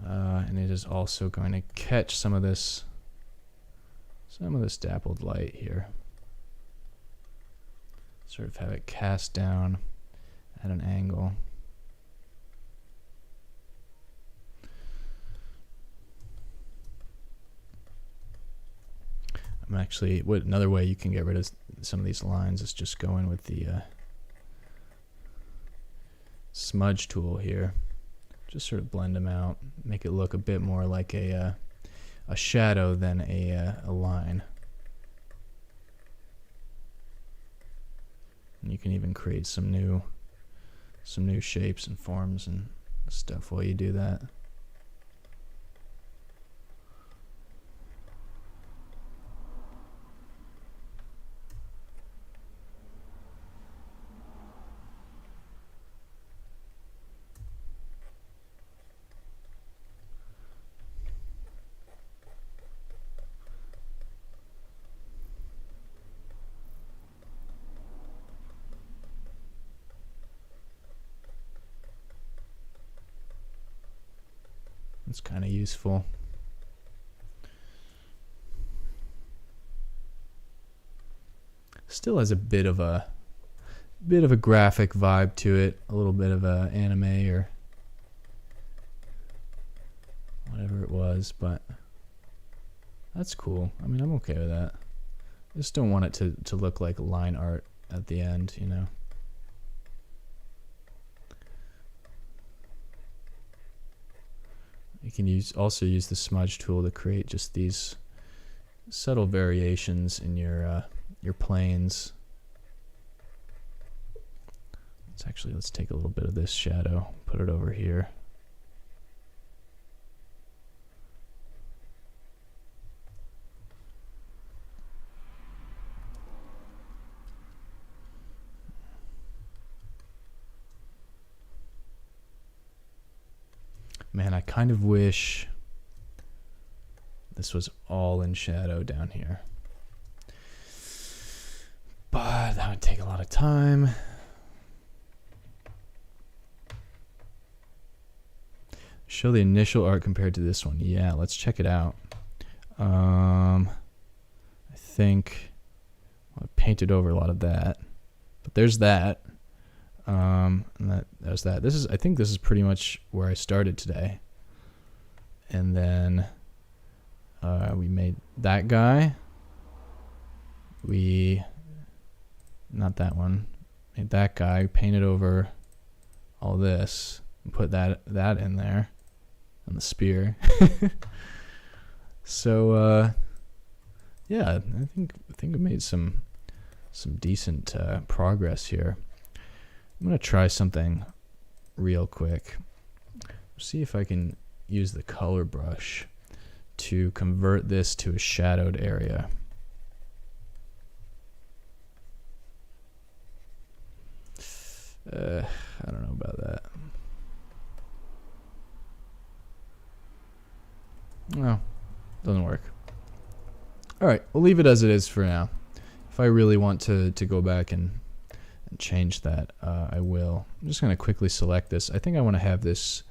And it is also going to catch some of this dappled light here. Sort of have it cast down at an angle. I'm actually, another way you can get rid of some of these lines is just go in with the smudge tool here. Just sort of blend them out, make it look a bit more like a shadow than a line. And you can even create some new shapes and forms and stuff while you do that. It's kind of useful. Still has a bit of a graphic vibe to it, a little bit of a anime or whatever it was, but that's cool. I mean, I'm okay with that. I just don't want it to look like line art at the end, you know. You can also use the smudge tool to create just these subtle variations in your planes. Let's take a little bit of this shadow, put it over here. Man, I kind of wish this was all in shadow down here. But that would take a lot of time. Show the initial art compared to this one. Yeah, let's check it out. I think I painted over a lot of that. But there's that. And there's that. I think this is pretty much where I started today. And then we made that guy. Not that one. Made that guy, painted over all this, and put that in there, and the spear. So yeah, I think we made some decent progress here. I'm gonna try something real quick. See if I can use the color brush to convert this to a shadowed area. I don't know about that. No, doesn't work. All right, we'll leave it as it is for now. If I really want to go back and change that, I will. I'm just going to quickly select this. I think I want to have this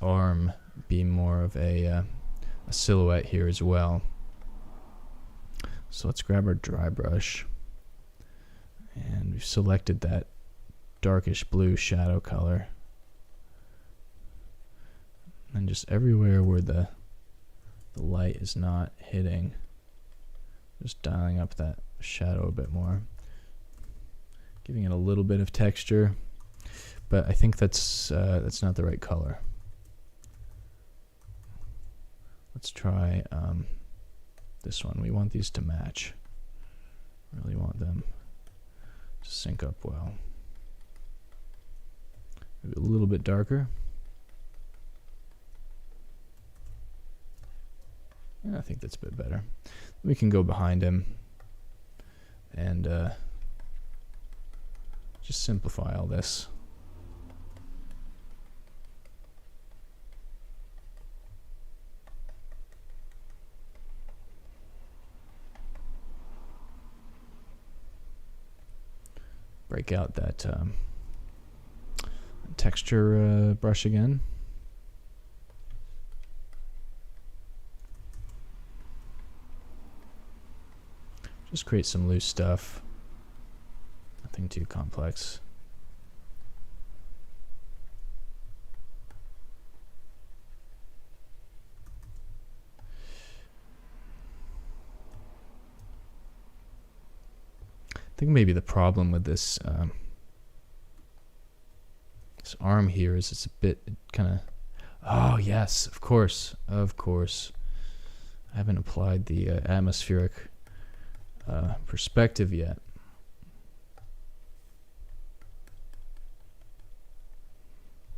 arm be more of a silhouette here as well. So let's grab our dry brush, and we've selected that darkish blue shadow color, and just everywhere where the light is not hitting, just dialing up that shadow a bit more, giving it a little bit of texture, but I think that's not the right color. Let's try this one. We want these to match. Really want them to sync up well. Maybe a little bit darker. Yeah, I think that's a bit better. We can go behind him and just simplify all this. Break out that texture brush again. Just create some loose stuff. Nothing too complex. I think maybe the problem with this this arm here is it's a bit kind of... Oh yes, of course. I haven't applied the atmospheric perspective yet.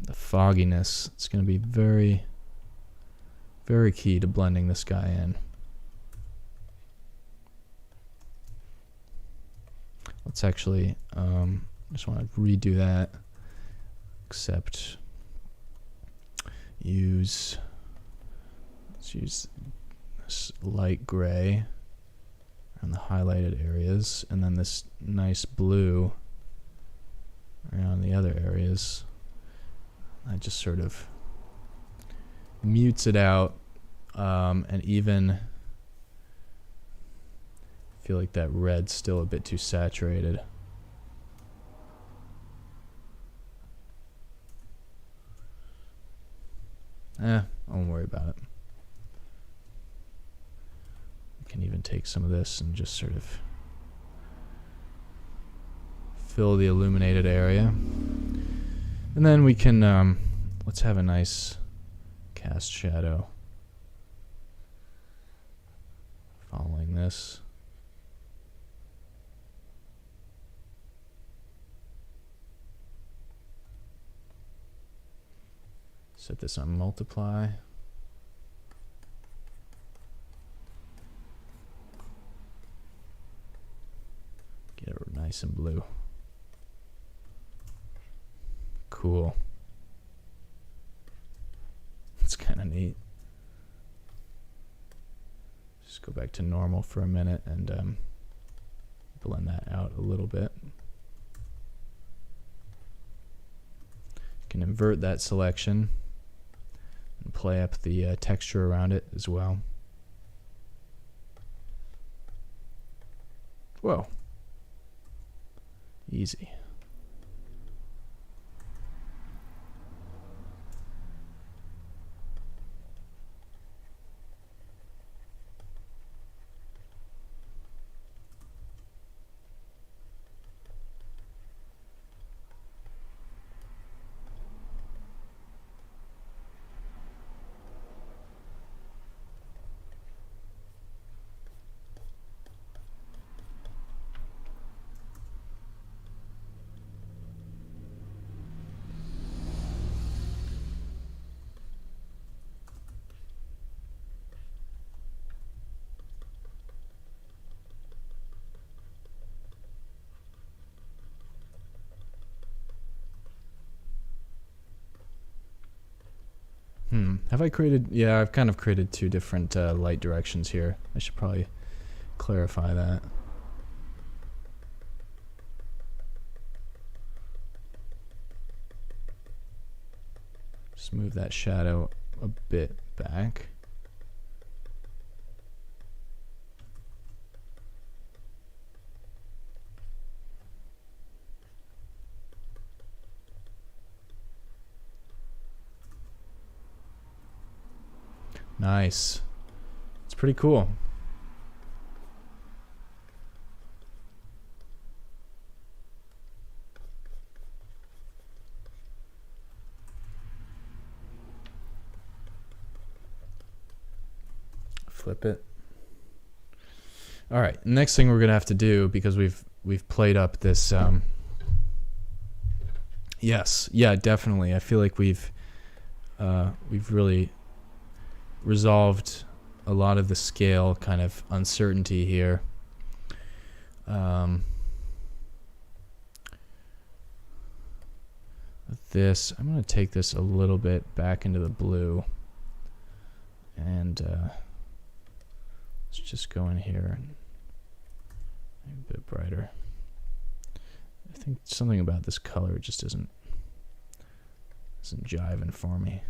The fogginess, it's going to be very, very key to blending this guy in. Let's actually just want to redo that, except let's use this light gray on the highlighted areas, and then this nice blue around the other areas. I just sort of mutes it out, and even feel like that red's still a bit too saturated. I won't worry about it. We can even take some of this and just sort of fill the illuminated area. And then we can, let's have a nice cast shadow following this. Set this on multiply. Get it nice and blue. Cool. It's kind of neat. Just go back to normal for a minute and blend that out a little bit. Can invert that selection and play up the texture around it as well. Whoa. Easy. Have I created... Yeah, I've kind of created two different light directions here. I should probably clarify that. Just move that shadow a bit back. Nice. It's pretty cool. Flip it. All right. Next thing we're gonna have to do, because we've played up this. Yes. Yeah. Definitely. I feel like we've really resolved a lot of the scale kind of uncertainty here. This, I'm going to take this a little bit back into the blue, and let's just go in here and make it a bit brighter. I think something about this color just isn't jiving for me.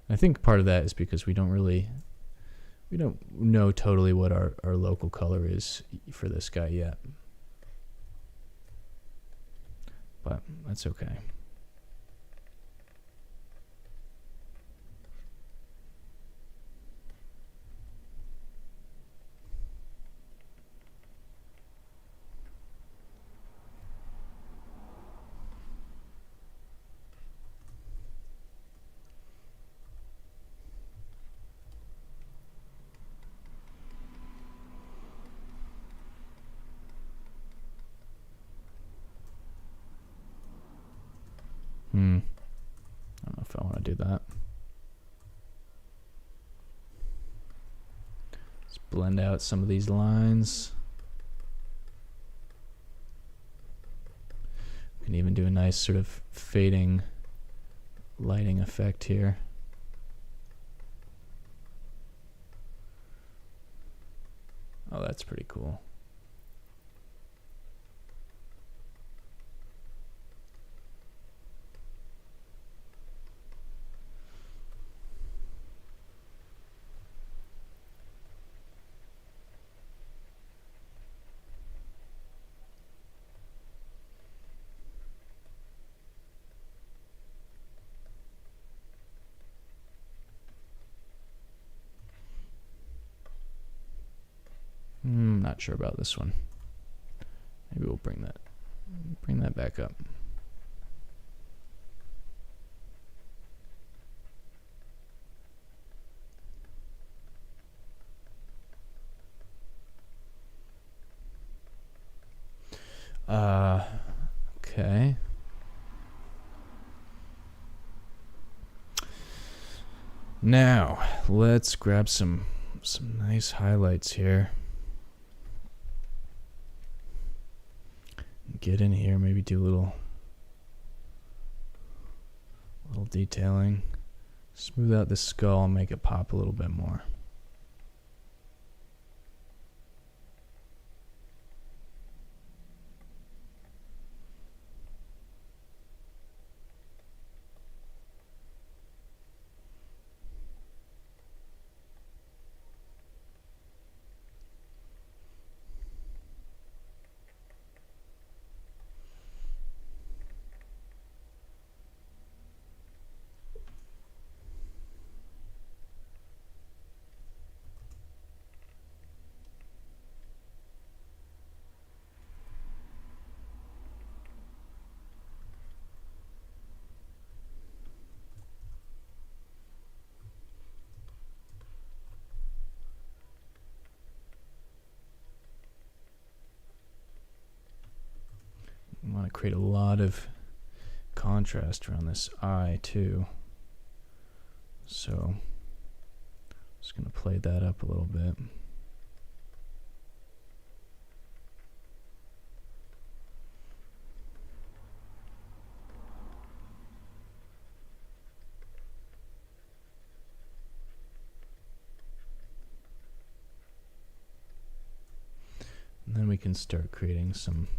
I think part of that is because we don't know totally what our local color is for this guy yet. But that's okay. I don't know if I want to do that. Let's blend out some of these lines. We can even do a nice sort of fading lighting effect here. Oh, that's pretty cool. not sure about this one. Maybe we'll bring that back up. Okay. Now, let's grab some nice highlights here. Get in here, maybe do a little detailing. Smooth out the skull and make it pop a little bit more. I want to create a lot of contrast around this eye too. So just going to play that up a little bit. And then we can start creating some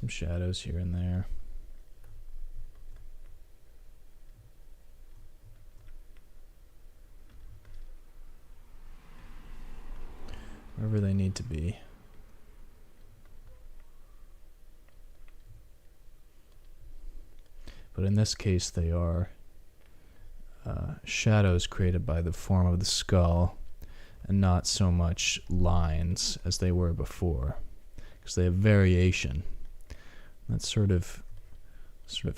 shadows here and there. Wherever they need to be. But in this case, they are shadows created by the form of the skull and not so much lines as they were before, because they have variation. That's sort of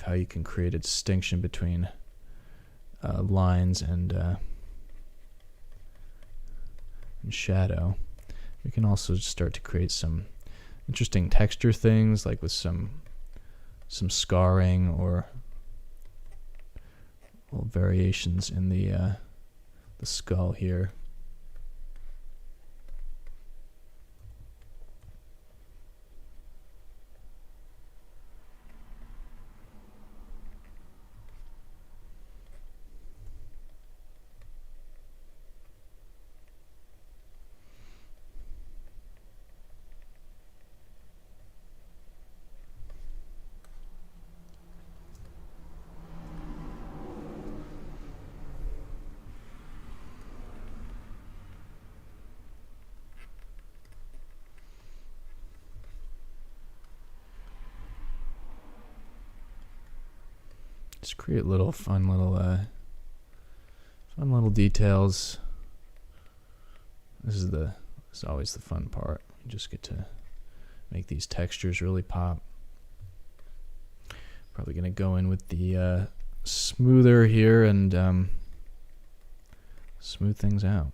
how you can create a distinction between lines and shadow. We can also start to create some interesting texture things, like with some scarring or little variations in the skull here. Just create fun little details. This is always the fun part. You just get to make these textures really pop. Probably gonna go in with the smoother here and smooth things out.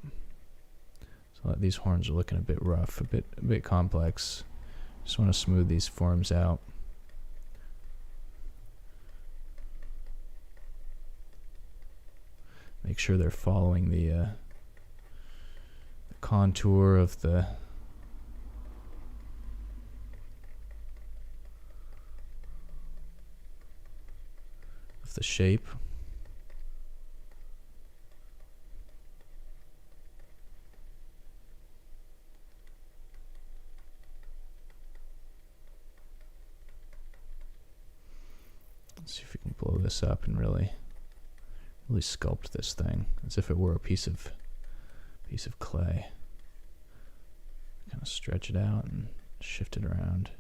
So these horns are looking a bit rough, a bit complex. Just want to smooth these forms out. Make sure they're following the contour of the shape. Let's see if we can blow this up and really sculpt this thing as if it were a piece of clay. Kind of stretch it out and shift it around.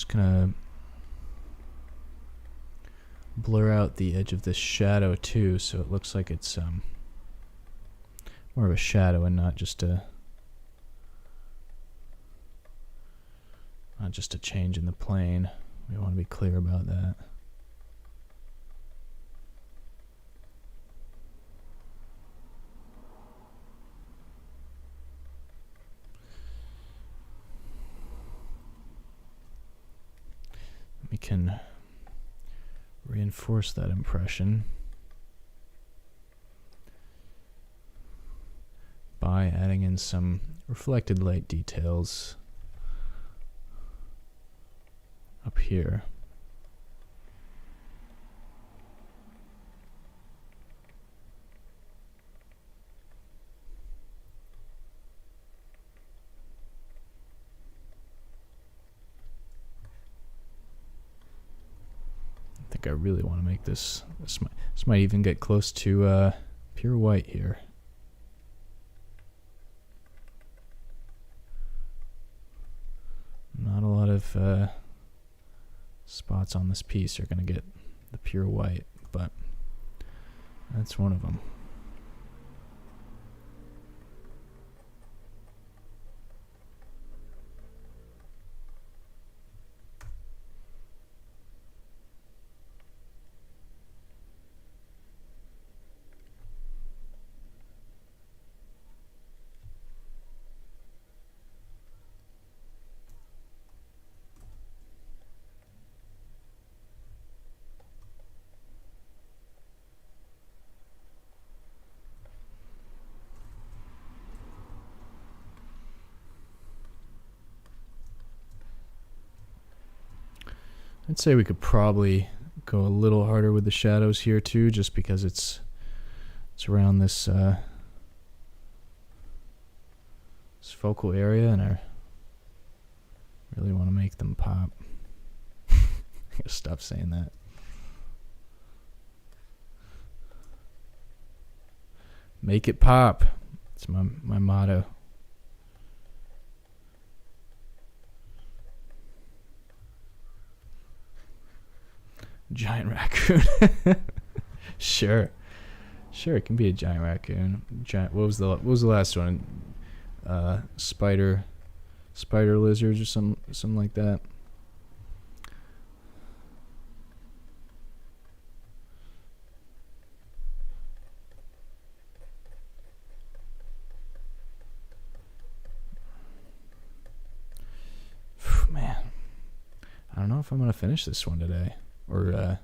Just gonna blur out the edge of this shadow too, so it looks like it's more of a shadow and not just a change in the plane. We want to be clear about that. We can reinforce that impression by adding in some reflected light details up here. I think I really want to make this might even get close to pure white here. Not a lot of spots on this piece are going to get the pure white, but that's one of them. I'd say we could probably go a little harder with the shadows here too, just because it's around this this focal area, and I really want to make them pop. I gotta stop saying that. Make it pop. It's my motto. Giant raccoon. Sure, it can be a giant raccoon. Giant. What was the last one? Spider lizards or something like that. Man, I don't know if I'm gonna finish this one today. Or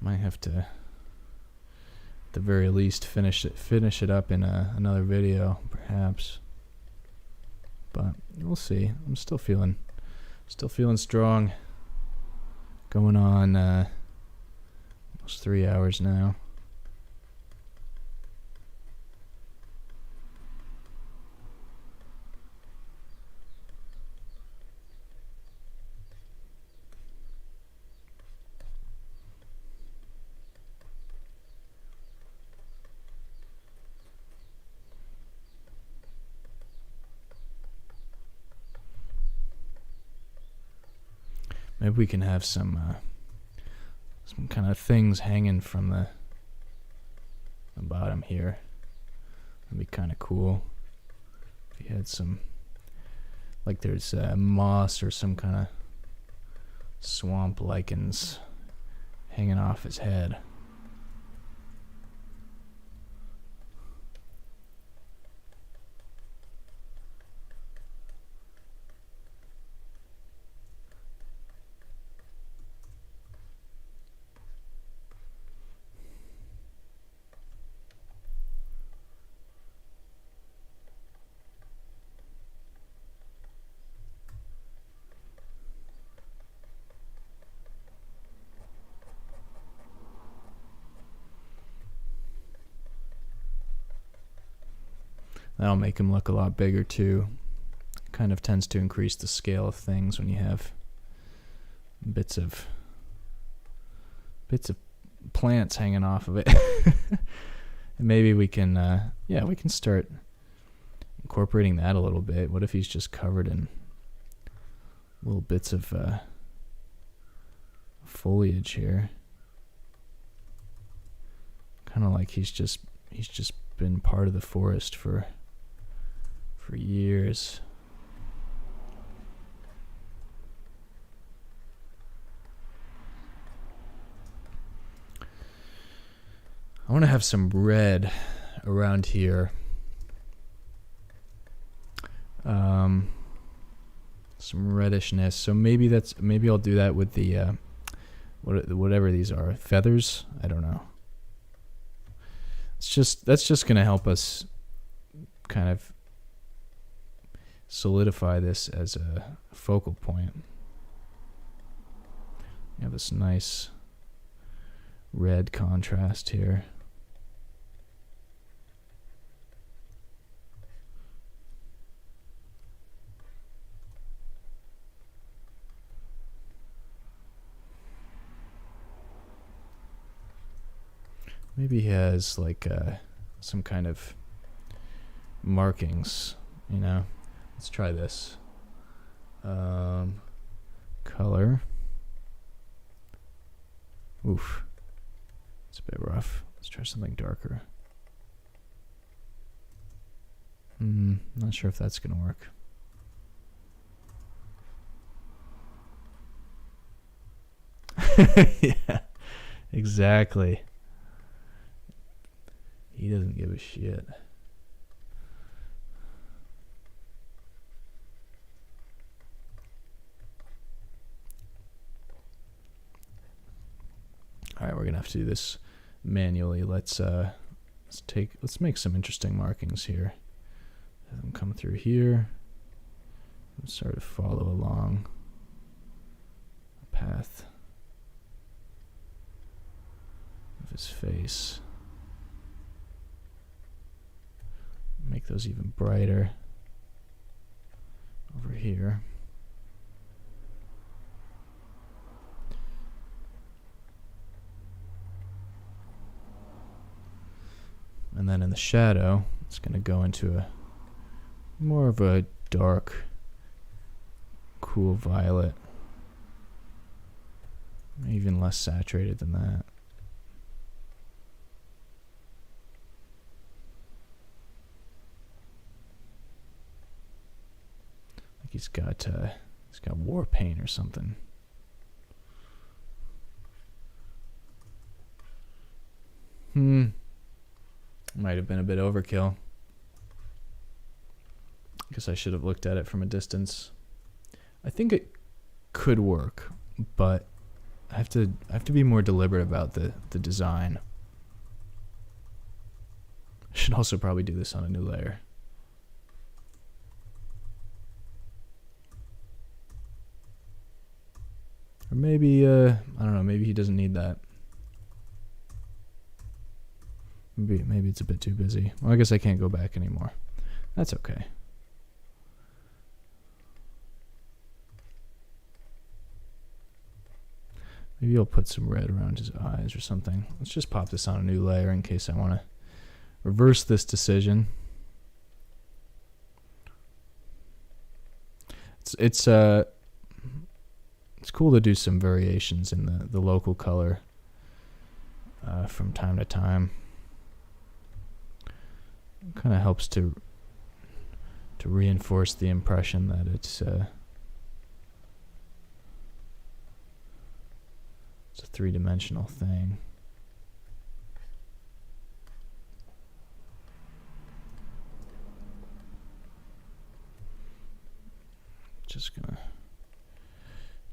might have to, at the very least, finish it up in another video, perhaps. But we'll see. I'm still feeling strong. Going on almost 3 hours now. Maybe we can have some kind of things hanging from the bottom here. That'd be kind of cool. If you had some, like there's moss or some kind of swamp lichens hanging off his head. That'll make him look a lot bigger too. Kind of tends to increase the scale of things when you have bits of plants hanging off of it. And maybe we can we can start incorporating that a little bit. What if he's just covered in little bits of foliage here. Kind of like he's just been part of the forest for years. I want to have some red around here. Some reddishness. So maybe I'll do that with the whatever these are, feathers. I don't know. That's just gonna help us kind of solidify this as a focal point. You have this nice red contrast here. Maybe he has like some kind of markings, you know. Let's try this. Color. Oof. It's a bit rough. Let's try something darker. Not sure if that's gonna work. Yeah, exactly. He doesn't give a shit. All right, we're gonna have to do this manually. Let's make some interesting markings here. Have them come through here and sort of follow along the path of his face. Make those even brighter over here. And then in the shadow, it's going to go into a more of a dark, cool violet. Even less saturated than that. Like he's got war paint or something. Might have been a bit overkill. Guess I should have looked at it from a distance. I think it could work, but I have to be more deliberate about the design. I should also probably do this on a new layer. Or maybe I don't know, maybe he doesn't need that. Maybe it's a bit too busy. Well, I guess I can't go back anymore. That's okay. Maybe I'll put some red around his eyes or something. Let's just pop this on a new layer in case I want to reverse this decision. It's cool to do some variations in the local color from time to time. Kind of helps to reinforce the impression that it's a three-dimensional thing. Just gonna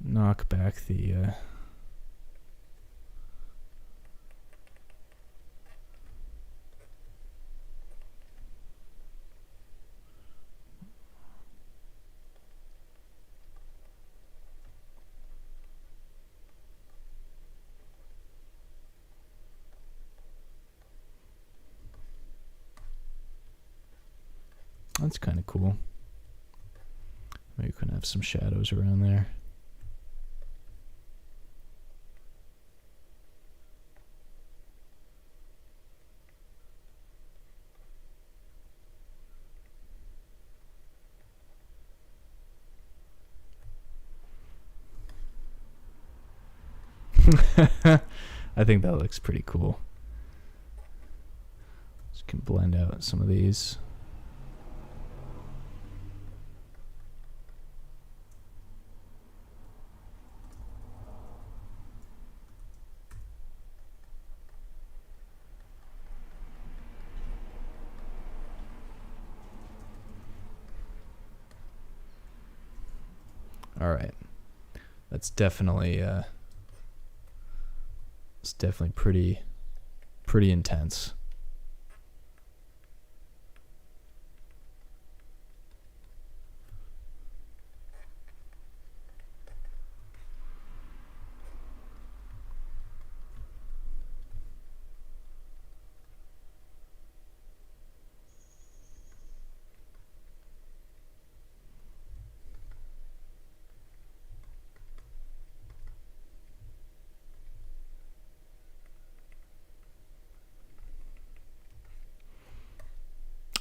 knock back the that's kind of cool. Maybe we can have some shadows around there. I think that looks pretty cool. Just can blend out some of these. All right, that's definitely it's definitely pretty intense.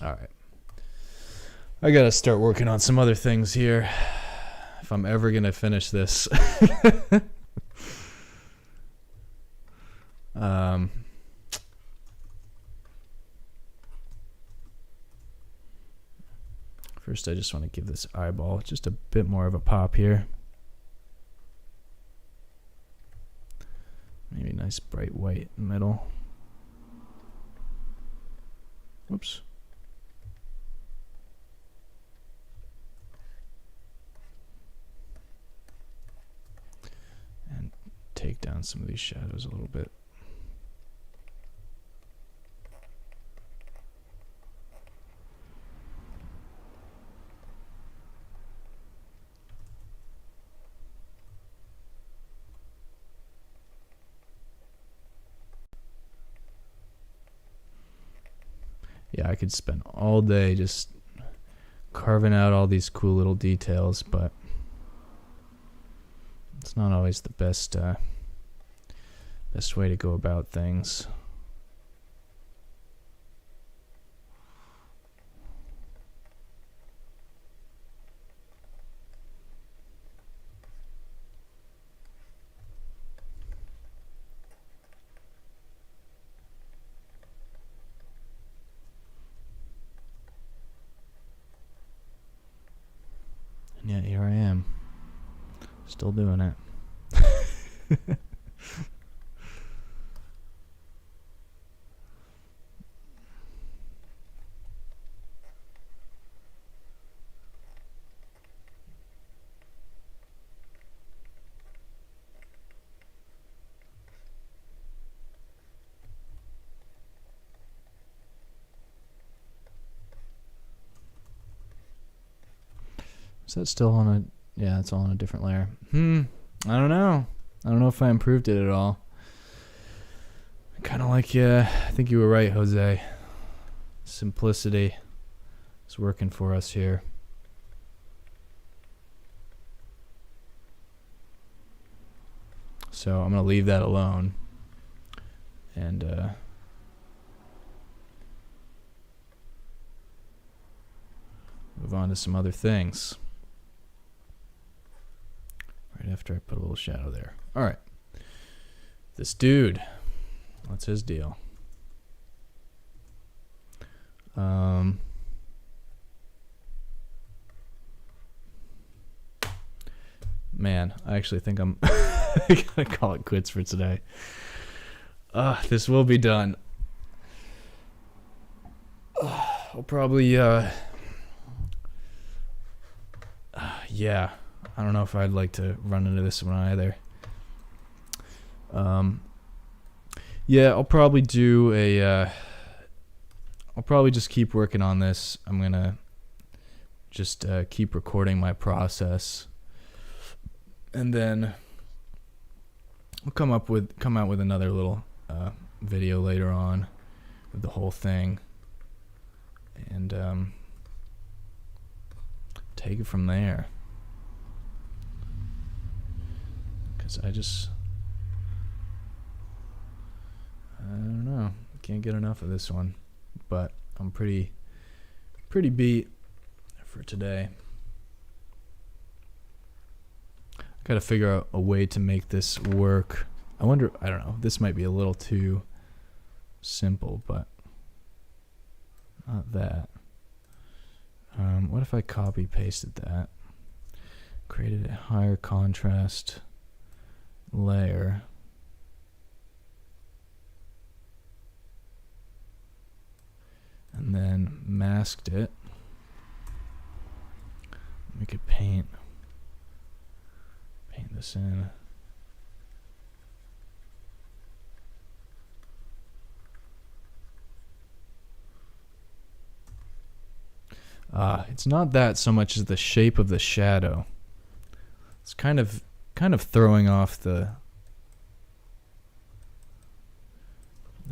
All right. I got to start working on some other things here if I'm ever going to finish this. First, I just want to give this eyeball just a bit more of a pop here. Maybe a nice bright white in the middle. Whoops. And take down some of these shadows a little bit. Yeah, I could spend all day just carving out all these cool little details, but it's not always the best way to go about things. And yet here I am, still doing it. Is that still on a... Yeah, it's all on a different layer. I don't know. I don't know if I improved it at all. Kind of like, yeah, I think you were right, Jose. Simplicity is working for us here. So I'm going to leave that alone. And move on to some other things. Right after I put a little shadow there. All right. This dude. What's his deal? Man, I actually think I'm gonna call it quits for today. This will be done. I'll probably yeah. I don't know if I'd like to run into this one either. Yeah, I'll probably do a I'll probably just keep working on this. I'm gonna just keep recording my process, and then I'll come out with another little video later on with the whole thing, and take it from there. Because I don't know, can't get enough of this one, but I'm pretty beat for today. Got to figure out a way to make this work I wonder, I don't know, this might be a little too simple, but not that. What if I copy pasted that, created a higher contrast layer, and then masked it. We could paint this in. It's not that so much as the shape of the shadow. It's kind of throwing off the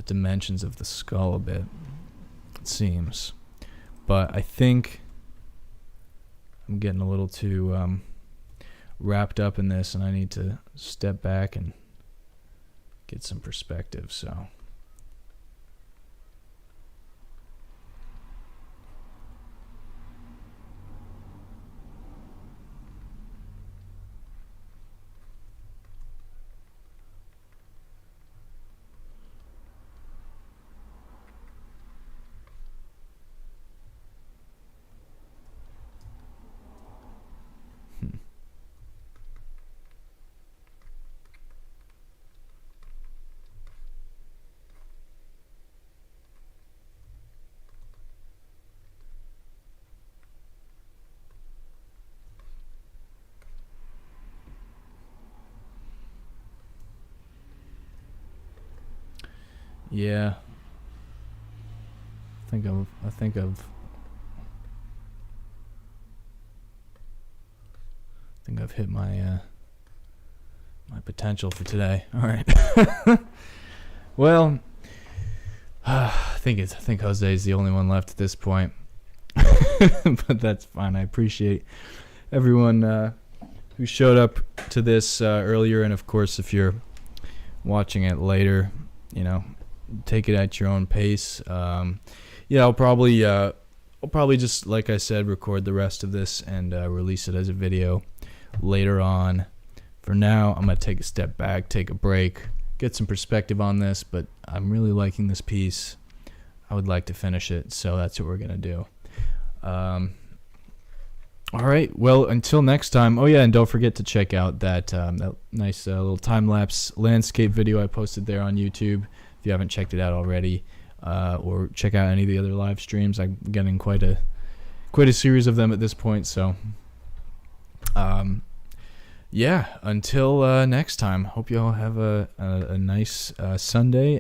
dimensions of the skull a bit, it seems. But I think I'm getting a little too wrapped up in this, and I need to step back and get some perspective. So yeah, I think I've hit my my potential for today. All right. Well, I think Jose's the only one left at this point, but that's fine. I appreciate everyone who showed up to this earlier, and of course, if you're watching it later, take it at your own pace. I'll probably just, like I said, record the rest of this and release it as a video later on. For now, I'm going to take a step back, take a break, get some perspective on this, but I'm really liking this piece. I would like to finish it, so that's what we're going to do. All right, well, until next time. Oh, yeah, and don't forget to check out that nice little time-lapse landscape video I posted there on YouTube if you haven't checked it out already, or check out any of the other live streams. I'm getting quite a series of them at this point, so until next time, hope you all have a nice Sunday.